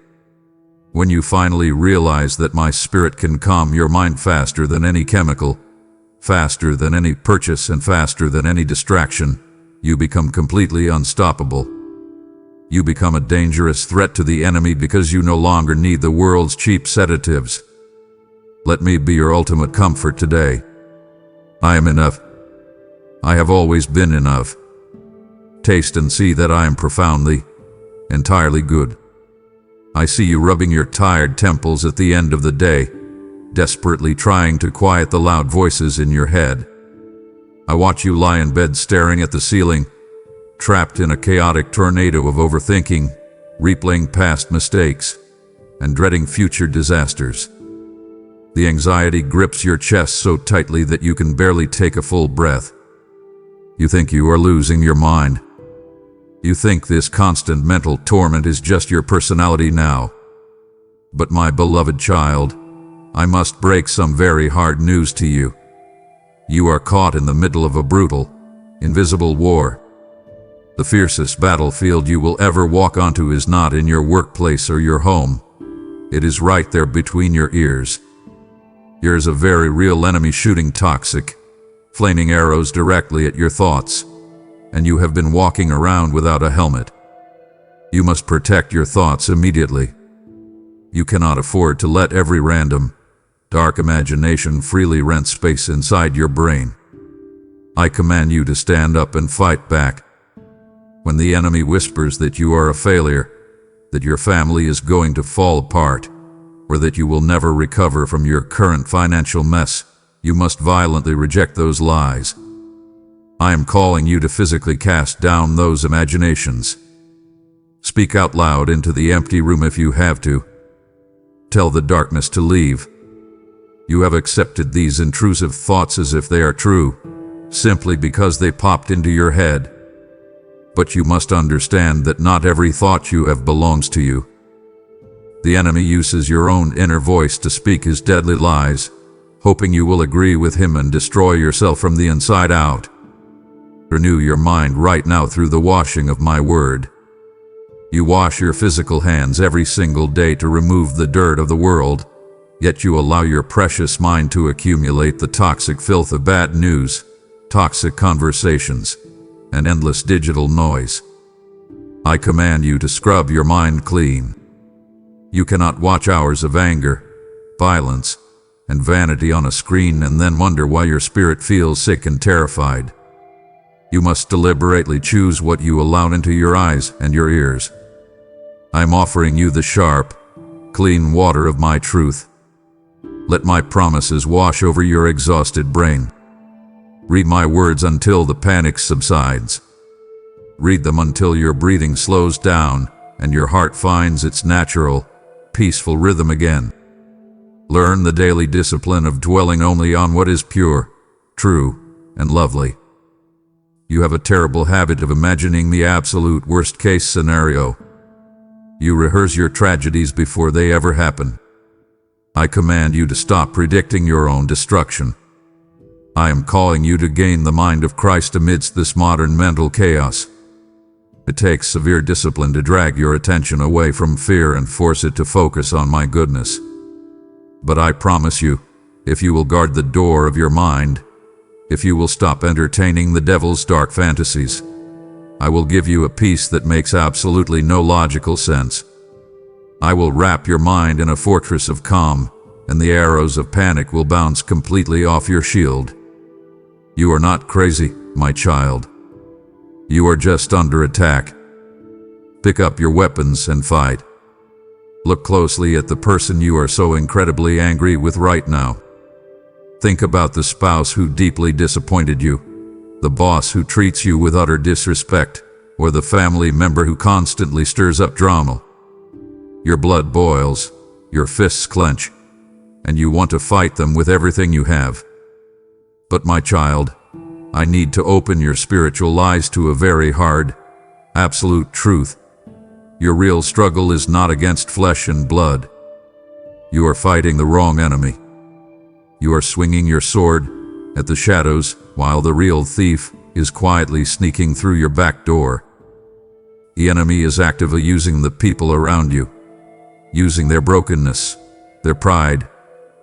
When you finally realize that my spirit can calm your mind faster than any chemical, faster than any purchase, and faster than any distraction, you become completely unstoppable. You become a dangerous threat to the enemy because you no longer need the world's cheap sedatives. Let me be your ultimate comfort today. I am enough. I have always been enough. Taste and see that I am profoundly, entirely good. I see you rubbing your tired temples at the end of the day, desperately trying to quiet the loud voices in your head. I watch you lie in bed staring at the ceiling, trapped in a chaotic tornado of overthinking, replaying past mistakes, and dreading future disasters. The anxiety grips your chest so tightly that you can barely take a full breath. You think you are losing your mind. You think this constant mental torment is just your personality now. But my beloved child, I must break some very hard news to you. You are caught in the middle of a brutal, invisible war. The fiercest battlefield you will ever walk onto is not in your workplace or your home. It is right there between your ears. There is a very real enemy shooting toxic, flaming arrows directly at your thoughts, and you have been walking around without a helmet. You must protect your thoughts immediately. You cannot afford to let every random, dark imagination freely rent space inside your brain. I command you to stand up and fight back. When the enemy whispers that you are a failure, that your family is going to fall apart, or that you will never recover from your current financial mess, you must violently reject those lies. I am calling you to physically cast down those imaginations. Speak out loud into the empty room if you have to. Tell the darkness to leave. You have accepted these intrusive thoughts as if they are true, simply because they popped into your head. But you must understand that not every thought you have belongs to you. The enemy uses your own inner voice to speak his deadly lies, hoping you will agree with him and destroy yourself from the inside out. Renew your mind right now through the washing of my word. You wash your physical hands every single day to remove the dirt of the world, yet you allow your precious mind to accumulate the toxic filth of bad news, toxic conversations, and endless digital noise. I command you to scrub your mind clean. You cannot watch hours of anger, violence, and vanity on a screen and then wonder why your spirit feels sick and terrified. You must deliberately choose what you allow into your eyes and your ears. I am offering you the sharp, clean water of my truth. Let my promises wash over your exhausted brain. Read my words until the panic subsides. Read them until your breathing slows down and your heart finds its natural, peaceful rhythm again. Learn the daily discipline of dwelling only on what is pure, true, and lovely. You have a terrible habit of imagining the absolute worst-case scenario. You rehearse your tragedies before they ever happen. I command you to stop predicting your own destruction. I am calling you to gain the mind of Christ amidst this modern mental chaos. It takes severe discipline to drag your attention away from fear and force it to focus on my goodness. But I promise you, if you will guard the door of your mind, if you will stop entertaining the devil's dark fantasies, I will give you a peace that makes absolutely no logical sense. I will wrap your mind in a fortress of calm, and the arrows of panic will bounce completely off your shield. You are not crazy, my child. You are just under attack. Pick up your weapons and fight. Look closely at the person you are so incredibly angry with right now. Think about the spouse who deeply disappointed you, the boss who treats you with utter disrespect, or the family member who constantly stirs up drama. Your blood boils, your fists clench, and you want to fight them with everything you have. But my child, I need to open your spiritual eyes to a very hard, absolute truth. Your real struggle is not against flesh and blood. You are fighting the wrong enemy. You are swinging your sword at the shadows while the real thief is quietly sneaking through your back door. The enemy is actively using the people around you, using their brokenness, their pride,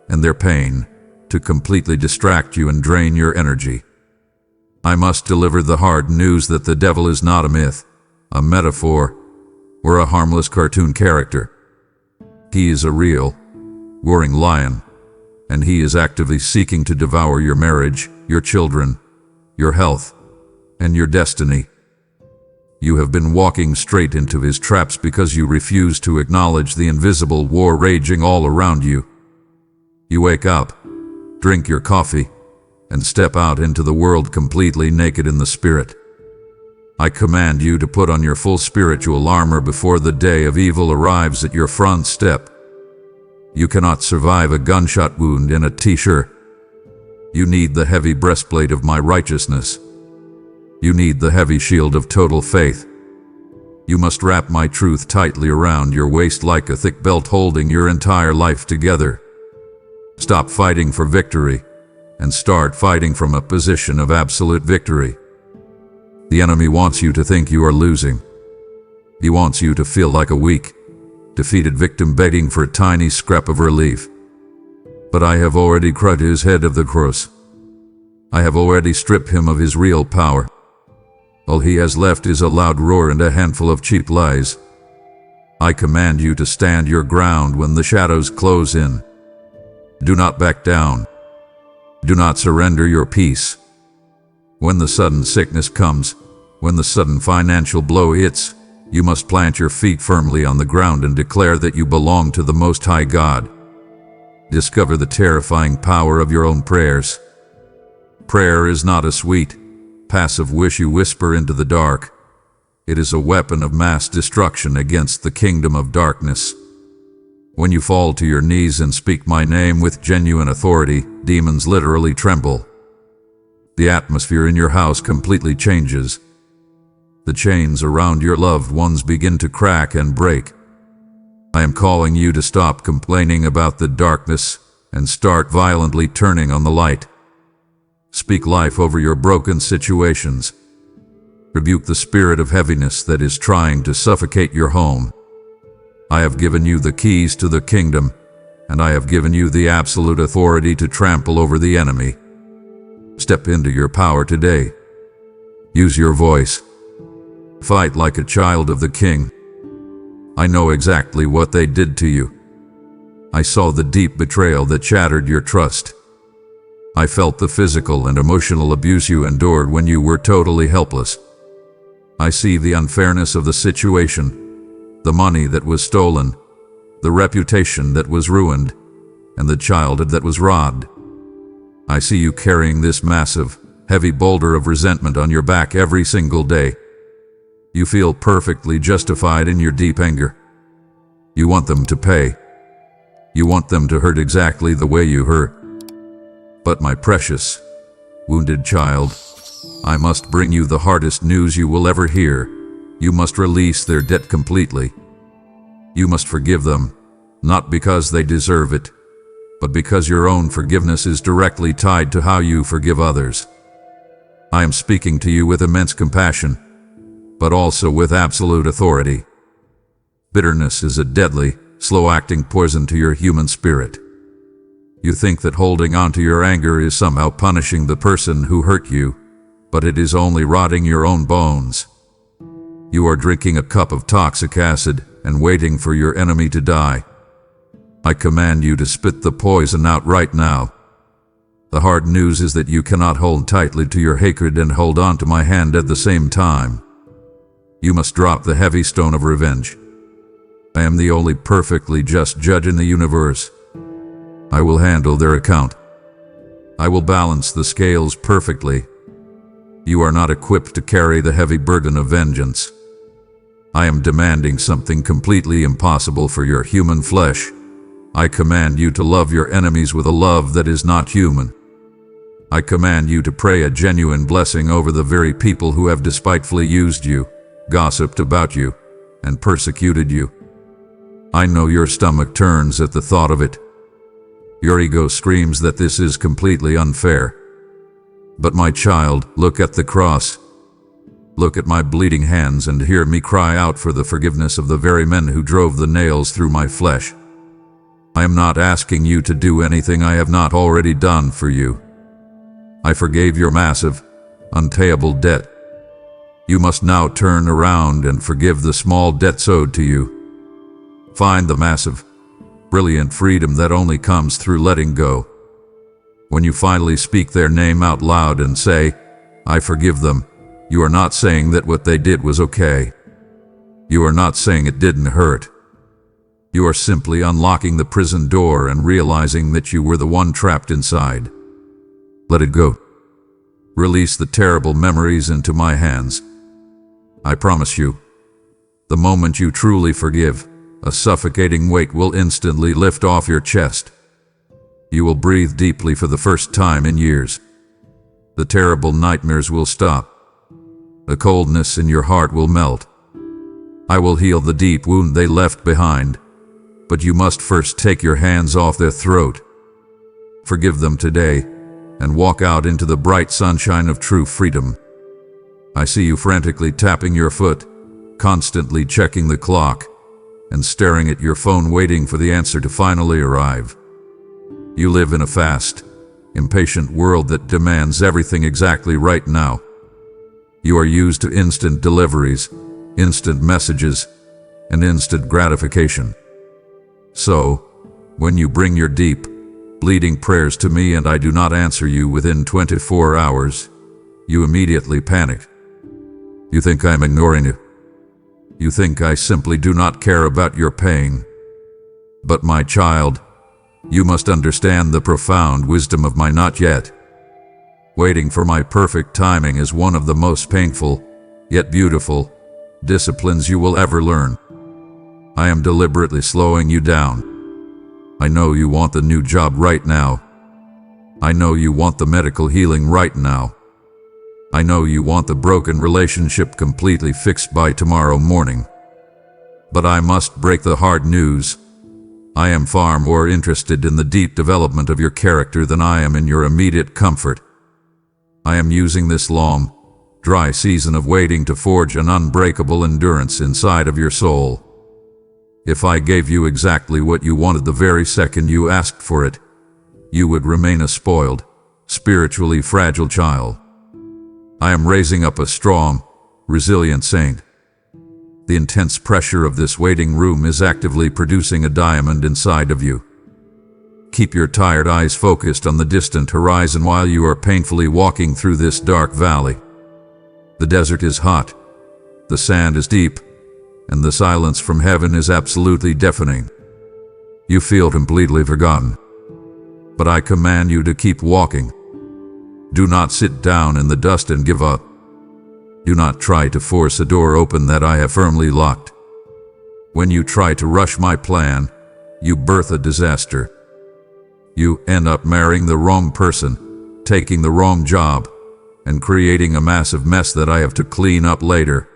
and their pain to completely distract you and drain your energy. I must deliver the hard news that the devil is not a myth, a metaphor, or a harmless cartoon character. He is a real, roaring lion, and he is actively seeking to devour your marriage, your children, your health, and your destiny. You have been walking straight into his traps because you refuse to acknowledge the invisible war raging all around you. You wake up, drink your coffee, and step out into the world completely naked in the spirit. I command you to put on your full spiritual armor before the day of evil arrives at your front step. You cannot survive a gunshot wound in a t-shirt. You need the heavy breastplate of my righteousness. You need the heavy shield of total faith. You must wrap my truth tightly around your waist like a thick belt holding your entire life together. Stop fighting for victory and start fighting from a position of absolute victory. The enemy wants you to think you are losing. He wants you to feel like a weak, defeated victim begging for a tiny scrap of relief. But I have already cut his head of the cross. I have already stripped him of his real power. All he has left is a loud roar and a handful of cheap lies. I command you to stand your ground when the shadows close in. Do not back down. Do not surrender your peace. When the sudden sickness comes, when the sudden financial blow hits, you must plant your feet firmly on the ground and declare that you belong to the Most High God. Discover the terrifying power of your own prayers. Prayer is not a sweet, passive wish you whisper into the dark. It is a weapon of mass destruction against the kingdom of darkness. When you fall to your knees and speak my name with genuine authority, demons literally tremble. The atmosphere in your house completely changes. The chains around your loved ones begin to crack and break. I am calling you to stop complaining about the darkness and start violently turning on the light. Speak life over your broken situations. Rebuke the spirit of heaviness that is trying to suffocate your home. I have given you the keys to the kingdom, and I have given you the absolute authority to trample over the enemy. Step into your power today. Use your voice. Fight like a child of the King. I know exactly what they did to you. I saw the deep betrayal that shattered your trust. I felt the physical and emotional abuse you endured when you were totally helpless. I see the unfairness of the situation, the money that was stolen, the reputation that was ruined, and the childhood that was robbed. I see you carrying this massive, heavy boulder of resentment on your back every single day. You feel perfectly justified in your deep anger. You want them to pay. You want them to hurt exactly the way you hurt. But my precious, wounded child, I must bring you the hardest news you will ever hear. You must release their debt completely. You must forgive them, not because they deserve it, but because your own forgiveness is directly tied to how you forgive others. I am speaking to you with immense compassion, but also with absolute authority. Bitterness is a deadly, slow-acting poison to your human spirit. You think that holding on to your anger is somehow punishing the person who hurt you, but it is only rotting your own bones. You are drinking a cup of toxic acid and waiting for your enemy to die. I command you to spit the poison out right now. The hard news is that you cannot hold tightly to your hatred and hold on to my hand at the same time. You must drop the heavy stone of revenge. I am the only perfectly just judge in the universe. I will handle their account. I will balance the scales perfectly. You are not equipped to carry the heavy burden of vengeance. I am demanding something completely impossible for your human flesh. I command you to love your enemies with a love that is not human. I command you to pray a genuine blessing over the very people who have despitefully used you, gossiped about you, and persecuted you. I know your stomach turns at the thought of it. Your ego screams that this is completely unfair. But my child, look at the cross. Look at my bleeding hands and hear me cry out for the forgiveness of the very men who drove the nails through my flesh. I am not asking you to do anything I have not already done for you. I forgave your massive, unpayable debt. You must now turn around and forgive the small debts owed to you. Find the massive, brilliant freedom that only comes through letting go. When you finally speak their name out loud and say, I forgive them, you are not saying that what they did was okay. You are not saying it didn't hurt. You are simply unlocking the prison door and realizing that you were the one trapped inside. Let it go. Release the terrible memories into my hands. I promise you, the moment you truly forgive, a suffocating weight will instantly lift off your chest. You will breathe deeply for the first time in years. The terrible nightmares will stop. The coldness in your heart will melt. I will heal the deep wound they left behind, but you must first take your hands off their throat. Forgive them today, and walk out into the bright sunshine of true freedom. I see you frantically tapping your foot, constantly checking the clock, and staring at your phone waiting for the answer to finally arrive. You live in a fast, impatient world that demands everything exactly right now. You are used to instant deliveries, instant messages, and instant gratification. So, when you bring your deep, bleeding prayers to me and I do not answer you within 24 hours, you immediately panic. You think I'm ignoring you. You think I simply do not care about your pain. But my child, you must understand the profound wisdom of my not yet. Waiting for my perfect timing is one of the most painful, yet beautiful, disciplines you will ever learn. I am deliberately slowing you down. I know you want the new job right now. I know you want the medical healing right now. I know you want the broken relationship completely fixed by tomorrow morning. But I must break the hard news. I am far more interested in the deep development of your character than I am in your immediate comfort. I am using this long, dry season of waiting to forge an unbreakable endurance inside of your soul. If I gave you exactly what you wanted the very second you asked for it, you would remain a spoiled, spiritually fragile child. I am raising up a strong, resilient saint. The intense pressure of this waiting room is actively producing a diamond inside of you. Keep your tired eyes focused on the distant horizon while you are painfully walking through this dark valley. The desert is hot, the sand is deep, and the silence from heaven is absolutely deafening. You feel completely forgotten. But I command you to keep walking. Do not sit down in the dust and give up. Do not try to force a door open that I have firmly locked. When you try to rush my plan, you birth a disaster. You end up marrying the wrong person, taking the wrong job, and creating a massive mess that I have to clean up later.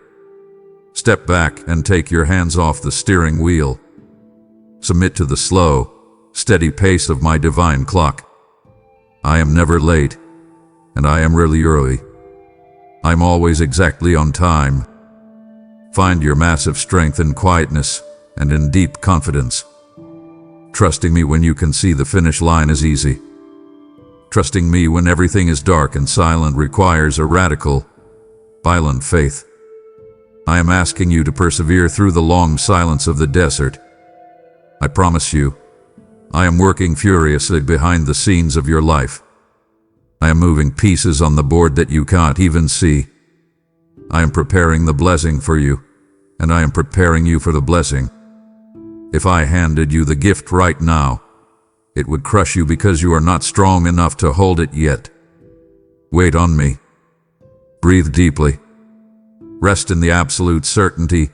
Step back and take your hands off the steering wheel. Submit to the slow, steady pace of my divine clock. I am never late, and I am rarely early. I'm always exactly on time. Find your massive strength in quietness and in deep confidence. Trusting me when you can see the finish line is easy. Trusting me when everything is dark and silent requires a radical, violent faith. I am asking you to persevere through the long silence of the desert. I promise you, I am working furiously behind the scenes of your life. I am moving pieces on the board that you can't even see. I am preparing the blessing for you, and I am preparing you for the blessing. If I handed you the gift right now, it would crush you because you are not strong enough to hold it yet. Wait on me. Breathe deeply. Rest in the absolute certainty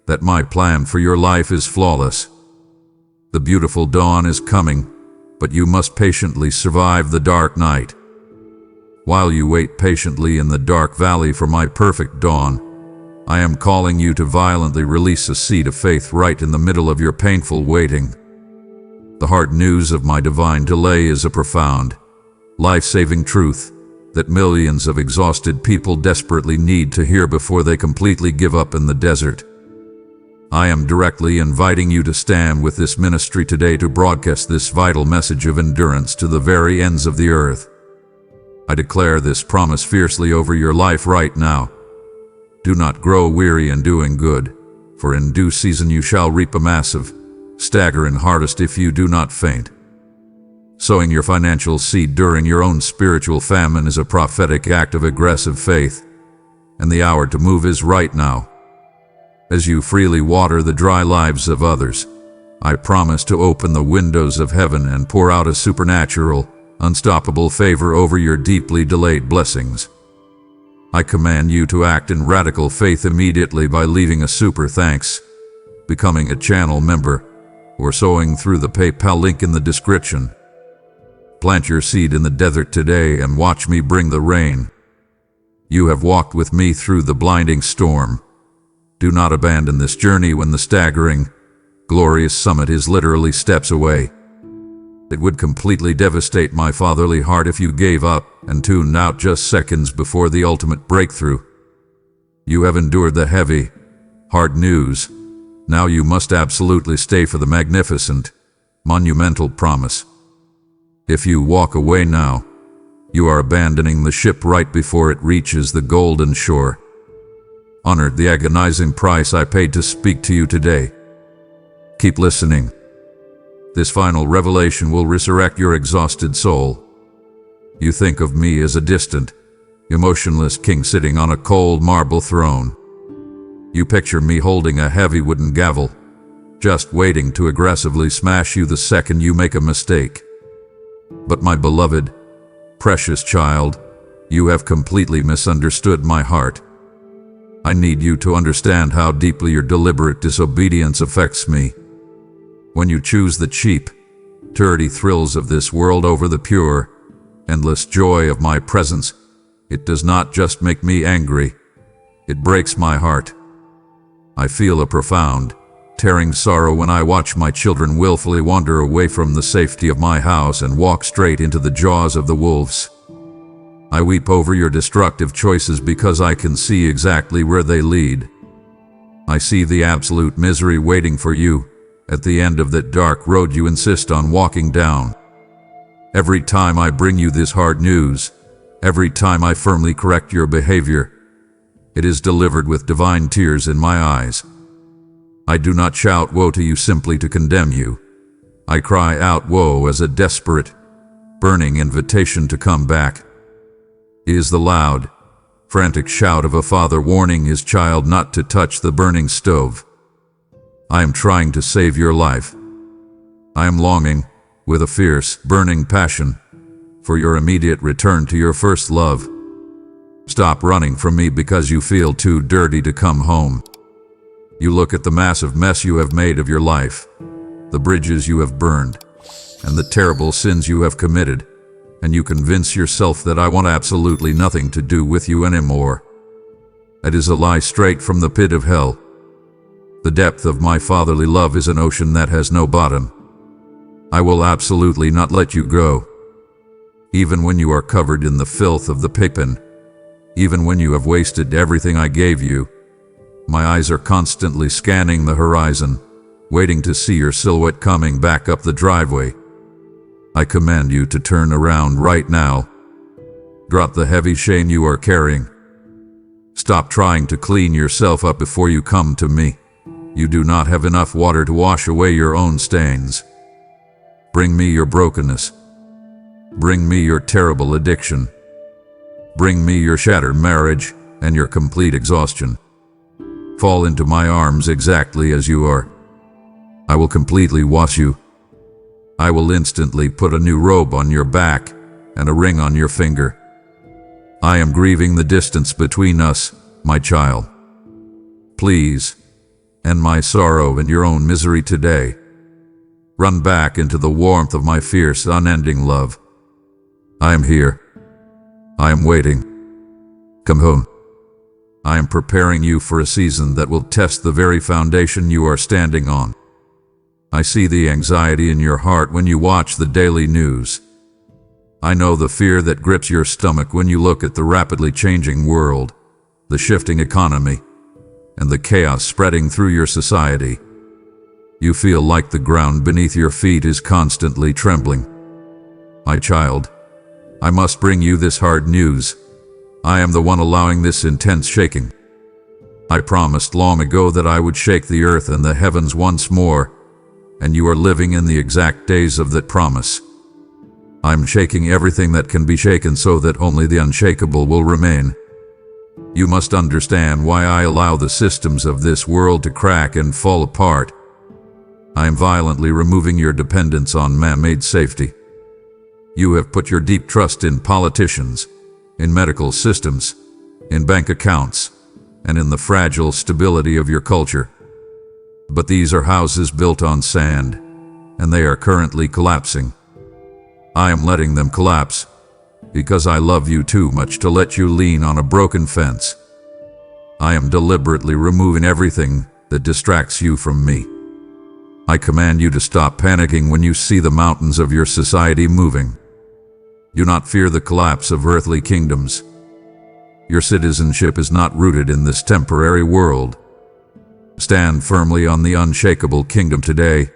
that my plan for your life is flawless. The beautiful dawn is coming, but you must patiently survive the dark night. While you wait patiently in the dark valley for my perfect dawn, I am calling you to violently release a seed of faith right in the middle of your painful waiting. The hard news of my divine delay is a profound, life-saving truth that millions of exhausted people desperately need to hear before they completely give up in the desert. I am directly inviting you to stand with this ministry today to broadcast this vital message of endurance to the very ends of the earth. I declare this promise fiercely over your life right now. Do not grow weary in doing good, for in due season you shall reap a massive, staggering harvest if you do not faint. Sowing your financial seed during your own spiritual famine is a prophetic act of aggressive faith, and the hour to move is right now. As you freely water the dry lives of others, I promise to open the windows of heaven and pour out a supernatural, unstoppable favor over your deeply delayed blessings. I command you to act in radical faith immediately by leaving a super thanks, becoming a channel member, or sowing through the PayPal link in the description. Plant your seed in the desert today and watch me bring the rain. You have walked with me through the blinding storm. Do not abandon this journey when the staggering, glorious summit is literally steps away. It would completely devastate my fatherly heart if you gave up and tuned out just seconds before the ultimate breakthrough. You have endured the heavy, hard news. Now you must absolutely stay for the magnificent, monumental promise. If you walk away now, you are abandoning the ship right before it reaches the golden shore. Honor the agonizing price I paid to speak to you today. Keep listening. This final revelation will resurrect your exhausted soul. You think of me as a distant, emotionless king sitting on a cold marble throne. You picture me holding a heavy wooden gavel, just waiting to aggressively smash you the second you make a mistake. But my beloved, precious child, you have completely misunderstood my heart. I need you to understand how deeply your deliberate disobedience affects me. When you choose the cheap, dirty thrills of this world over the pure, endless joy of my presence, it does not just make me angry, it breaks my heart. I feel a profound, tearing sorrow when I watch my children willfully wander away from the safety of my house and walk straight into the jaws of the wolves. I weep over your destructive choices because I can see exactly where they lead. I see the absolute misery waiting for you at the end of that dark road you insist on walking down. Every time I bring you this hard news, every time I firmly correct your behavior, it is delivered with divine tears in my eyes. I do not shout woe to you simply to condemn you. I cry out woe as a desperate, burning invitation to come back. It is the loud, frantic shout of a father warning his child not to touch the burning stove. I am trying to save your life. I am longing, with a fierce, burning passion, for your immediate return to your first love. Stop running from me because you feel too dirty to come home. You look at the massive mess you have made of your life, the bridges you have burned, and the terrible sins you have committed, and you convince yourself that I want absolutely nothing to do with you anymore. It is a lie straight from the pit of hell. The depth of my fatherly love is an ocean that has no bottom. I will absolutely not let you go. Even when you are covered in the filth of the pigpen, even when you have wasted everything I gave you, my eyes are constantly scanning the horizon, waiting to see your silhouette coming back up the driveway. I command you to turn around right now. Drop the heavy shame you are carrying. Stop trying to clean yourself up before you come to me. You do not have enough water to wash away your own stains. Bring me your brokenness. Bring me your terrible addiction. Bring me your shattered marriage and your complete exhaustion. Fall into my arms exactly as you are. I will completely wash you. I will instantly put a new robe on your back and a ring on your finger. I am grieving the distance between us, my child. Please, end my sorrow and your own misery today. Run back into the warmth of my fierce, unending love. I am here. I am waiting. Come home. I am preparing you for a season that will test the very foundation you are standing on. I see the anxiety in your heart when you watch the daily news. I know the fear that grips your stomach when you look at the rapidly changing world, the shifting economy, and the chaos spreading through your society. You feel like the ground beneath your feet is constantly trembling. My child, I must bring you this hard news. I am the one allowing this intense shaking. I promised long ago that I would shake the earth and the heavens once more, and you are living in the exact days of that promise. I'm shaking everything that can be shaken so that only the unshakable will remain. You must understand why I allow the systems of this world to crack and fall apart. I am violently removing your dependence on man-made safety. You have put your deep trust in politicians, in medical systems, in bank accounts, and in the fragile stability of your culture. But these are houses built on sand, and they are currently collapsing. I am letting them collapse, because I love you too much to let you lean on a broken fence. I am deliberately removing everything that distracts you from me. I command you to stop panicking when you see the mountains of your society moving. Do not fear the collapse of earthly kingdoms. Your citizenship is not rooted in this temporary world. Stand firmly on the unshakable kingdom today.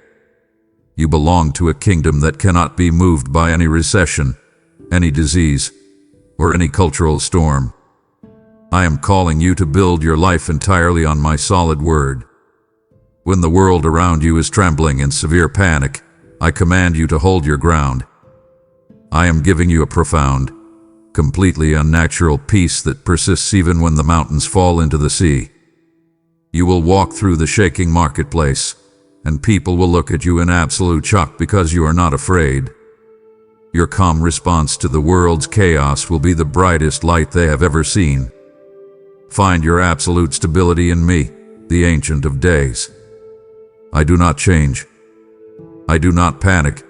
You belong to a kingdom that cannot be moved by any recession, any disease, or any cultural storm. I am calling you to build your life entirely on my solid word. When the world around you is trembling in severe panic, I command you to hold your ground. I am giving you a profound, completely unnatural peace that persists even when the mountains fall into the sea. You will walk through the shaking marketplace, and people will look at you in absolute shock because you are not afraid. Your calm response to the world's chaos will be the brightest light they have ever seen. Find your absolute stability in me, the Ancient of Days. I do not change. I do not panic.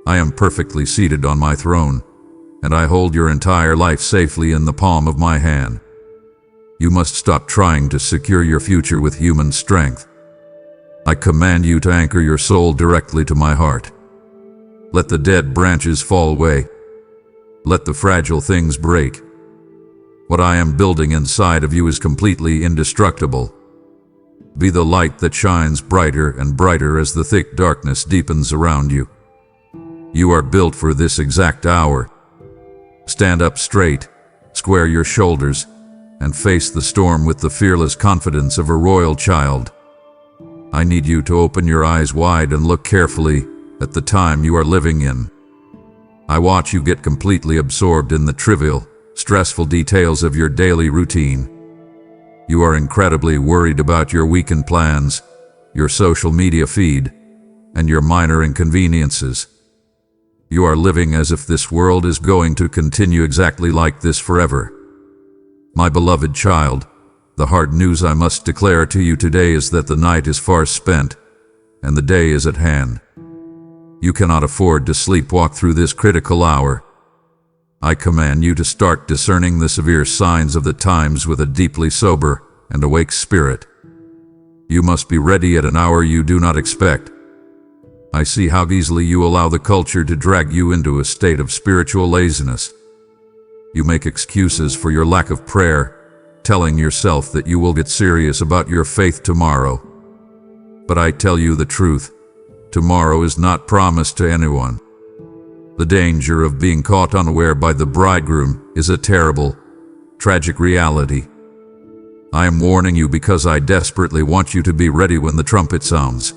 I am perfectly seated on my throne, and I hold your entire life safely in the palm of my hand. You must stop trying to secure your future with human strength. I command you to anchor your soul directly to my heart. Let the dead branches fall away. Let the fragile things break. What I am building inside of you is completely indestructible. Be the light that shines brighter and brighter as the thick darkness deepens around you. You are built for this exact hour. Stand up straight, square your shoulders, and face the storm with the fearless confidence of a royal child. I need you to open your eyes wide and look carefully at the time you are living in. I watch you get completely absorbed in the trivial, stressful details of your daily routine. You are incredibly worried about your weekend plans, your social media feed, and your minor inconveniences. You are living as if this world is going to continue exactly like this forever. My beloved child, the hard news I must declare to you today is that the night is far spent, and the day is at hand. You cannot afford to sleepwalk through this critical hour. I command you to start discerning the severe signs of the times with a deeply sober and awake spirit. You must be ready at an hour you do not expect. I see how easily you allow the culture to drag you into a state of spiritual laziness. You make excuses for your lack of prayer, telling yourself that you will get serious about your faith tomorrow. But I tell you the truth, tomorrow is not promised to anyone. The danger of being caught unaware by the bridegroom is a terrible, tragic reality. I am warning you because I desperately want you to be ready when the trumpet sounds.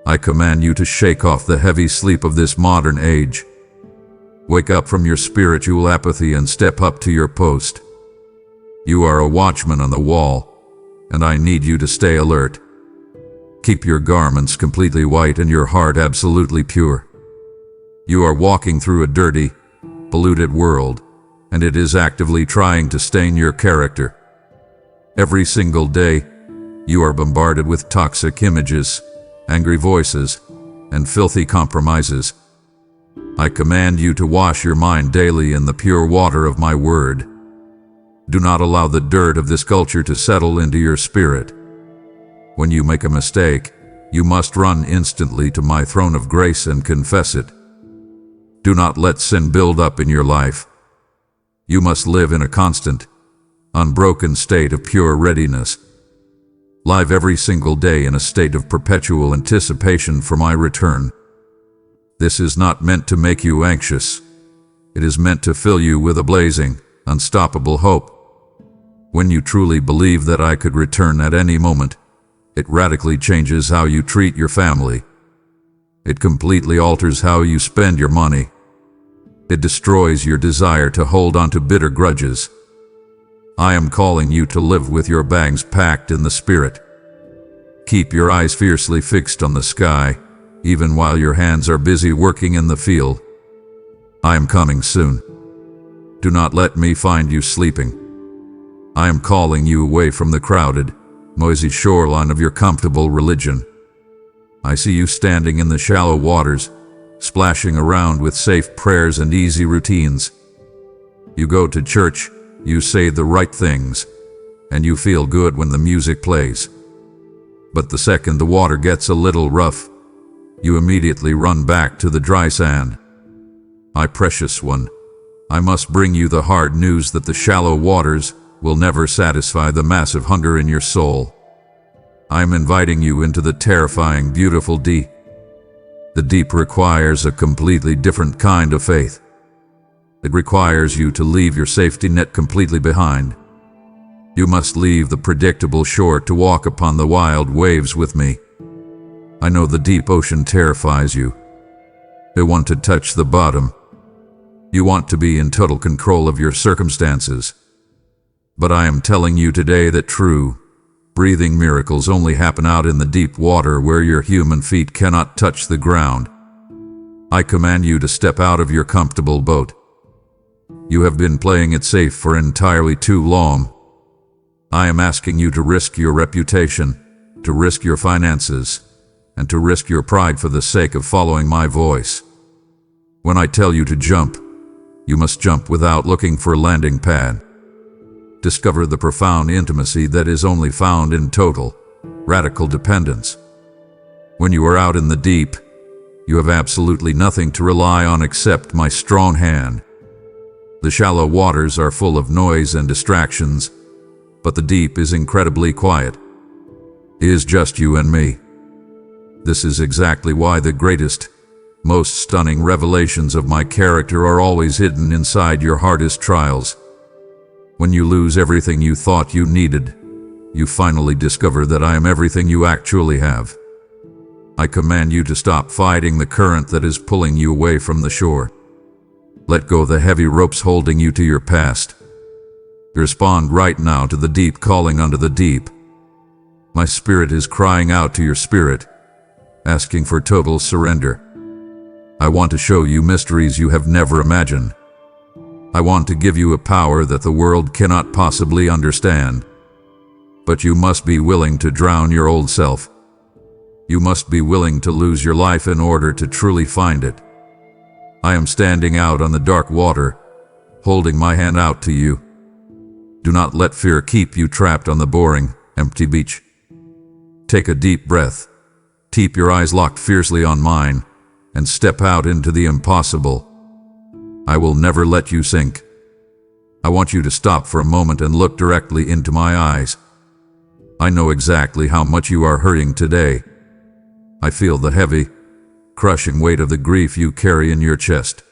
I command you to shake off the heavy sleep of this modern age. Wake up from your spiritual apathy and step up to your post. You are a watchman on the wall, and I need you to stay alert. Keep your garments completely white and your heart absolutely pure. You are walking through a dirty, polluted world, and it is actively trying to stain your character. Every single day, you are bombarded with toxic images, angry voices, and filthy compromises. I command you to wash your mind daily in the pure water of my word. Do not allow the dirt of this culture to settle into your spirit. When you make a mistake, you must run instantly to my throne of grace and confess it. Do not let sin build up in your life. You must live in a constant, unbroken state of pure readiness. Live every single day in a state of perpetual anticipation for my return. This is not meant to make you anxious. It is meant to fill you with a blazing, unstoppable hope. When you truly believe that I could return at any moment, it radically changes how you treat your family. It completely alters how you spend your money. It destroys your desire to hold on to bitter grudges. I am calling you to live with your bags packed in the spirit. Keep your eyes fiercely fixed on the sky, even while your hands are busy working in the field. I am coming soon. Do not let me find you sleeping. I am calling you away from the crowded, noisy shoreline of your comfortable religion. I see you standing in the shallow waters, splashing around with safe prayers and easy routines. You go to church, you say the right things, and you feel good when the music plays. But the second the water gets a little rough, you immediately run back to the dry sand. My precious one, I must bring you the hard news that the shallow waters will never satisfy the massive hunger in your soul. I am inviting you into the terrifying, beautiful deep. The deep requires a completely different kind of faith. It requires you to leave your safety net completely behind. You must leave the predictable shore to walk upon the wild waves with me. I know the deep ocean terrifies you. You want to touch the bottom. You want to be in total control of your circumstances. But I am telling you today that true, breathing miracles only happen out in the deep water where your human feet cannot touch the ground. I command you to step out of your comfortable boat. You have been playing it safe for entirely too long. I am asking you to risk your reputation, to risk your finances, and to risk your pride for the sake of following my voice. When I tell you to jump, you must jump without looking for a landing pad. Discover the profound intimacy that is only found in total, radical dependence. When you are out in the deep, you have absolutely nothing to rely on except my strong hand. The shallow waters are full of noise and distractions, but the deep is incredibly quiet. It is just you and me. This is exactly why the greatest, most stunning revelations of my character are always hidden inside your hardest trials. When you lose everything you thought you needed, you finally discover that I am everything you actually have. I command you to stop fighting the current that is pulling you away from the shore. Let go the heavy ropes holding you to your past. Respond right now to the deep calling unto the deep. My spirit is crying out to your spirit, asking for total surrender. I want to show you mysteries you have never imagined. I want to give you a power that the world cannot possibly understand. But you must be willing to drown your old self. You must be willing to lose your life in order to truly find it. I am standing out on the dark water, holding my hand out to you. Do not let fear keep you trapped on the boring, empty beach. Take a deep breath, keep your eyes locked fiercely on mine, and step out into the impossible. I will never let you sink. I want you to stop for a moment and look directly into my eyes. I know exactly how much you are hurting today. I feel the heavy, crushing weight of the grief you carry in your chest.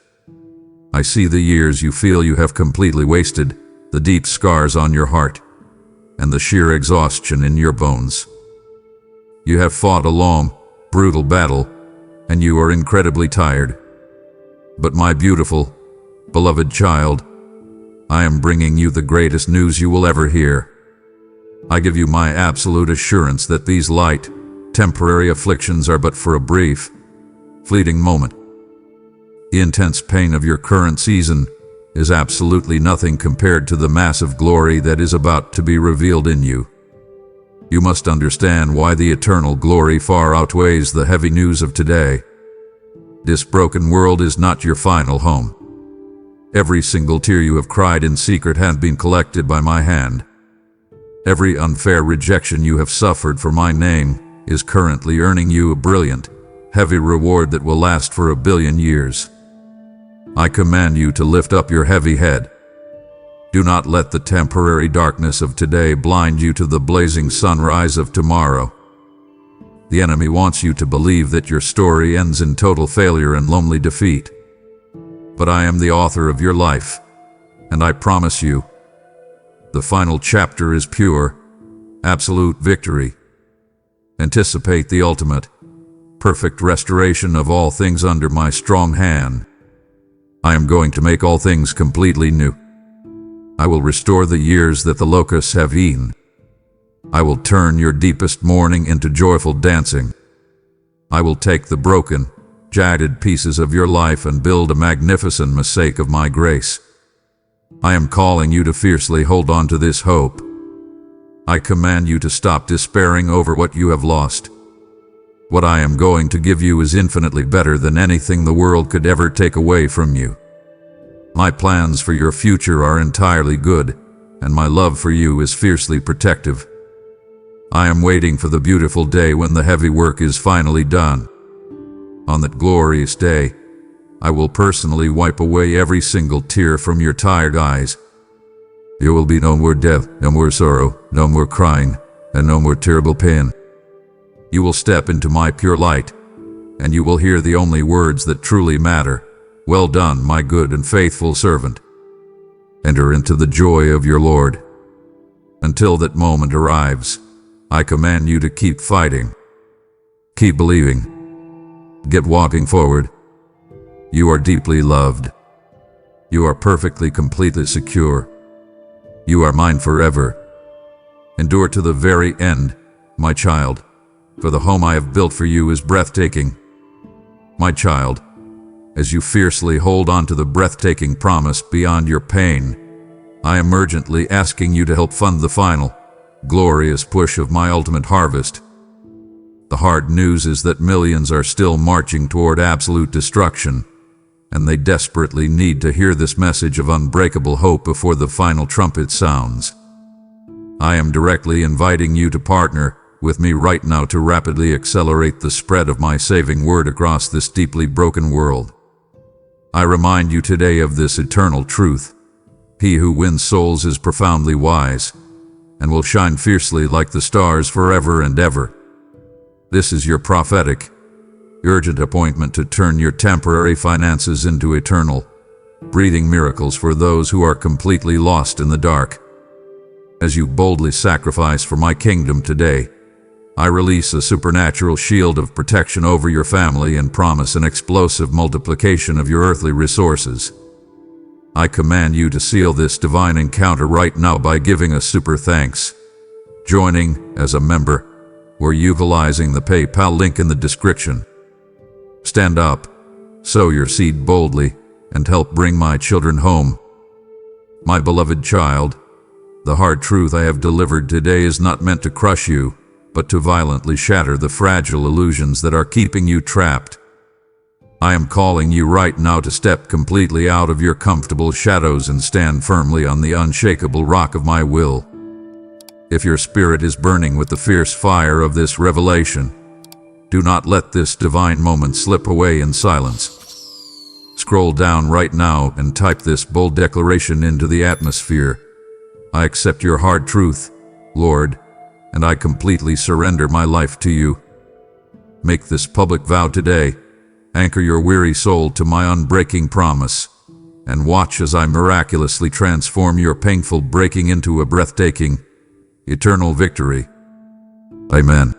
I see the years you feel you have completely wasted, the deep scars on your heart, and the sheer exhaustion in your bones. You have fought a long, brutal battle, and you are incredibly tired. But my beautiful, beloved child, I am bringing you the greatest news you will ever hear. I give you my absolute assurance that these light, temporary afflictions are but for a brief, fleeting moment. The intense pain of your current season is absolutely nothing compared to the massive glory that is about to be revealed in you. You must understand why the eternal glory far outweighs the heavy news of today. This broken world is not your final home. Every single tear you have cried in secret has been collected by my hand. Every unfair rejection you have suffered for my name is currently earning you a brilliant, heavy reward that will last for 1 billion years. I command you to lift up your heavy head. Do not let the temporary darkness of today blind you to the blazing sunrise of tomorrow. The enemy wants you to believe that your story ends in total failure and lonely defeat. But I am the author of your life, and I promise you, the final chapter is pure, absolute victory. Anticipate the ultimate, perfect restoration of all things under my strong hand. I am going to make all things completely new. I will restore the years that the locusts have eaten. I will turn your deepest mourning into joyful dancing. I will take the broken, jagged pieces of your life and build a magnificent mosaic of my grace. I am calling you to fiercely hold on to this hope. I command you to stop despairing over what you have lost. What I am going to give you is infinitely better than anything the world could ever take away from you. My plans for your future are entirely good, and my love for you is fiercely protective. I am waiting for the beautiful day when the heavy work is finally done. On that glorious day, I will personally wipe away every single tear from your tired eyes. There will be no more death, no more sorrow, no more crying, and no more terrible pain. You will step into my pure light, and you will hear the only words that truly matter. Well done, my good and faithful servant. Enter into the joy of your Lord. Until that moment arrives, I command you to keep fighting. Keep believing. Get walking forward. You are deeply loved. You are perfectly, completely secure. You are mine forever. Endure to the very end, my child, for the home I have built for you is breathtaking. My child, as you fiercely hold on to the breathtaking promise beyond your pain, I am urgently asking you to help fund the final, glorious push of my ultimate harvest. The hard news is that millions are still marching toward absolute destruction, and they desperately need to hear this message of unbreakable hope before the final trumpet sounds. I am directly inviting you to partner with me right now to rapidly accelerate the spread of my saving word across this deeply broken world. I remind you today of this eternal truth. He who wins souls is profoundly wise, and will shine fiercely like the stars forever and ever. This is your prophetic, urgent appointment to turn your temporary finances into eternal, breathing miracles for those who are completely lost in the dark. As you boldly sacrifice for my kingdom today, I release a supernatural shield of protection over your family and promise an explosive multiplication of your earthly resources. I command you to seal this divine encounter right now by giving a super thanks, joining as a member, or utilizing the PayPal link in the description. Stand up, sow your seed boldly, and help bring my children home. My beloved child, the hard truth I have delivered today is not meant to crush you, but to violently shatter the fragile illusions that are keeping you trapped. I am calling you right now to step completely out of your comfortable shadows and stand firmly on the unshakable rock of my will. If your spirit is burning with the fierce fire of this revelation, do not let this divine moment slip away in silence. Scroll down right now and type this bold declaration into the atmosphere. I accept your hard truth, Lord, and I completely surrender my life to you. Make this public vow today. Anchor your weary soul to my unbreaking promise, and watch as I miraculously transform your painful breaking into a breathtaking, eternal victory. Amen.